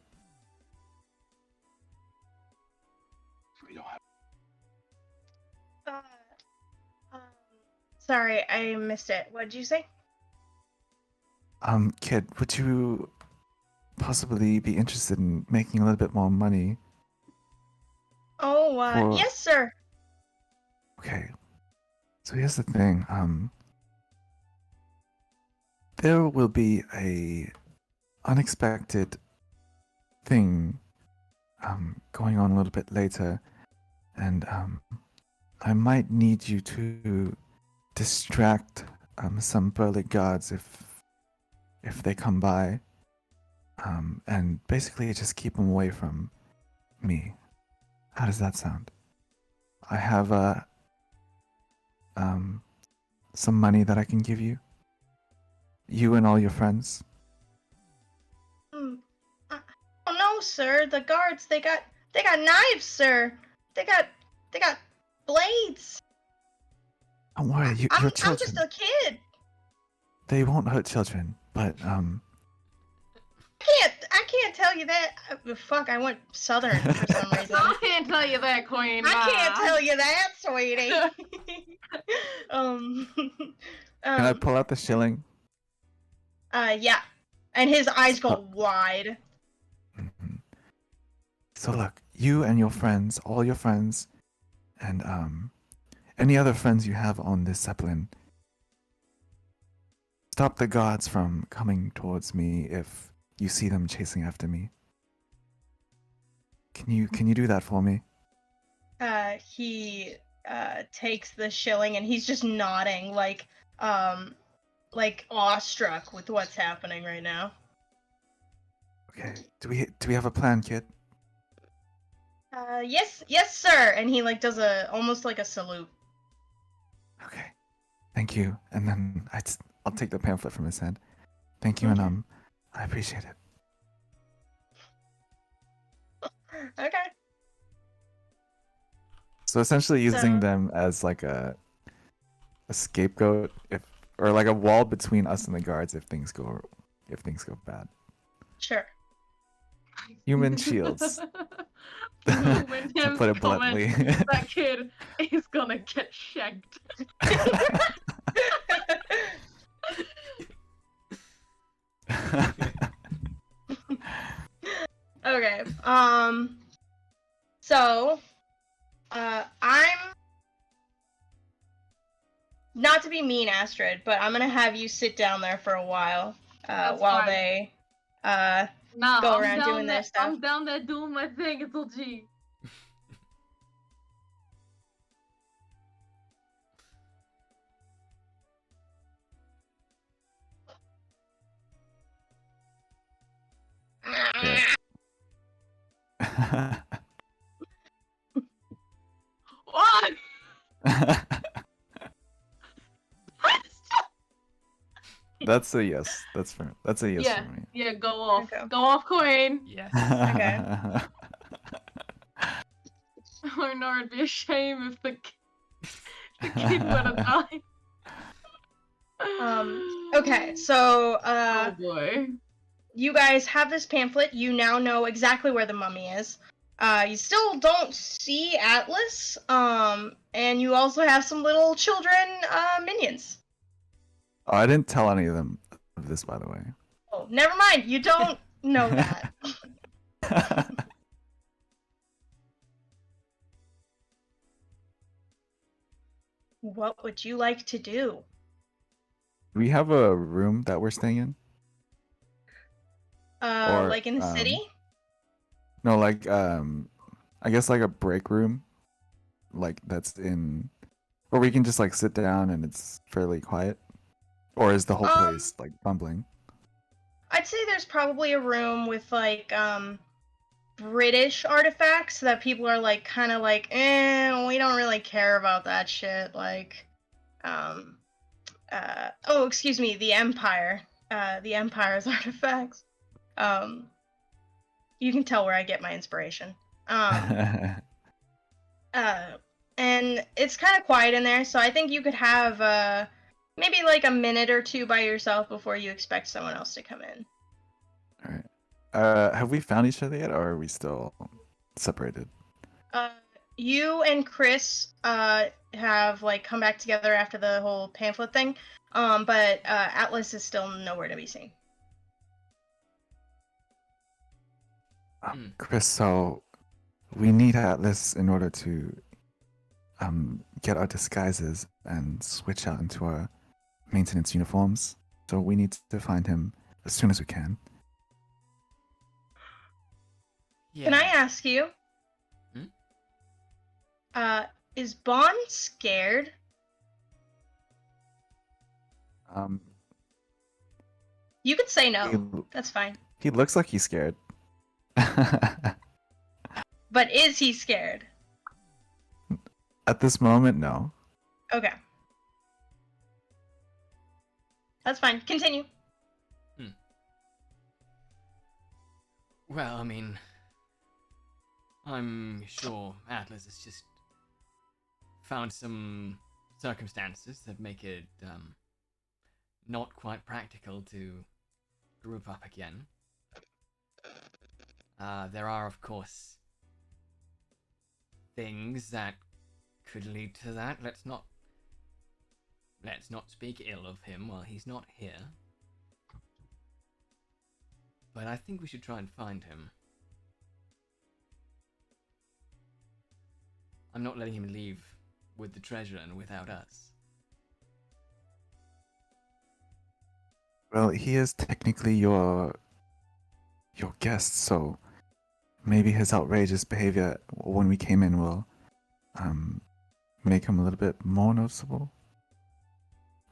Sorry, I missed it. What did you say? Kid, would you possibly be interested in making a little bit more money? Oh, yes, sir. Okay. So here's the thing. There will be a unexpected thing going on a little bit later, and I might need you to distract some burly guards if they come by, and basically just keep them away from me. How does that sound? I have some money that I can give you. You and all your friends. Oh no, sir. The guards, they got knives, sir. They got blades. Don't worry, you're I'm children. just a kid. They won't hurt children, but I can't tell you that. Fuck, I went southern for some reason. I can't tell you that, Queen. I can't tell you that, sweetie. Can I pull out the shilling? Yeah. And his eyes go wide. Mhm. So look, you and your friends, all your friends, and any other friends you have on this Zeppelin, stop the guards from coming towards me if you see them chasing after me. Can you do that for me? He takes the shilling and he's just nodding like awestruck with what's happening right now. Okay. Do we have a plan, kid? Yes, sir. And he does almost like a salute. Okay. Thank you. And then I'll take the pamphlet from his hand. Thank you, and I appreciate it. Okay. So essentially using So- them as like a a scapegoat or like a wall between us and the guards if things go bad. Sure. Human shields. When To him put it comment, bluntly. that kid is gonna get shanked. Okay. So, I'm not to be mean, Astrid, but I'm gonna have you sit down there for a while, That's while fine. they, Nah, go I'm around down doing there. their stuff. I'm down there doing my thing until G. What? That's a yes. That's a yes Yeah, for me. yeah. Go off. Okay. Go off, Queen. Yes. Oh no, it'd be a shame if the kid were to die. Okay, so, Oh boy. you guys have this pamphlet. You now know exactly where the mummy is. You still don't see Atlas. And you also have some little children, minions. Oh, I didn't tell any of them of this, by the way. Oh, never mind. You don't know that. What would you like to do? We have a room that we're staying in, or Like in the city? no, like I guess like a break room, like that's in, where we can just like sit down and it's fairly quiet, or is the whole place like bumbling? I'd say there's probably a room with like British artifacts that people are like kind of like, we don't really care about that shit. Like, oh, excuse me, the Empire. The Empire's artifacts. You can tell where I get my inspiration. And it's kind of quiet in there, so I think you could have maybe like a minute or two by yourself before you expect someone else to come in. All right. Have we found each other yet, or are we still separated? You and Chris have like come back together after the whole pamphlet thing, but Atlas is still nowhere to be seen. Chris, so we need Atlas in order to get our disguises and switch out into our maintenance uniforms. So we need to find him as soon as we can. Yeah. Can I ask you? Is Bond scared? You could say no. That's fine. He looks like he's scared. But is he scared? At this moment, no. Okay. That's fine. Continue. Well, I mean, I'm sure Atlas has just found some circumstances that make it not quite practical to group up again. There are, of course, things that could lead to that. Let's not speak ill of him while he's not here. But I think we should try and find him. I'm not letting him leave with the treasure and without us. Well, he is technically your guest, so maybe his outrageous behavior when we came in will make him a little bit more noticeable.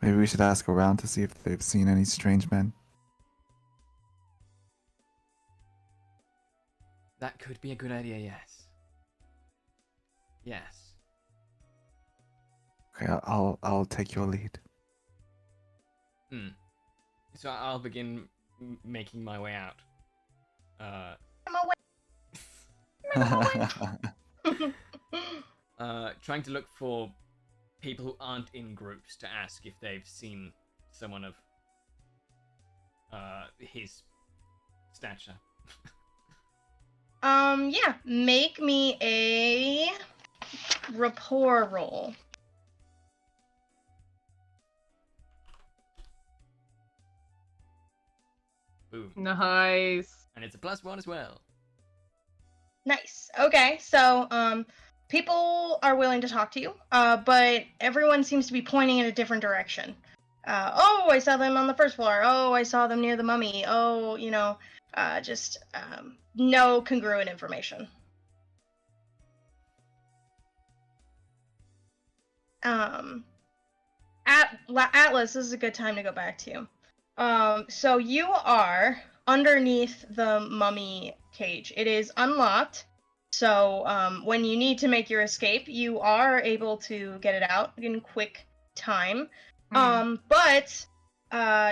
Maybe we should ask around to see if they've seen any strange men. That could be a good idea, yes. Yes. Okay, I'll take your lead. So I'll begin making my way out. I'm away. Trying to look for people who aren't in groups to ask if they've seen someone of his stature. Yeah. Make me a rapport roll. Boom. Nice. And it's a +1 as well. Nice. Okay, so people are willing to talk to you, but everyone seems to be pointing in a different direction. Oh, I saw them on the first floor. Oh, I saw them near the mummy. Oh, just no congruent information. Atlas, this is a good time to go back to you. So you are underneath the mummy cage. It is unlocked. So when you need to make your escape, you are able to get it out in quick time. But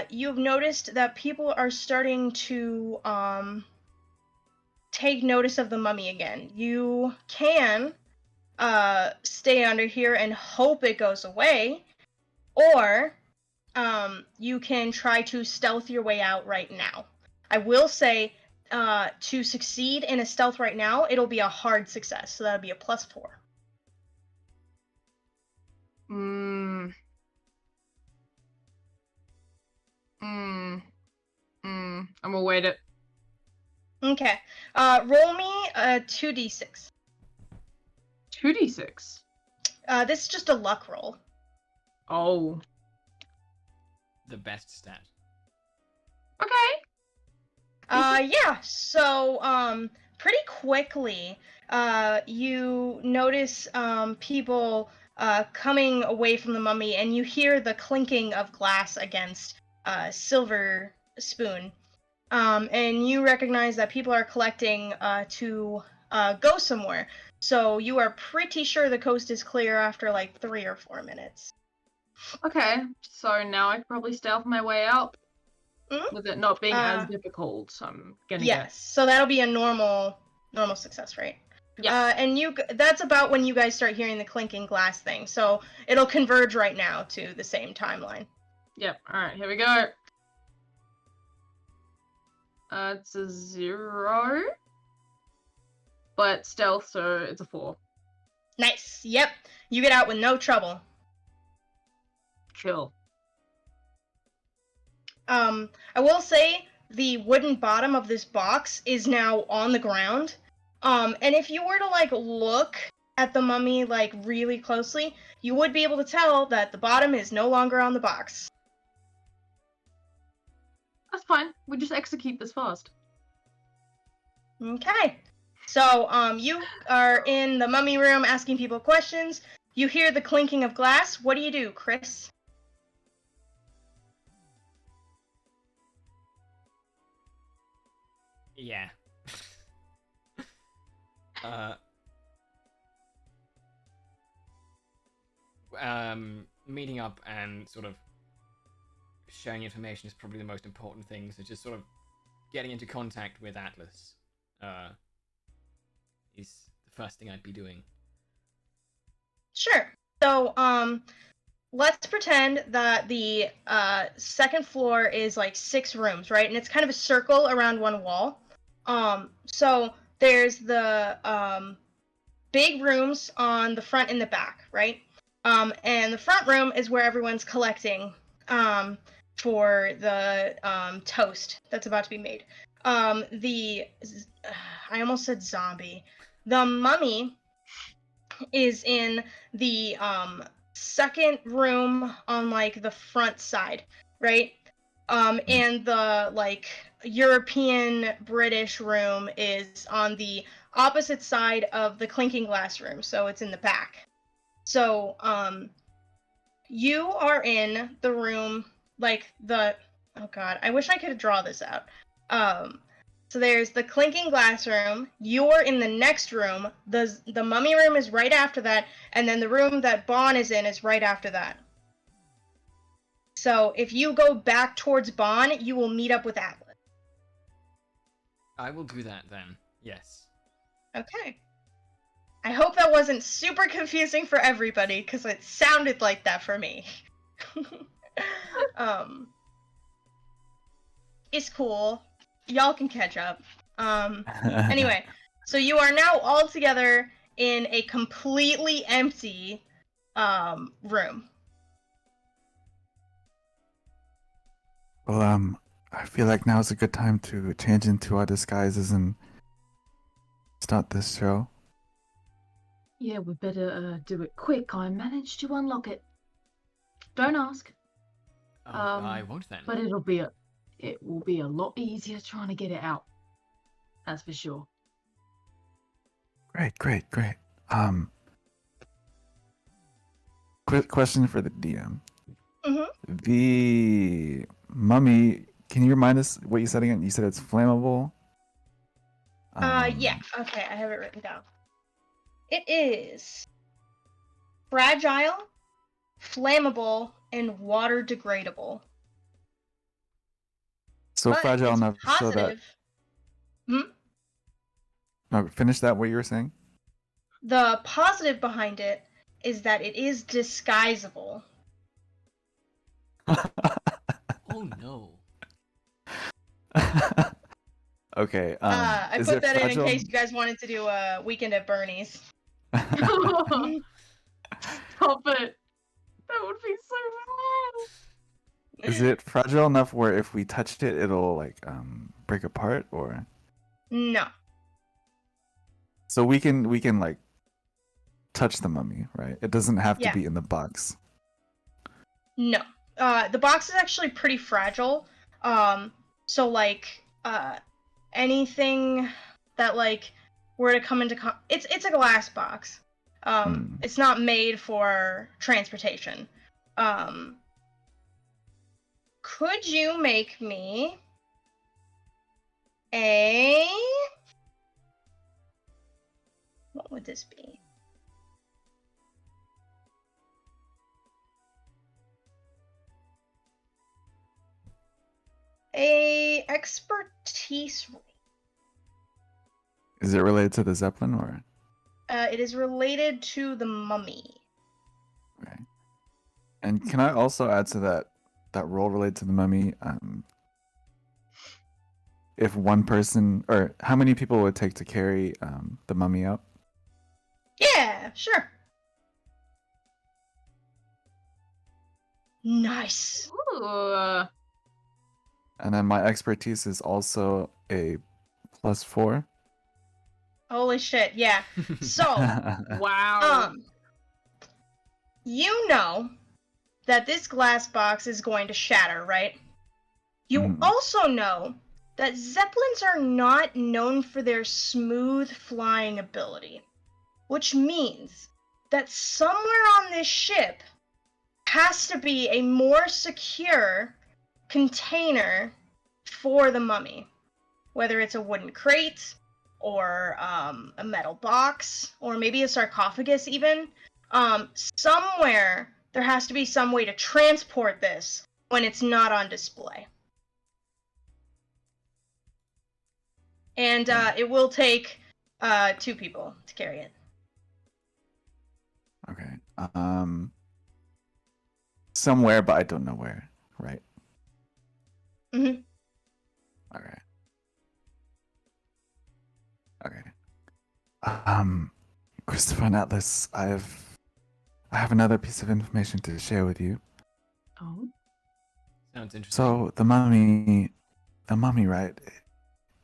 you've noticed that people are starting to take notice of the mummy again. You can stay under here and hope it goes away, or you can try to stealth your way out right now. I will say, to succeed in a stealth right now, it'll be a hard success, so that'll be a +4. I'm gonna wait it. Okay. Roll me a 2d6. 2d6. This is just a luck roll. Oh. The best stat. Okay. Yeah, so, pretty quickly, you notice, people, coming away from the mummy, and you hear the clinking of glass against, silver spoon. And you recognize that people are collecting, to, go somewhere. So you are pretty sure the coast is clear after, like, 3 or 4 minutes. Okay. So now I can probably stealth my way out. With it not being as difficult, so I'm gonna yes, so that'll be a normal success rate. Yeah. And that's about when you guys start hearing the clinking glass thing, so it'll converge right now to the same timeline. Yep. Alright, here we go. It's a 0. But stealth, so it's a 4. Nice, yep. You get out with no trouble. Chill. I will say the wooden bottom of this box is now on the ground. And if you were to, like, look at the mummy, like, really closely, you would be able to tell that the bottom is no longer on the box. That's fine. We just execute this fast. Okay. So, you are in the mummy room asking people questions. You hear the clinking of glass. What do you do, Chris? Yeah. Meeting up and sort of sharing information is probably the most important thing. So just sort of getting into contact with Atlas is the first thing I'd be doing. Sure. So, let's pretend that the second floor is like 6 rooms, right? And it's kind of a circle around one wall. So there's the big rooms on the front and the back, right? And the front room is where everyone's collecting for the toast that's about to be made. I almost said zombie. The mummy is in the second room on, like, the front side, right? And the, like, European British room is on the opposite side of the clinking glass room, so it's in the back. So, you are in the room, like, oh god, I wish I could draw this out. So there's the clinking glass room, you're in the next room, the mummy room is right after that, and then the room that Bon is in is right after that. So if you go back towards Bon, you will meet up with Atlas. I will do that then, yes. Okay. I hope that wasn't super confusing for everybody, because it sounded like that for me. It's cool. Y'all can catch up. Anyway, so you are now all together in a completely empty room. Well, I feel like now is a good time to change into our disguises and start this show. Yeah, we better do it quick. I managed to unlock it. Don't ask. Oh, I won't then. But it will be a lot easier trying to get it out. That's for sure. Great. Quick question for the DM. Mm-hmm. The mummy, can you remind us what you said again? You said it's flammable? Yeah. Okay, I have it written down. It is fragile, flammable, and water degradable. So But fragile it's enough so that... positive. No, finish that, what you were saying? The positive behind it is that it is disguisable. Oh no. Okay. I is put it that in fragile? case you guys wanted to do a weekend at Bernie's. Stop it. That would be so bad. Is it fragile enough where if we touched it, it'll like break apart, or? No. So we can like touch the mummy, right? It doesn't have to Yeah. be in the box. No. The box is actually pretty fragile. So like anything that like were to come into it's a glass box. It's not made for transportation. Could you make me a... What would this be? A expertise. Is it related to the Zeppelin, or? It is related to the mummy. Okay. And can I also add to that role related to the mummy? If one person, or how many people would it take to carry the mummy out? Yeah, sure. Nice. Ooh. And then my expertise is also a +4. Holy shit, yeah. So, Wow. you know that this glass box is going to shatter, right? You Mhm. also know that Zeppelins are not known for their smooth flying ability, which means that somewhere on this ship has to be a more secure container for the mummy, whether it's a wooden crate or a metal box or maybe a sarcophagus even. Somewhere there has to be some way to transport this when it's not on display. And it will take 2 people to carry it. Okay. Somewhere, but I don't know where, right? Mm-hmm. Okay. Christopher and Atlas, I have another piece of information to share with you. Oh. Sounds interesting. So the mummy, right?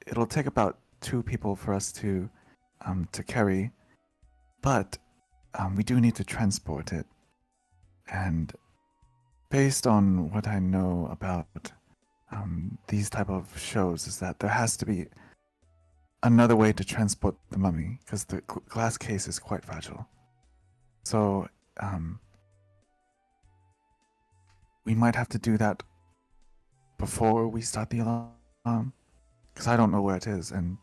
It'll take about 2 people for us to carry, but we do need to transport it. And based on what I know about these type of shows, is that there has to be another way to transport the mummy, because the glass case is quite fragile. So we might have to do that before we start the alarm, because I don't know where it is, and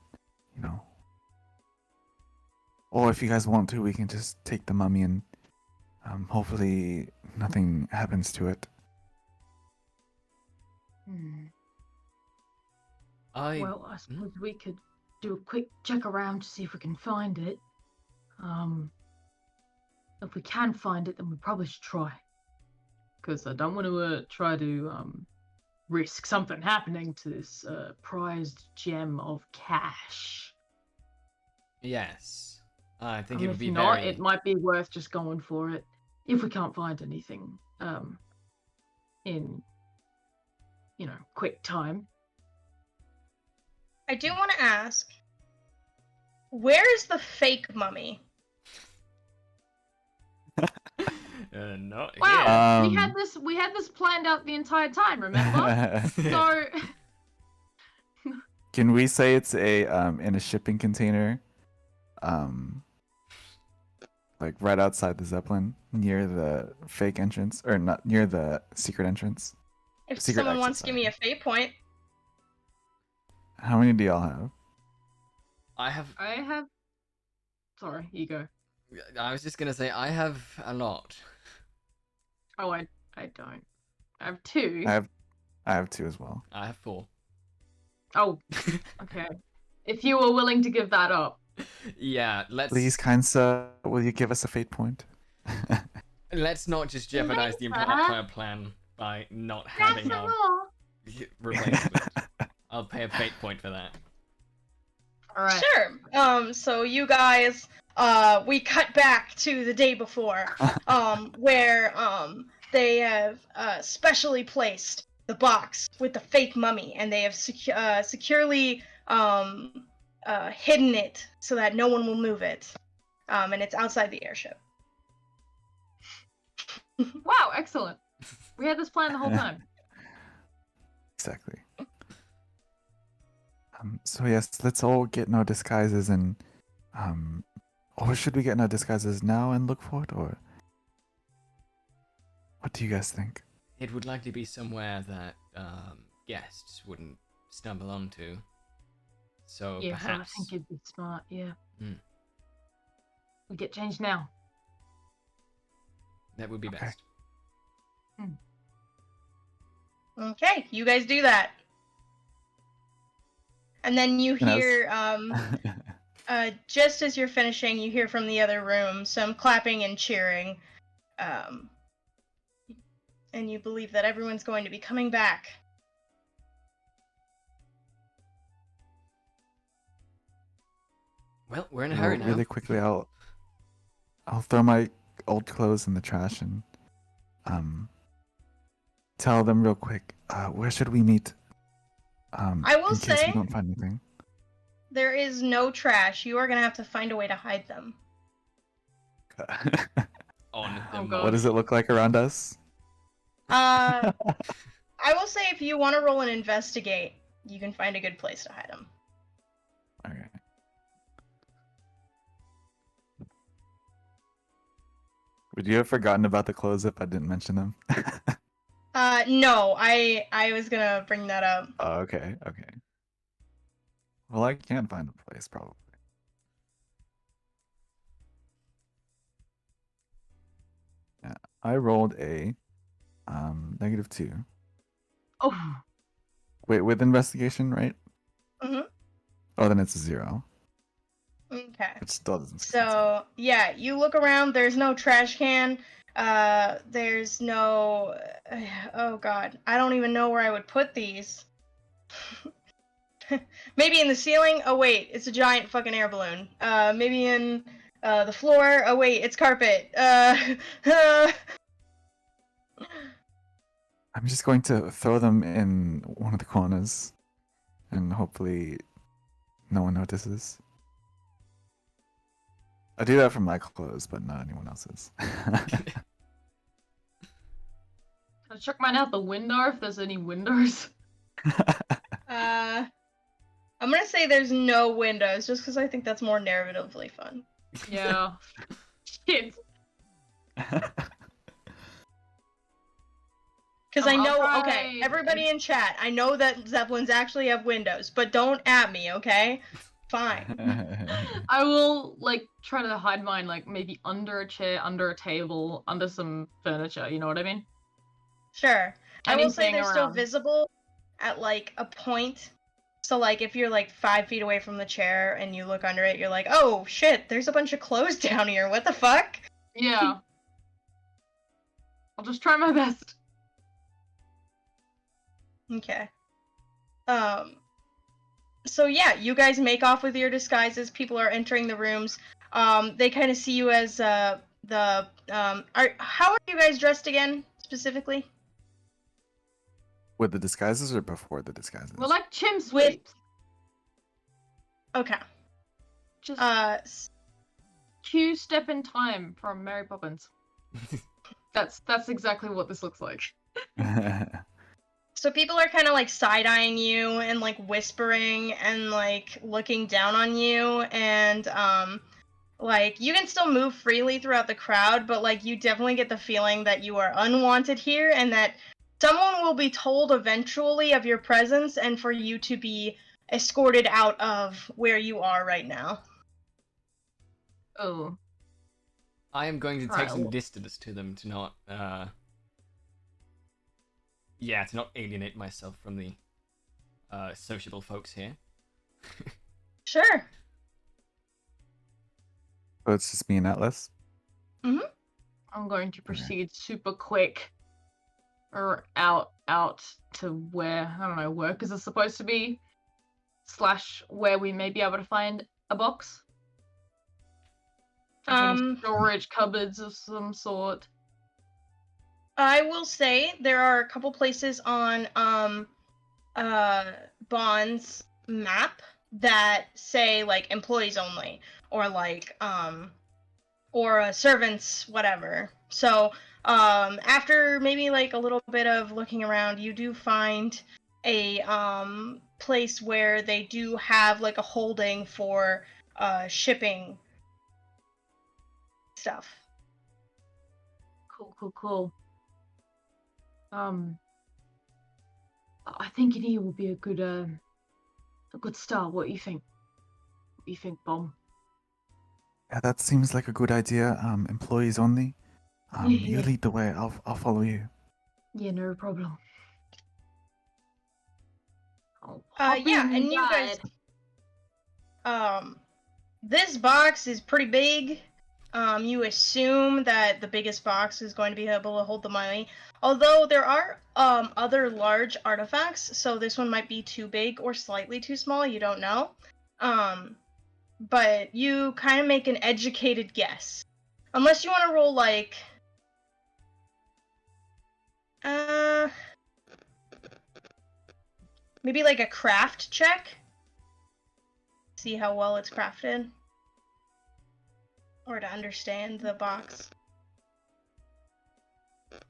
or if you guys want to, we can just take the mummy and hopefully nothing happens to it. Well, I suppose we could do a quick check around to see if we can find it. If we can find it, then we probably should try. Because I don't want to try to risk something happening to this prized gem of cash. Yes. I think it would If be not, very... it might be worth just going for it if we can't find anything in, quick time. I do want to ask, where is the fake mummy? Not Wow, here. we had this planned out the entire time, remember? So Can we say it's a in a shipping container, like right outside the Zeppelin, near the fake entrance, or not near the secret entrance? If Secret someone exit, wants to give me a fate point, How many do y'all have? I have... Sorry, you go. I was just gonna say, I have a lot. Oh, I don't. I have 2. I have 2 as well. I have 4. Oh, okay. If you were willing to give that up. Yeah, let's... Please, kind sir, will you give us a fate point? Let's not just jeopardize the Thanks, entire plan by not having our replacement. I'll pay a fate point for that. All right. sure. So you guys, we cut back to the day before, where they have specially placed the box with the fake mummy, and they have securely hidden it so that no one will move it, and it's outside the airship. Wow, excellent. We had this plan the whole time. Exactly. So yes, let's all get in our disguises and or should we get in our disguises now and look for it, or what do you guys think? It would likely be somewhere that guests wouldn't stumble onto. So Yeah, so I perhaps... think it'd be smart, yeah. Mm. We get changed now. That would be Okay. best. Okay, you guys do that. And then you And I was- hear, just as you're finishing, you hear from the other room some clapping and cheering. And you believe that everyone's going to be coming back. Well, we're in a hurry now. Really quickly, I'll throw my old clothes in the trash and tell them real quick. Where should we meet? I will in case say- we don't find anything. There is no trash. You are going to have to find a way to hide them. On the Oh, move. God. What does it look like around us? I will say if you want to roll an investigate, you can find a good place to hide them. Okay. Would you have forgotten about the clothes if I didn't mention them? No, I was going to bring that up. Oh, okay. Well, I can find a place probably. Yeah, I rolled a -2. Oh, Wait, with investigation, right? Mhm. Oh, then it's a 0. Okay. It still doesn't. So, yeah, you look around, there's no trash can. There's no... Oh, God. I don't even know where I would put these. Maybe in the ceiling? Oh, wait, it's a giant fucking air balloon. Maybe in the floor? Oh, wait, it's carpet. I'm just going to throw them in one of the corners, and hopefully, no one notices. I do that for my clothes, but not anyone else's. I'll check mine out the window if there's any windows. I'm gonna say there's no windows, just because I think that's more narratively fun. Yeah. Shit. Because I I'll know, try okay, everybody in chat, I know that Zeppelins actually have windows, but don't at me, okay? Fine. I will, try to hide mine, maybe under a chair, under a table, under some furniture, you know what I mean? Sure. I will say Anything they're still around. visible at, a point So, like, if you're, like, 5 feet away from the chair and you look under it, you're like, oh, shit, there's a bunch of clothes down here. What the fuck? Yeah. I'll just try my best. Okay. So yeah, you guys make off with your disguises. People are entering the rooms. They kind of see you as how are you guys dressed again specifically? With the disguises or before the disguises? We're like chim With- sweeps. Okay. Just S- cue step in time from Mary Poppins. That's exactly what this looks like. So people are kind of like side-eyeing you and like whispering and like looking down on you, and like you can still move freely throughout the crowd, but like you definitely get the feeling that you are unwanted here and that someone will be told eventually of your presence and for you to be escorted out of where you are right now. Oh. I am going to take Right, some well- distance to them to not, to not alienate myself from the sociable folks here. Sure. So it's just me and Atlas? I'm going to proceed super quick. Or out to where, I don't know, workers are supposed to be. / where we may be able to find a box. Any storage cupboards of some sort. I will say there are a couple places on Bond's map that say like employees only or like or servants whatever. So after maybe like a little bit of looking around, you do find a place where they do have like a holding for shipping stuff. Cool. I think in here will be a good start. What do you think? What do you think, Bomb? Yeah, that seems like a good idea. Employees only. You lead the way. I'll follow you. Yeah, no problem. Yeah, and you guys this box is pretty big. You assume that the biggest box is going to be able to hold the money. Although there are other large artifacts, so this one might be too big or slightly too small, you don't know. But you kind of make an educated guess. Unless you want to roll like maybe like a craft check. See how well it's crafted. Or to understand the box.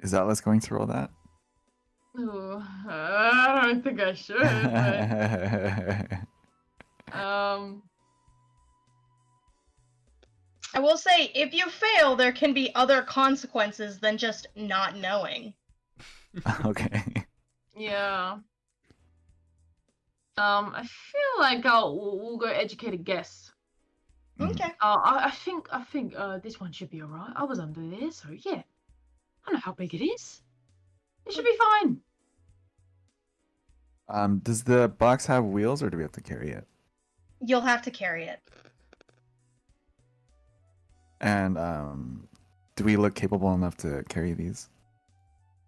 Is Atlas going to roll that? Ooh, I don't think I should, but I will say, if you fail, there can be other consequences than just not knowing. Okay. yeah. I feel like we'll go educated guess. Okay. I think this one should be alright. I was under there, so yeah. I know how big it is. It should be fine. Does the box have wheels or do we have to carry it? You'll have to carry it. And do we look capable enough to carry these?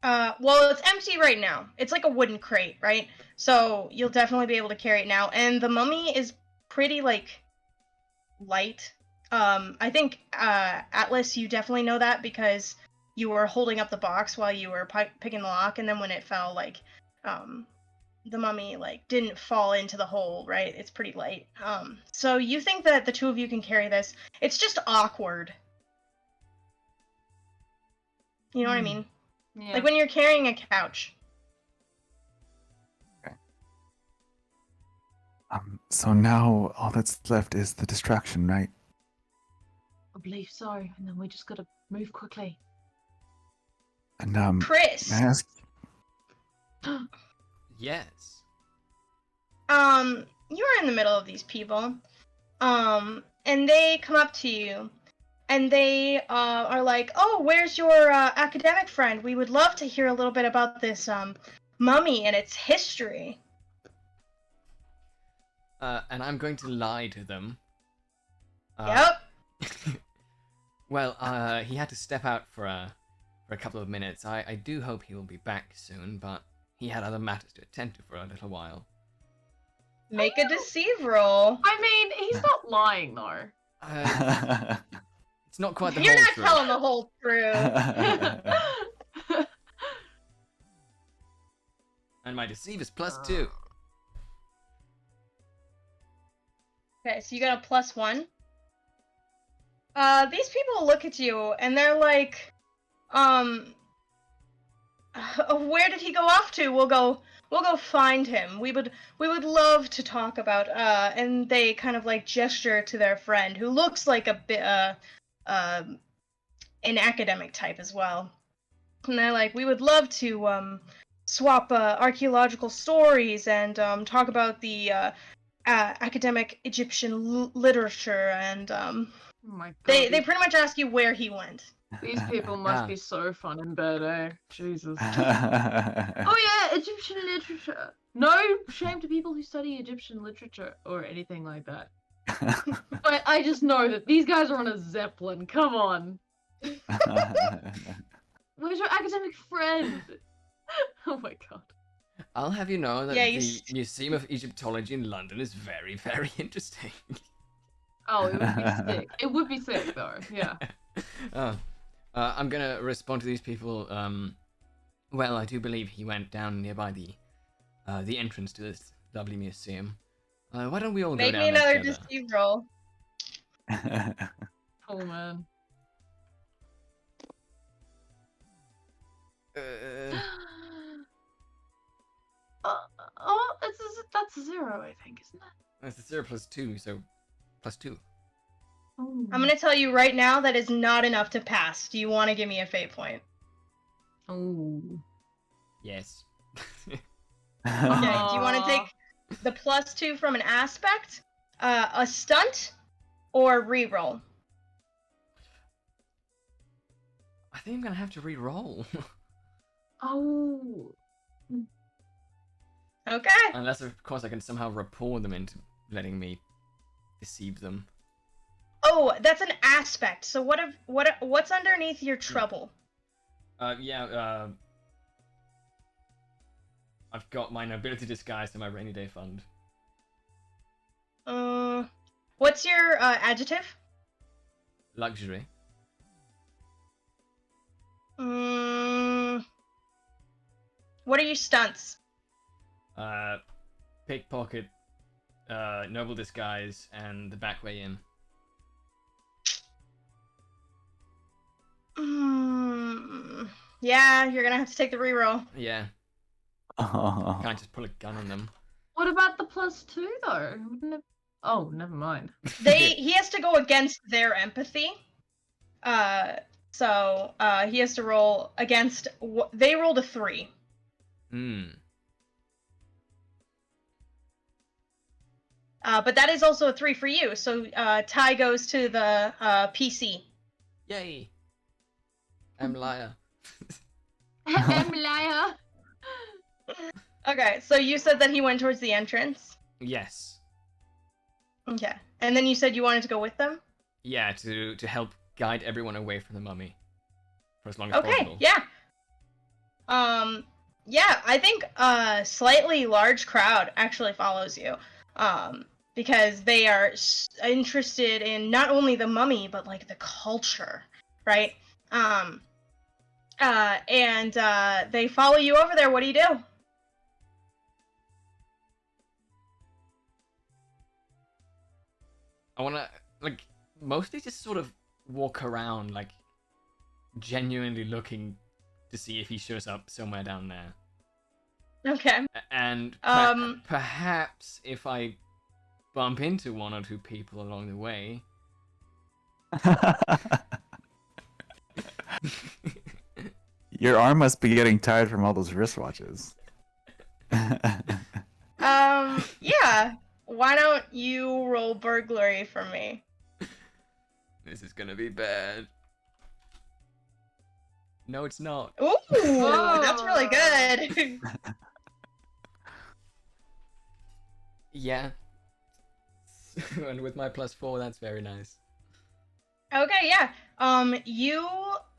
Well, it's empty right now. It's like a wooden crate, right? So you'll definitely be able to carry it now. And the mummy is pretty, like, light. I think, Atlas, you definitely know that because you were holding up the box while you were picking the lock, and then when it fell, like, the mummy, like, didn't fall into the hole, right? It's pretty light. So you think that the two of you can carry this. It's just awkward. You know what I mean? Yeah. Like when you're carrying a couch. So now all that's left is the distraction, right? I believe so. And then we just gotta move quickly. And Chris, may I ask? Yes. you are in the middle of these people. And they come up to you. And they are like, oh, where's your academic friend? We would love to hear a little bit about this mummy and its history. And I'm going to lie to them. Yep. Well, he had to step out for a couple of minutes. I do hope he will be back soon, but he had other matters to attend to for a little while. Make a deceive roll. I mean, he's not lying though. It's not quite the You're whole not truth. telling the whole truth. And my deceive is +2. Okay, so you got a +1. These people look at you and they're like, where did he go off to? We'll go find him. We would love to talk about, and they kind of like gesture to their friend who looks like a bit, an academic type as well. And they're like, we would love to, swap, archaeological stories and, talk about the, academic Egyptian literature, and Oh my god. they pretty much ask you where he went. These people must Ah. be so fun in bed, eh? Jesus. Oh Oh yeah, Egyptian literature. No shame to people who study Egyptian literature or anything like that. But I just know that these guys are on a zeppelin. Come on. Where's your academic friend? Oh my god. I'll have you know that Yeah, you the Museum of Egyptology in London is very, very interesting. Oh, it would be sick. It would be sick though. Yeah. I'm gonna respond to these people. Well, I do believe he went down nearby the entrance to this lovely museum. Why don't we all Make go me down there another together? deceive roll. Oh man. Oh, that's a 0, I think, isn't it? That's a 0 +2, so +2. Oh. I'm gonna tell you right now that is not enough to pass. Do you want to give me a fate point? Oh. Yes. Okay. Do you want to take the +2 from an aspect, a stunt, or reroll? I think I'm gonna have to re-roll. Oh. Okay. Unless, of course, I can somehow rapport them into letting me deceive them. Oh, that's an aspect. So what's underneath your trouble? Yeah, I've got my nobility disguise and my rainy day fund. What's your adjective? Luxury. What are your stunts? Pickpocket, noble disguise, and the back way in. Yeah, you're gonna have to take the reroll. Yeah, Oh. can't just pull a gun on them. What about the +2 though? Wouldn't it... Oh, never mind. He has to go against their empathy. So he has to roll against. They rolled a 3. But that is also a 3 for you. So tie goes to the PC. Yay! I'm liar. I'm liar. Okay, so you said that he went towards the entrance. Yes. Okay, and then you said you wanted to go with them. Yeah, to help guide everyone away from the mummy for as long as Okay, possible. yeah. Yeah, I think a slightly large crowd actually follows you. Because they are interested in not only the mummy but like the culture, right? And they follow you over there. What do you do? I wanna mostly just sort of walk around, genuinely looking to see if he shows up somewhere down there. Okay. And perhaps if I bump into one or two people along the way. Your arm must be getting tired from all those wristwatches. Yeah. Why don't you roll burglary for me? This is gonna be bad. No, it's not. Ooh, that's really good. Yeah, and with my +4, that's very nice. Okay, yeah. You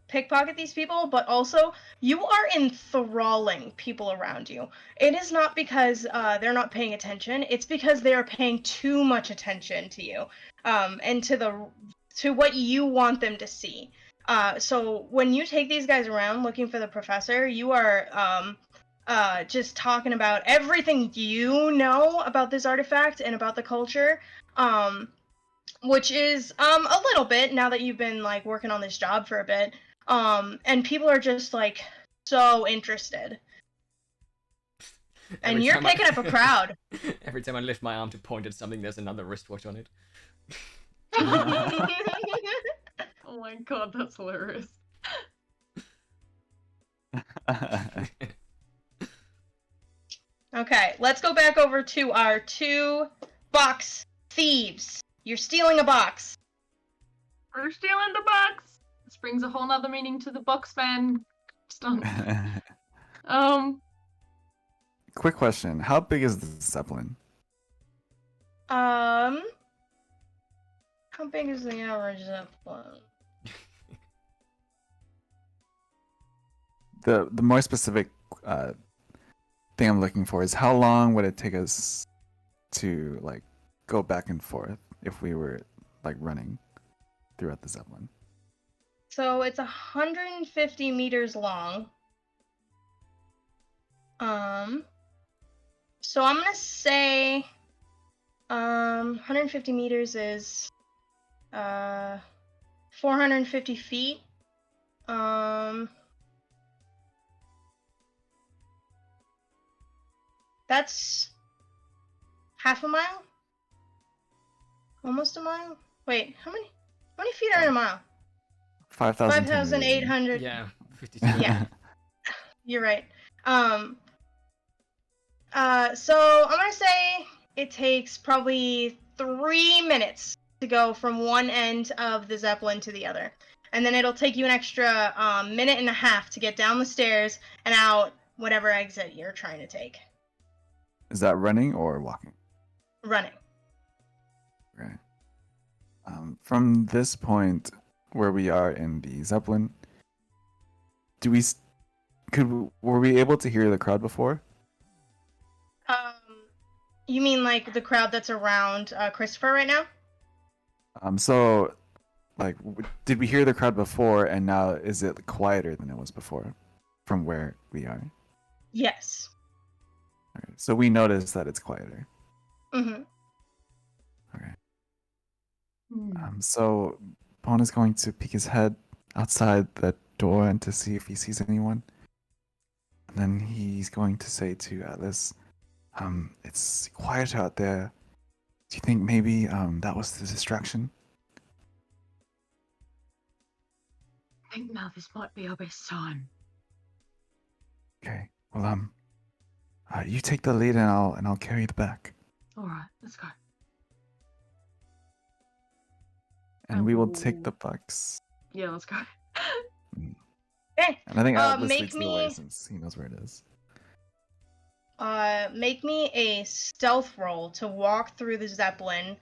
pickpocket these people, but also you are enthralling people around you. It is not because they're not paying attention. It's because they are paying too much attention to you, and to what you want them to see. So when you take these guys around looking for the professor, you are just talking about everything you know about this artifact and about the culture. Which is a little bit now that you've been like working on this job for a bit. And people are just like so interested. And you're picking up a crowd. Every time I lift my arm to point at something, there's another wristwatch on it. Oh my god, that's hilarious. Okay, let's go back over to our 2 box thieves. You're stealing a box. We're stealing the box. This brings a whole nother meaning to the box man stunt. Quick question: how big is the Zeppelin? How big is the average Zeppelin? The more specific thing I'm looking for is how long would it take us to like go back and forth if we were like running throughout the Zeppelin? So it's 150 meters long. So I'm gonna say 150 meters is 450 feet. That's half a mile? Almost a mile? Wait, how many feet are in a mile? 5,000. 5,800. Yeah, 52. Yeah. You're right. So I'm gonna say it takes probably 3 minutes to go from one end of the Zeppelin to the other. And then it'll take you an extra minute and a half to get down the stairs and out whatever exit you're trying to take. Is that running or walking? Running. Okay. From this point where we are in the Zeppelin, were we able to hear the crowd before? You mean like the crowd that's around Christopher right now? So, like, did we hear the crowd before, and now is it quieter than it was before, from where we are? Yes. Okay. So we noticed that it's quieter. Mm-hmm. Okay. So Bon is going to peek his head outside the door and to see if he sees anyone. And then he's going to say to Atlas, it's quiet out there. Do you think maybe that was the distraction? I think now this might be our best time. Okay. Well, you take the lead and I'll carry the back. Alright, let's go. And we will take the box. Yeah, let's go. Okay. And I think Atlas make leads the way since he knows where it is. Make me a stealth roll to walk through the Zeppelin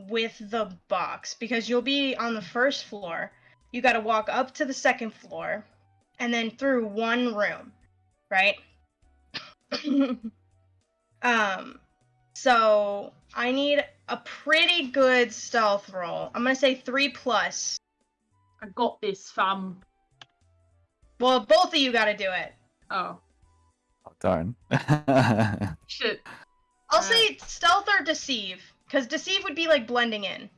with the box, because you'll be on the first floor. You gotta walk up to the second floor, and then through one room, right? So I need a pretty good stealth roll. I'm gonna say 3+. I got this, fam. Well, both of you gotta do it. Oh. Oh, darn. Shit. I'll say stealth or deceive, because deceive would be like blending in.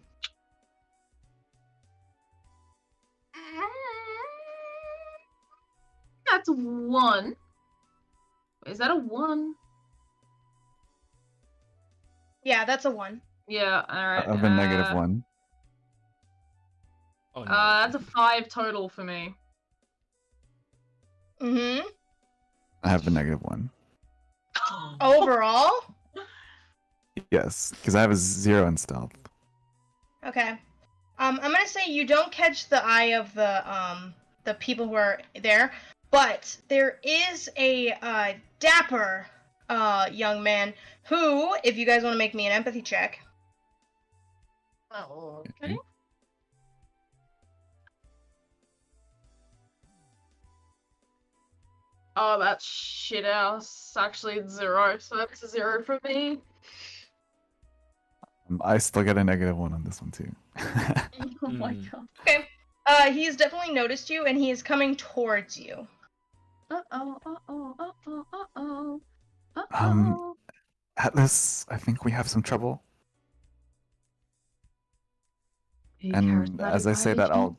That's 1. Is that a 1? Yeah, that's a 1. Yeah, alright. Of a -1. Oh, no. That's a 5 total for me. Mm-hmm. I have a -1. Overall? Yes, because I have a 0 in stealth. Okay. I'm gonna say you don't catch the eye of the people who are there, but there is a dapper young man who, if you guys want to make me an empathy check. Oh, okay. Oh, that's shit ass. Actually, it's 0, so that's a 0 for me. I still get a -1 on this one too. Oh my Mm. god. Okay. He's definitely noticed you, and he is coming towards you. Uh-oh, uh-oh, uh-oh, uh-oh. Um, Uh-oh. Atlas, I think we have some trouble. Be And as I charismatic, say that, agent.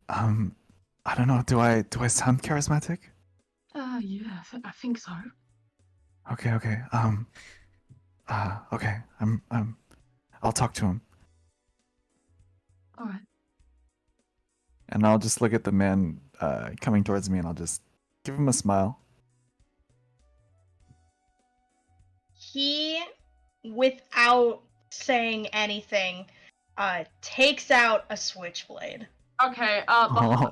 um, I don't know. Do I sound charismatic? Yeah, I think so. Okay, okay. Okay. I'll talk to him, Alright. and I'll just look at the man coming towards me, and I'll just give him a smile. He, without saying anything, takes out a switchblade. Okay, oh.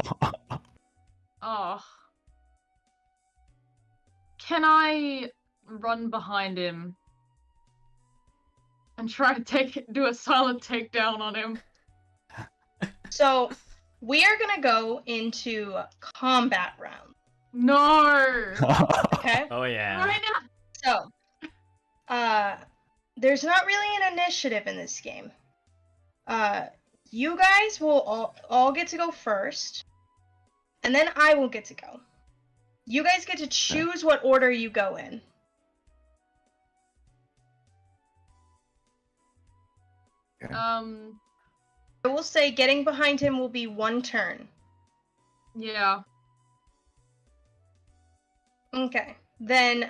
Can I run behind him and try to do a silent takedown on him? So, we are gonna go into combat round. No! Okay? Oh yeah. Right now! So, there's not really an initiative in this game. You guys will all get to go first, and then I will get to go. You guys get to choose what order you go in. Okay. I will say getting behind him will be 1 turn. Yeah. Okay. Then,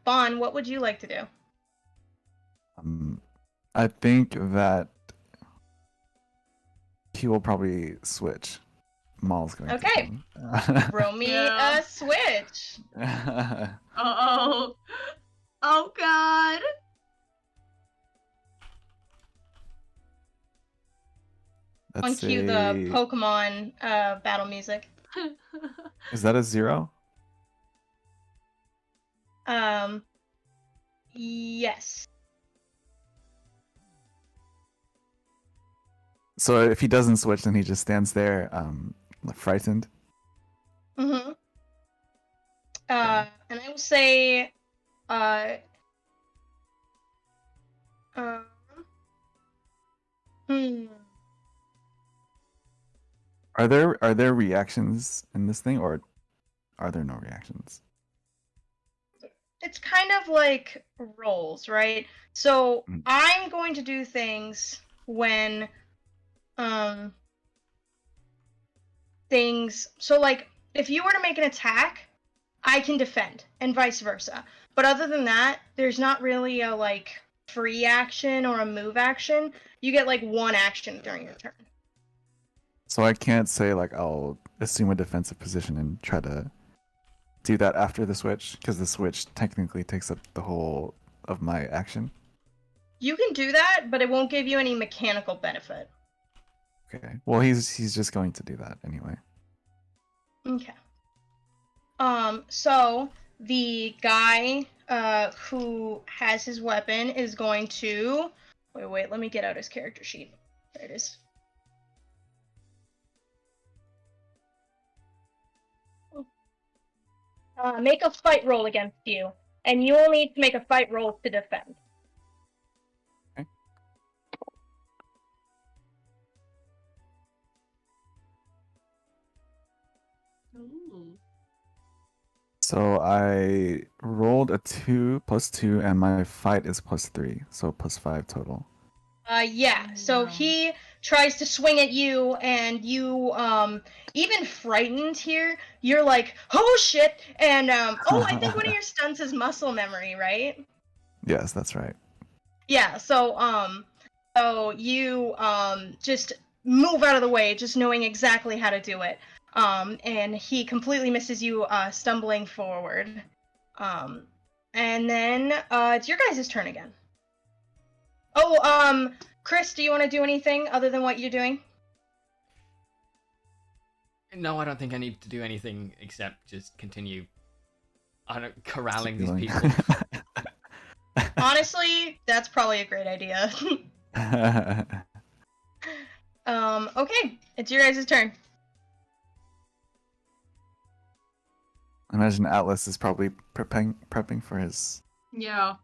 Bon, what would you like to do? I think that he will probably switch. Maul's going Okay. to. Throw me Yeah. a switch. Uh-oh. Oh god. Let's On cue the say- Pokemon battle music. Is that a 0? Yes. So if he doesn't switch, then he just stands there, frightened. Mm-hmm. And I will say, hmm. Are there reactions in this thing, or are there no reactions? It's kind of like rolls, right? So Mm. I'm going to do things when things, so like if you were to make an attack, I can defend and vice versa. But other than that, there's not really a like free action or a move action. You get like 1 action during your turn. So I can't say like I'll assume a defensive position and try to do that after the switch, because the switch technically takes up the whole of my action. You can do that, but it won't give you any mechanical benefit. Okay. Well, he's just going to do that anyway. Okay. So the guy who has his weapon is going to wait, let me get out his character sheet. There it is. Make a fight roll against you, and you will need to make a fight roll to defend. Okay. Ooh. So I rolled a 2 + 2, and my fight is +3, so +5 total. Yeah, so Wow. he tries to swing at you, and you, even frightened here, you're like, oh shit, and, oh, I think one of your stunts is muscle memory, right? Yes, that's right. Yeah, so you, just move out of the way, just knowing exactly how to do it. And he completely misses you, stumbling forward. And then, it's your guys' turn again. Oh, Chris, do you want to do anything other than what you're doing? No, I don't think I need to do anything except just continue. I don't corralling these Stealing. people. Honestly, that's probably a great idea. Okay, it's your guys' turn. I imagine Atlas is probably prepping for his. Yeah.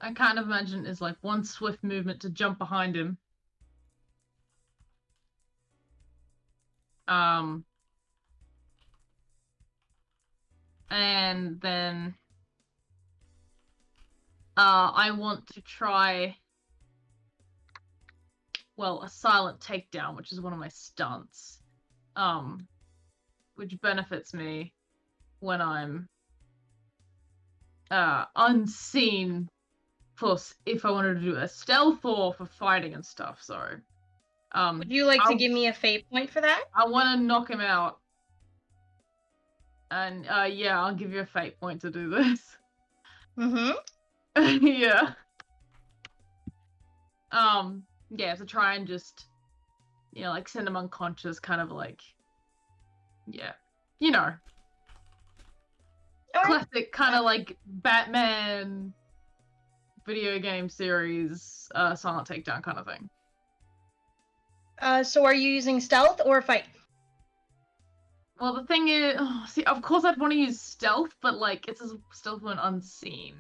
I kind of imagine it's like one swift movement to jump behind him. And then I want to try, well, a silent takedown, which is one of my stunts, which benefits me when I'm unseen. Plus, if I wanted to do a stealth or for fighting and stuff, so Would you like to give me a fate point for that? I want to knock him out. And yeah, I'll give you a fate point to do this. Mm-hmm. Yeah. Yeah, to try and just, like send him unconscious, kind of like, yeah, Okay. classic kind of like Batman video game series, silent takedown kind of thing. So are you using stealth or fight? Well, the thing is, see, of course I'd want to use stealth, but like it's a stealth when unseen.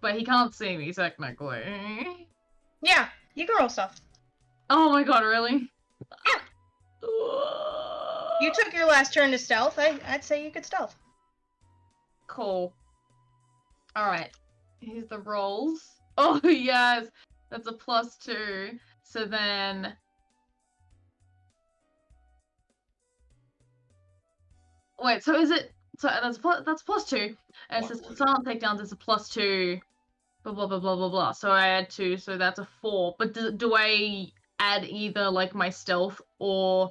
But he can't see me technically. Yeah, you can roll stealth. Oh my god, really? Yeah. You took your last turn to stealth. I'd say you could stealth. Cool. Alright. Here's the rolls. Oh, yes! That's a +2. So then... Wait, so is it... So that's +2. And it says for silent takedowns, it's a +2. Blah, blah, blah, blah, blah, blah. So I add 2, so that's a 4. But do I add either, like, my stealth or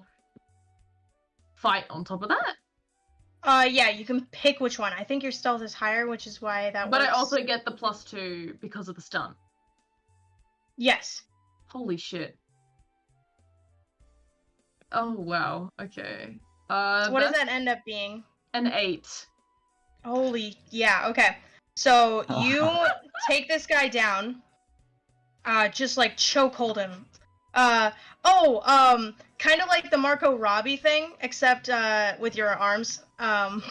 fight on top of that? Yeah, you can pick which one. I think your stealth is higher, which is why that But works. I also get the +2 because of the stun. Yes. Holy shit. Oh, wow. Okay. So what does that end up being? An 8. Holy, yeah, okay. So you take this guy down, just like chokehold him. Kind of like the Marco Robbie thing, except with your arms. Yeah.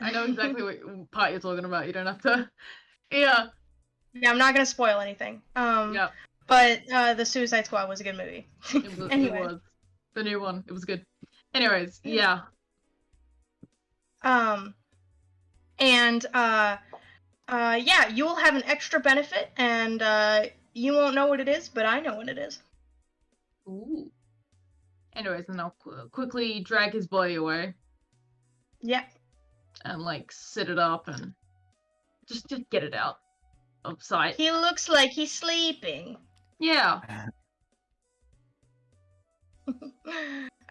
I know exactly what part you're talking about. You don't have to. Yeah. Yeah, I'm not gonna spoil anything. Yeah. But the Suicide Squad was a good movie. Anyway. It was. The new one. It was good. Anyways, yeah. Yeah, you will have an extra benefit, and you won't know what it is, but I know what it is. Ooh. Anyways, then I'll quickly drag his body away. Yeah. And like sit it up and just get it out of sight. He looks like he's sleeping. Yeah.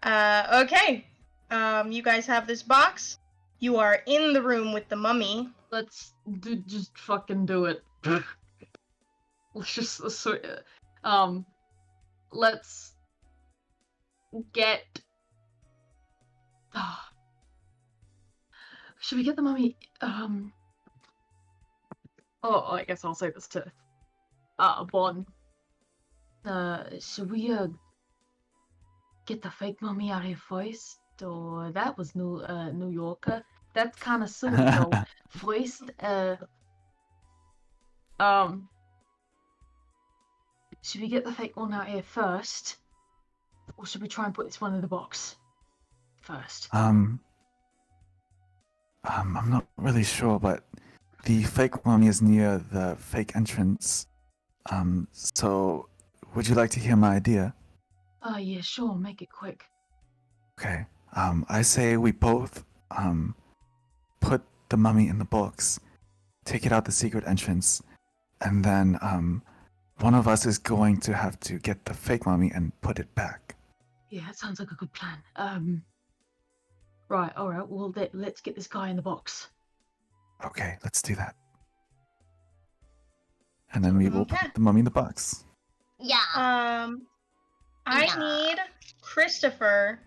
Okay. You guys have this box. You are in the room with the mummy. Let's just fucking do it. Let's just let's get. Should we get the mummy? Oh, I guess I'll say this to Bon. Should we get the fake mummy out here first? Or that was New Yorker. That's kind of soon though. First, should we get the fake one out here first, or should we try and put this one in the box first? I'm not really sure, but the fake mummy is near the fake entrance. So would you like to hear my idea? Yeah, sure. Make it quick. Okay. I say we both put the mummy in the box, take it out the secret entrance, and then one of us is going to have to get the fake mummy and put it back. Yeah, that sounds like a good plan. Right, alright, well, let's get this guy in the box. Okay, let's do that. And then we will put the mummy in the box. I need Christopher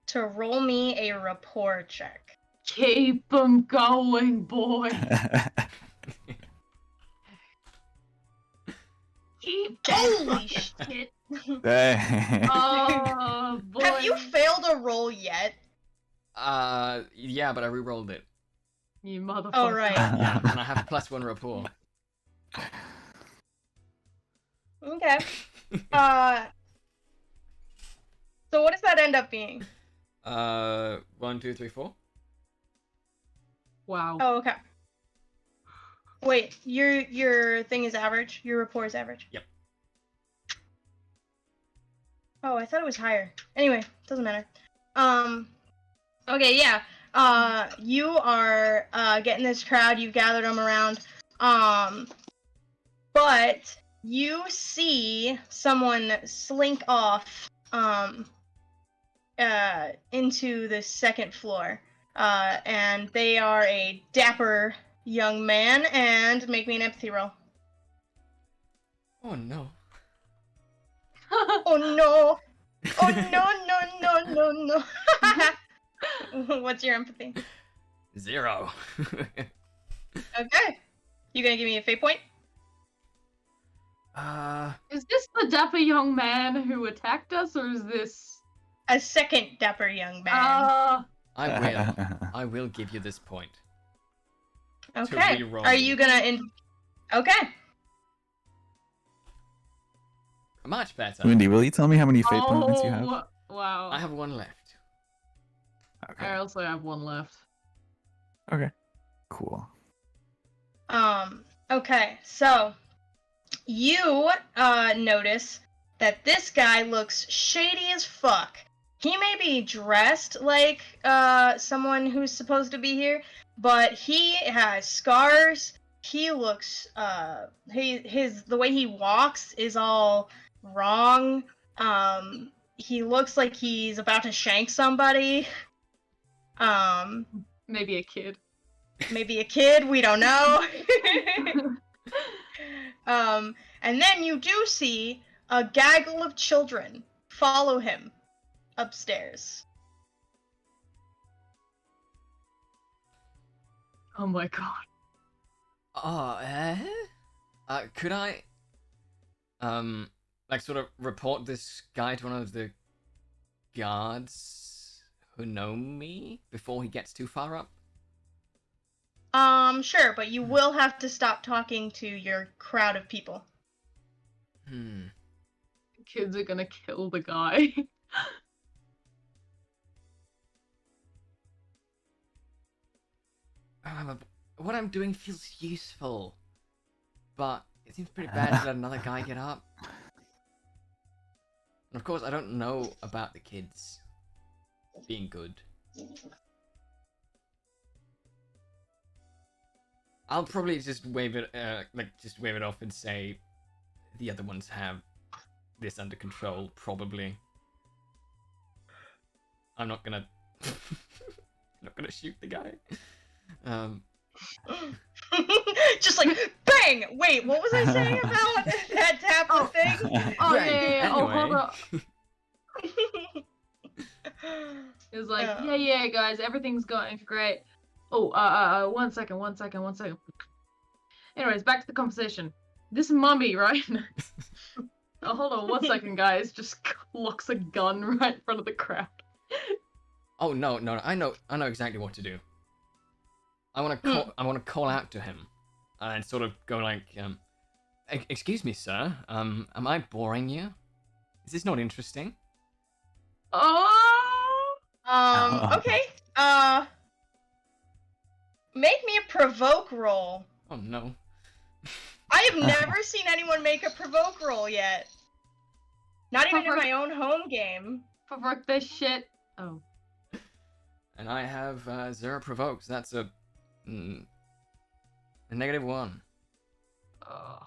to roll me a rapport check. Keep them going, boy. Keep them Holy fucking- shit. Dang. Oh boy. Have you failed a roll yet? Yeah, but I re-rolled it. You motherfucker. Oh, right. Yeah, and I have +1 rapport. Okay. So what does that end up being? 1, 2, 3, 4. Wow. Oh, okay. Wait, your thing is average? Your rapport is average? Yep. Oh, I thought it was higher. Anyway, doesn't matter. Okay, yeah. You are getting this crowd, you've gathered them around. But you see someone slink off into the second floor. And they are a dapper young man, and make me an empathy roll. Oh no. Oh no! Oh no! What's your empathy? 0. Okay. You gonna give me a fate point? Is this the dapper young man who attacked us, or is this? A second dapper young man. I will give you this point. Okay. re-roll. Are you gonna Okay. Much better. Wendy, will you tell me how many fate points you have? Wow. I have 1 left. Okay. I also have 1 left. Okay. Cool. Okay, so you notice that this guy looks shady as fuck. He may be dressed like someone who's supposed to be here, but he has scars. He looks the way he walks is all wrong. He looks like he's about to shank somebody. Maybe a kid. Maybe a kid, we don't know. And then you do see a gaggle of children follow him upstairs. Oh my god. Could I, like, sort of report this guy to one of the guards who know me before he gets too far up? Sure, but you will have to stop talking to your crowd of people. The kids are gonna kill the guy. What I'm doing feels useful, but it seems pretty bad to let another guy get up. And of course, I don't know about the kids being good. I'll probably just wave it, wave it off and say the other ones have this under control. Probably. I'm not gonna, not gonna shoot the guy. Just like bang! Wait, what was I saying about that tapper thing? Oh Right, yeah. Oh, hold anyway. up. It's like, yeah, guys, everything's going great. Oh, 1 second. Anyways, back to the conversation. This mummy, right? Oh, hold on 1 second, guys. Just locks a gun right in front of the crowd. Oh no! I know exactly what to do. I want to call out to him, and sort of go like, excuse me, sir. Am I boring you? Is this not interesting? Oh. Okay. Make me a provoke roll. Oh no. I have never seen anyone make a provoke roll yet. Not even in my own home game. Provoke this shit. Oh. And I have 0 provokes. That's a -1.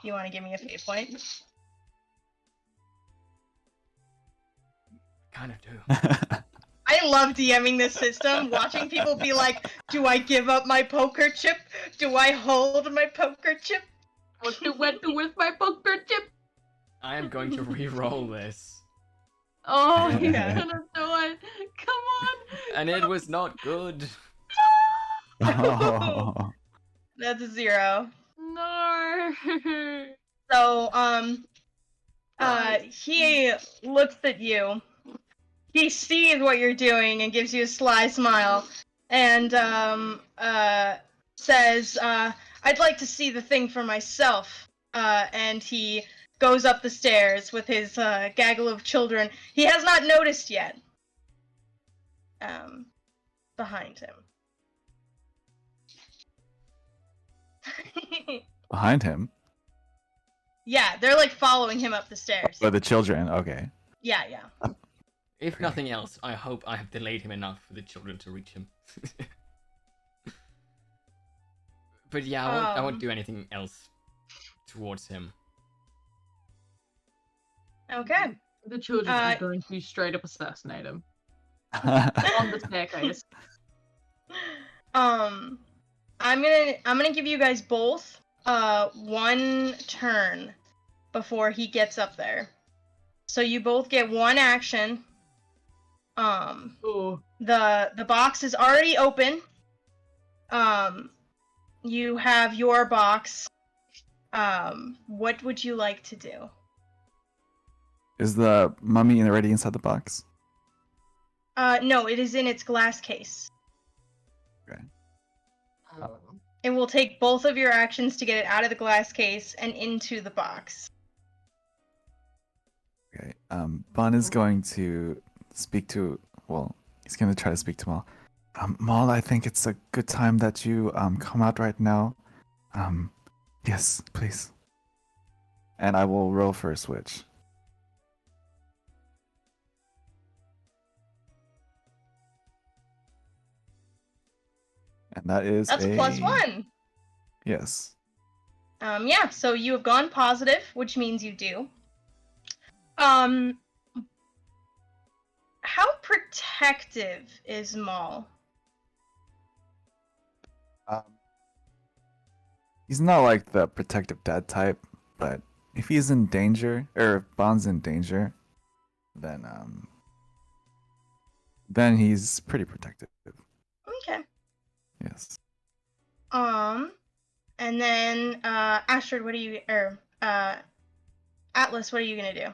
You want to give me a fate point? Kind of do. I love DMing this system, watching people be like, do I give up my poker chip? Do I hold my poker chip? What do I do with my poker chip? I am going to re-roll this. Oh, he's Yeah. gonna do it. Come on. And it was not good. Oh. That's a 0. No. So, Right. he looks at you. He sees what you're doing and gives you a sly smile, and says, "I'd like to see the thing for myself." And he goes up the stairs with his gaggle of children. He has not noticed yet. Behind him. Behind him? Yeah, they're like following him up the stairs. Or the children, okay. Yeah. If Okay. nothing else, I hope I have delayed him enough for the children to reach him. But yeah, I won't do anything else towards him. Okay. The children are going to straight up assassinate him on the staircase. I'm gonna give you guys both 1 turn before he gets up there. So you both get 1 action. Oh, The box is already open. You have your box. What would you like to do? Is the mummy already inside the box? No, it is in its glass case. um, It will take both of your actions to get it out of the glass case and into the box. Okay. Bon is going to speak to. Well, he's going to try to speak to Maul. Maul, I think it's a good time that you come out right now. Yes, please. And I will roll for a switch. And that is That's a +1. Yes. Yeah, so you have gone positive, which means you do. How protective is Maul? He's not like the protective dad type, but if he's in danger, or if Bond's in danger, then he's pretty protective. Okay. Yes. And then Astrid, what are you Atlas, what are you gonna do?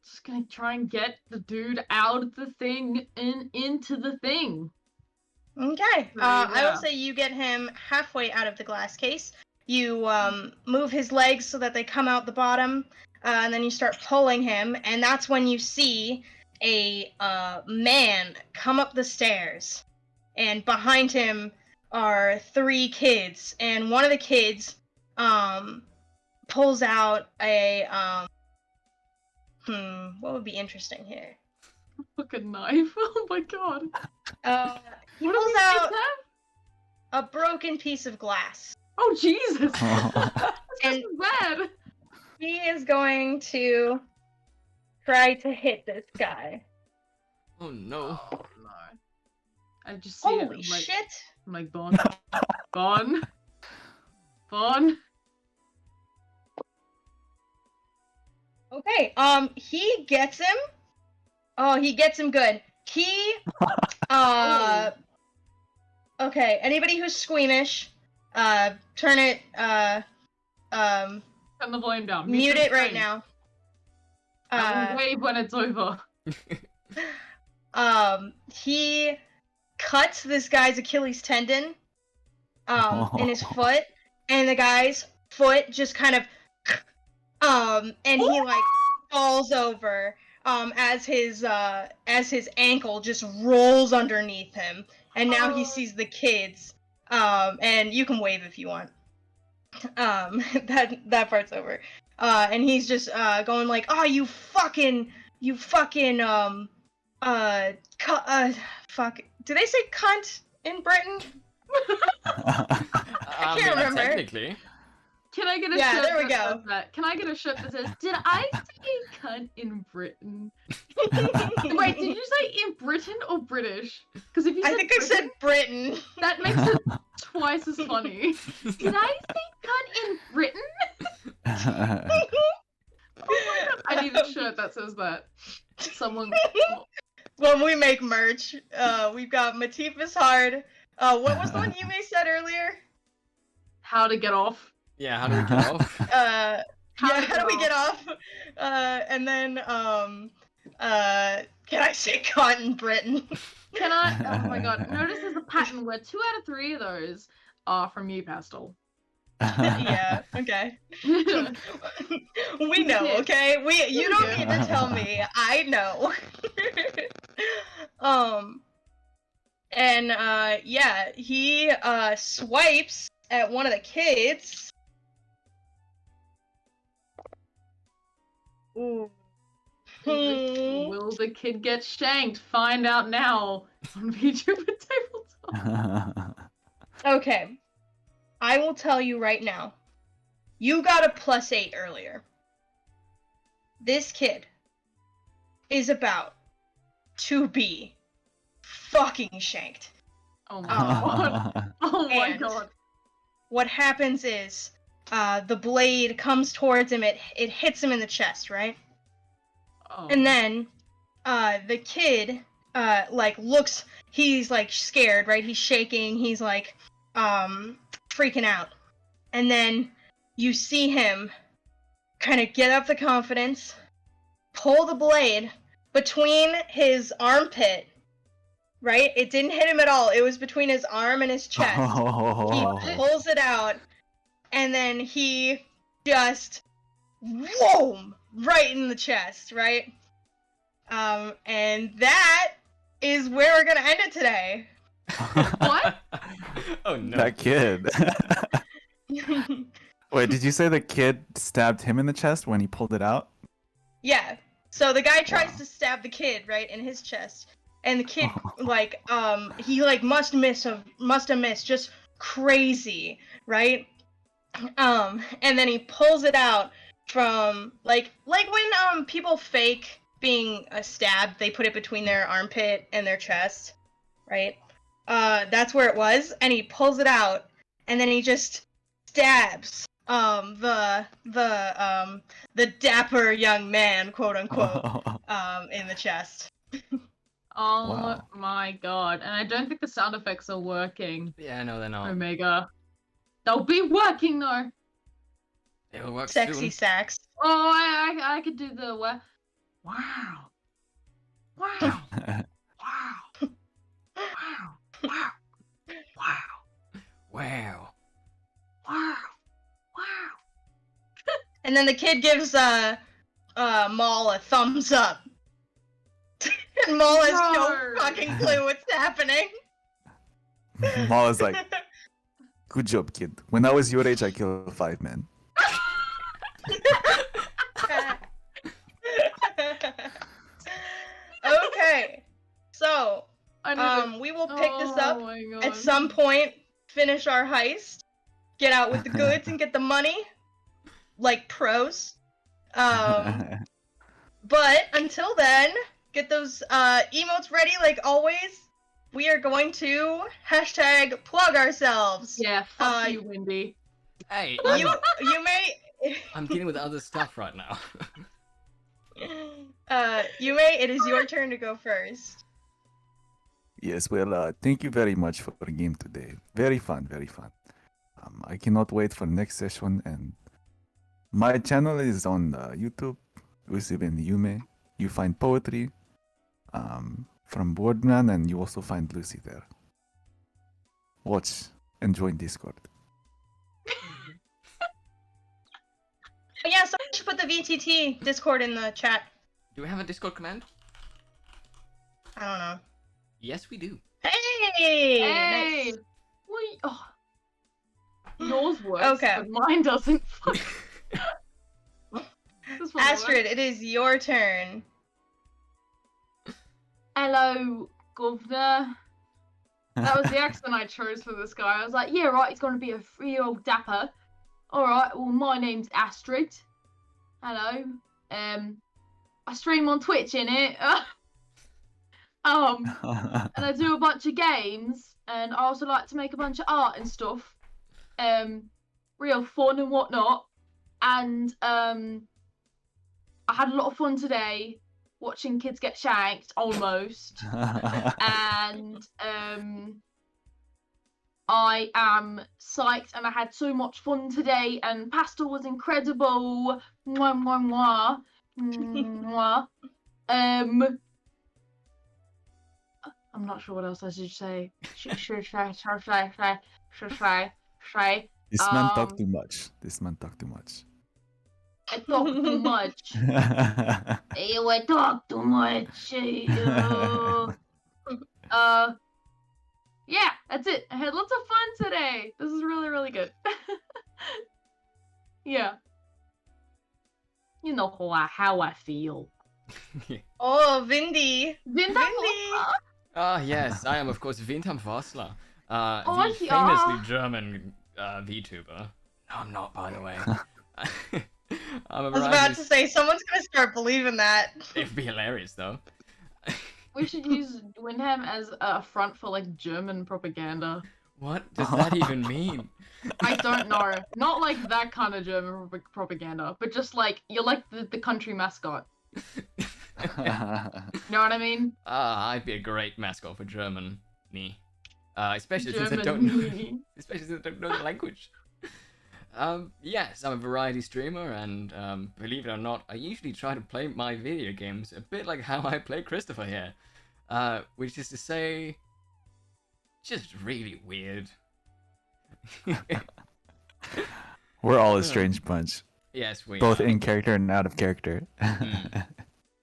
just gonna try and get the dude out of the thing and into the thing. Okay. I Yeah. will say you get him halfway out of the glass case. You move his legs so that they come out the bottom, and then you start pulling him, and that's when you see a man come up the stairs, and behind him are 3 kids, and one of the kids pulls out a what would be interesting here? Fucking knife. Oh my god. He What do pulls these kids out have? a broken piece of glass. Oh Jesus. Oh. That's bad. He is going to try to hit this guy. Oh no. Oh no. I just see it. Holy shit! I'm like, Bon. Bon. Bon. Okay, he gets him. Oh, he gets him good. He, okay, anybody who's squeamish, turn it, Turn the volume down. mute it right screen. now. I will wave when it's over. He cuts this guy's Achilles tendon, in his foot, and the guy's foot just kind of, and he like falls over, as his ankle just rolls underneath him, and now he sees the kids, and you can wave if you want. That part's over. And he's just going like, "Oh, you fucking, fuck. Do they say cunt in Britain? I can't remember. Technically. Can I get a Yeah, shirt there we that go. says that? Can I get a shirt that says, "Did I say cunt in Britain?" Wait, did you say in Britain or British? Because if you said I think I said Britain. that makes it twice as funny. Did I say cunt in Britain? Oh my god, I need a shirt that says that. Someone. when we make merch. We've got Matif is hard. What was the one you said earlier? How to get off. Yeah, how do we get off? How do we get off? And then can I say Cotton Britain? Can I? Oh my god! Notice there's a pattern where 2 out of 3 of those are from you, Pastel. Yeah. Okay. We know. Okay. You don't need to tell me. I know. And yeah, he swipes at one of the kids. Ooh. Will the kid get shanked? Find out now on VTuber Tabletop. Okay. I will tell you right now. You got a +8 earlier. This kid is about to be fucking shanked. Oh my god. Oh my And god. what happens is the blade comes towards him, it hits him in the chest, right? Oh. And then the kid like looks, he's like scared, right? He's shaking, he's like freaking out. And then you see him kind of get up the confidence, pull the blade between his armpit, right? It didn't hit him at all. It was between his arm and his chest. He pulls it out, and then he just whoom right in the chest, right? And that is where we're gonna end it today. What? Oh no. That kid. Wait, did you say the kid stabbed him in the chest when he pulled it out? Yeah. So the guy tries Wow. to stab the kid right in his chest, and the kid like he like must have missed just crazy, right? And then he pulls it out from like when people fake being stabbed, they put it between their armpit and their chest, right? That's where it was, and he pulls it out, and then he just stabs the dapper young man, quote unquote, in the chest. Oh Wow. my god. And I don't think the sound effects are working, Yeah, no, they're not. Omega. They'll be working though. It'll work Sexy soon. sax. Oh, I could do the wow. Wow. Wow. Wow. Wow. Wow. Wow. Wow. Wow. Wow. And then the kid gives Maul a thumbs up. And Maul has no Roar. fucking clue what's happening. Maul is like, good job, kid. When I was your age, I killed 5 men. Okay. So, I know. we will pick this up Oh my god. at some point, finish our heist, get out with the goods and get the money. Like pros. But until then, get those emotes ready like always. We are going to hashtag plug ourselves. Yeah, fuck Uh, you, Wendy. Hey, You may I'm dealing with other stuff right now. it is your turn to go first. Yes, well, thank you very much for the game today. Very fun, very fun. I cannot wait for the next session, and my channel is on YouTube, Usibin Yume. You find poetry from Boardman, and you also find Lucy there. Watch and join Discord. But yeah, someone should put the VTT Discord in the chat. Do we have a Discord command? I don't know. Yes, we do. Hey! Hey! Nice. Wait, oh. Yours works, Okay. but mine doesn't. Fuck. This one Astrid, works. it is your turn. Hello, Governor. That was the accent I chose for this guy. I was like, yeah, right, he's gonna be a real dapper. Alright, well, my name's Astrid. Hello. I stream on Twitch, innit? And I do a bunch of games, and I also like to make a bunch of art and stuff. Real fun and whatnot. And I had a lot of fun today watching kids get shanked, almost. And I am psyched, and I had so much fun today, and Pastel was incredible. Mwah, mwah, mwah. Mwah. I'm not sure what else I should say. Should I? This man talk too much. This man talk too much. I talk too much. Ew, I talk too much. Yeah, that's it. I had lots of fun today. This is really, really good. Yeah. You know how I feel. Oh, Vindy. Ah, yes, I am, of course, Vintam Vossler, Oh, the yeah. famously German VTuber. No, I'm not, by the way. I'm a I was variety... about to say, someone's gonna start believing that. It'd be hilarious, though. We should use Windham as a front for like German propaganda. What does that even mean? I don't know. Not like that kind of German propaganda, but just like you're like the country mascot. You know what I mean? I'd be a great mascot for Germany. Especially since I don't know, Germany. especially since I don't know the language. Yes, I'm a variety streamer, and believe it or not, I usually try to play my video games a bit like how I play Christopher here, which is to say, just really weird. We're all a strange bunch, Yes, we both are. in character and out of character.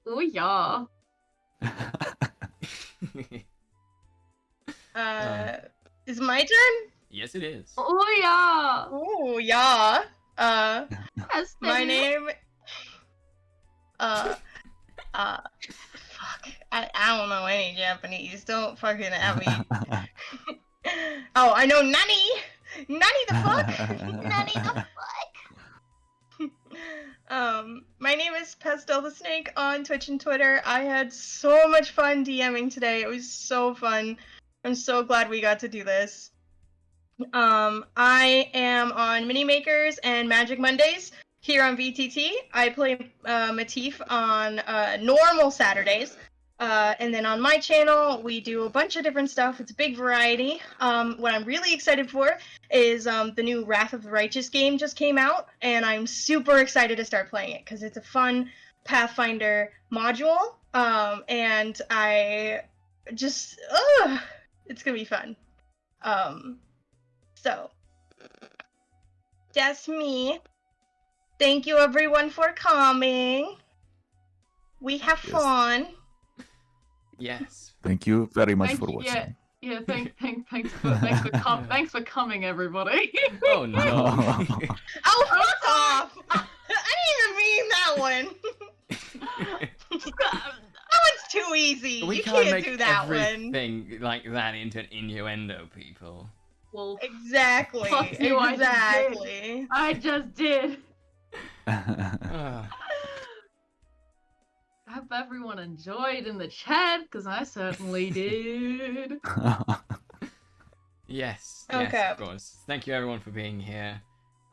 Oh yeah. Is it my turn? Yes, it is. Oh yeah. Oh, yeah. Yes, My baby. name. Fuck. I don't know any Japanese. Don't fucking at me. Oh, I know Nani. Nani the fuck. Nani the fuck. My name is Pastel the Snake on Twitch and Twitter. I had so much fun DMing today. It was so fun. I'm so glad we got to do this. I am on Mini Makers and Magic Mondays here on VTT. I play Matif on normal Saturdays. And then on my channel, we do a bunch of different stuff. It's a big variety. What I'm really excited for is the new Wrath of the Righteous game just came out, and I'm super excited to start playing it because it's a fun Pathfinder module. And I just, it's gonna be fun. So, that's me. Thank you everyone for coming. We have Yes. fun. Yes. Thank you very much Thank for you, watching. Yeah, thanks for coming, everybody. Oh no. Oh, fuck off! I didn't even mean that one. That one's too easy. We You can't can't make do that one. everything like that into an innuendo, people. Well, Exactly. Fuck you, I just did. Exactly. I just did. Ah, I hope everyone enjoyed in the chat, because I certainly did. yes. Okay. Yes, of course. Thank you everyone for being here.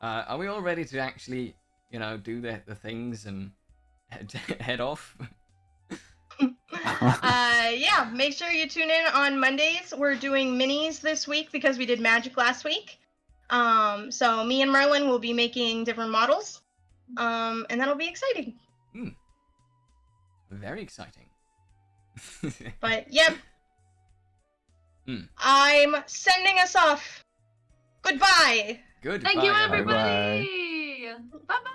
Are we all ready to actually, do the things and head off? Yeah, make sure you tune in on Mondays. We're doing minis this week because we did Magic last week. So me and Merlin will be making different models. And that'll be exciting. Very exciting. But yep. Mm. I'm sending us off. Goodbye. Goodbye. Thank you, everyone. everybody. Bye bye.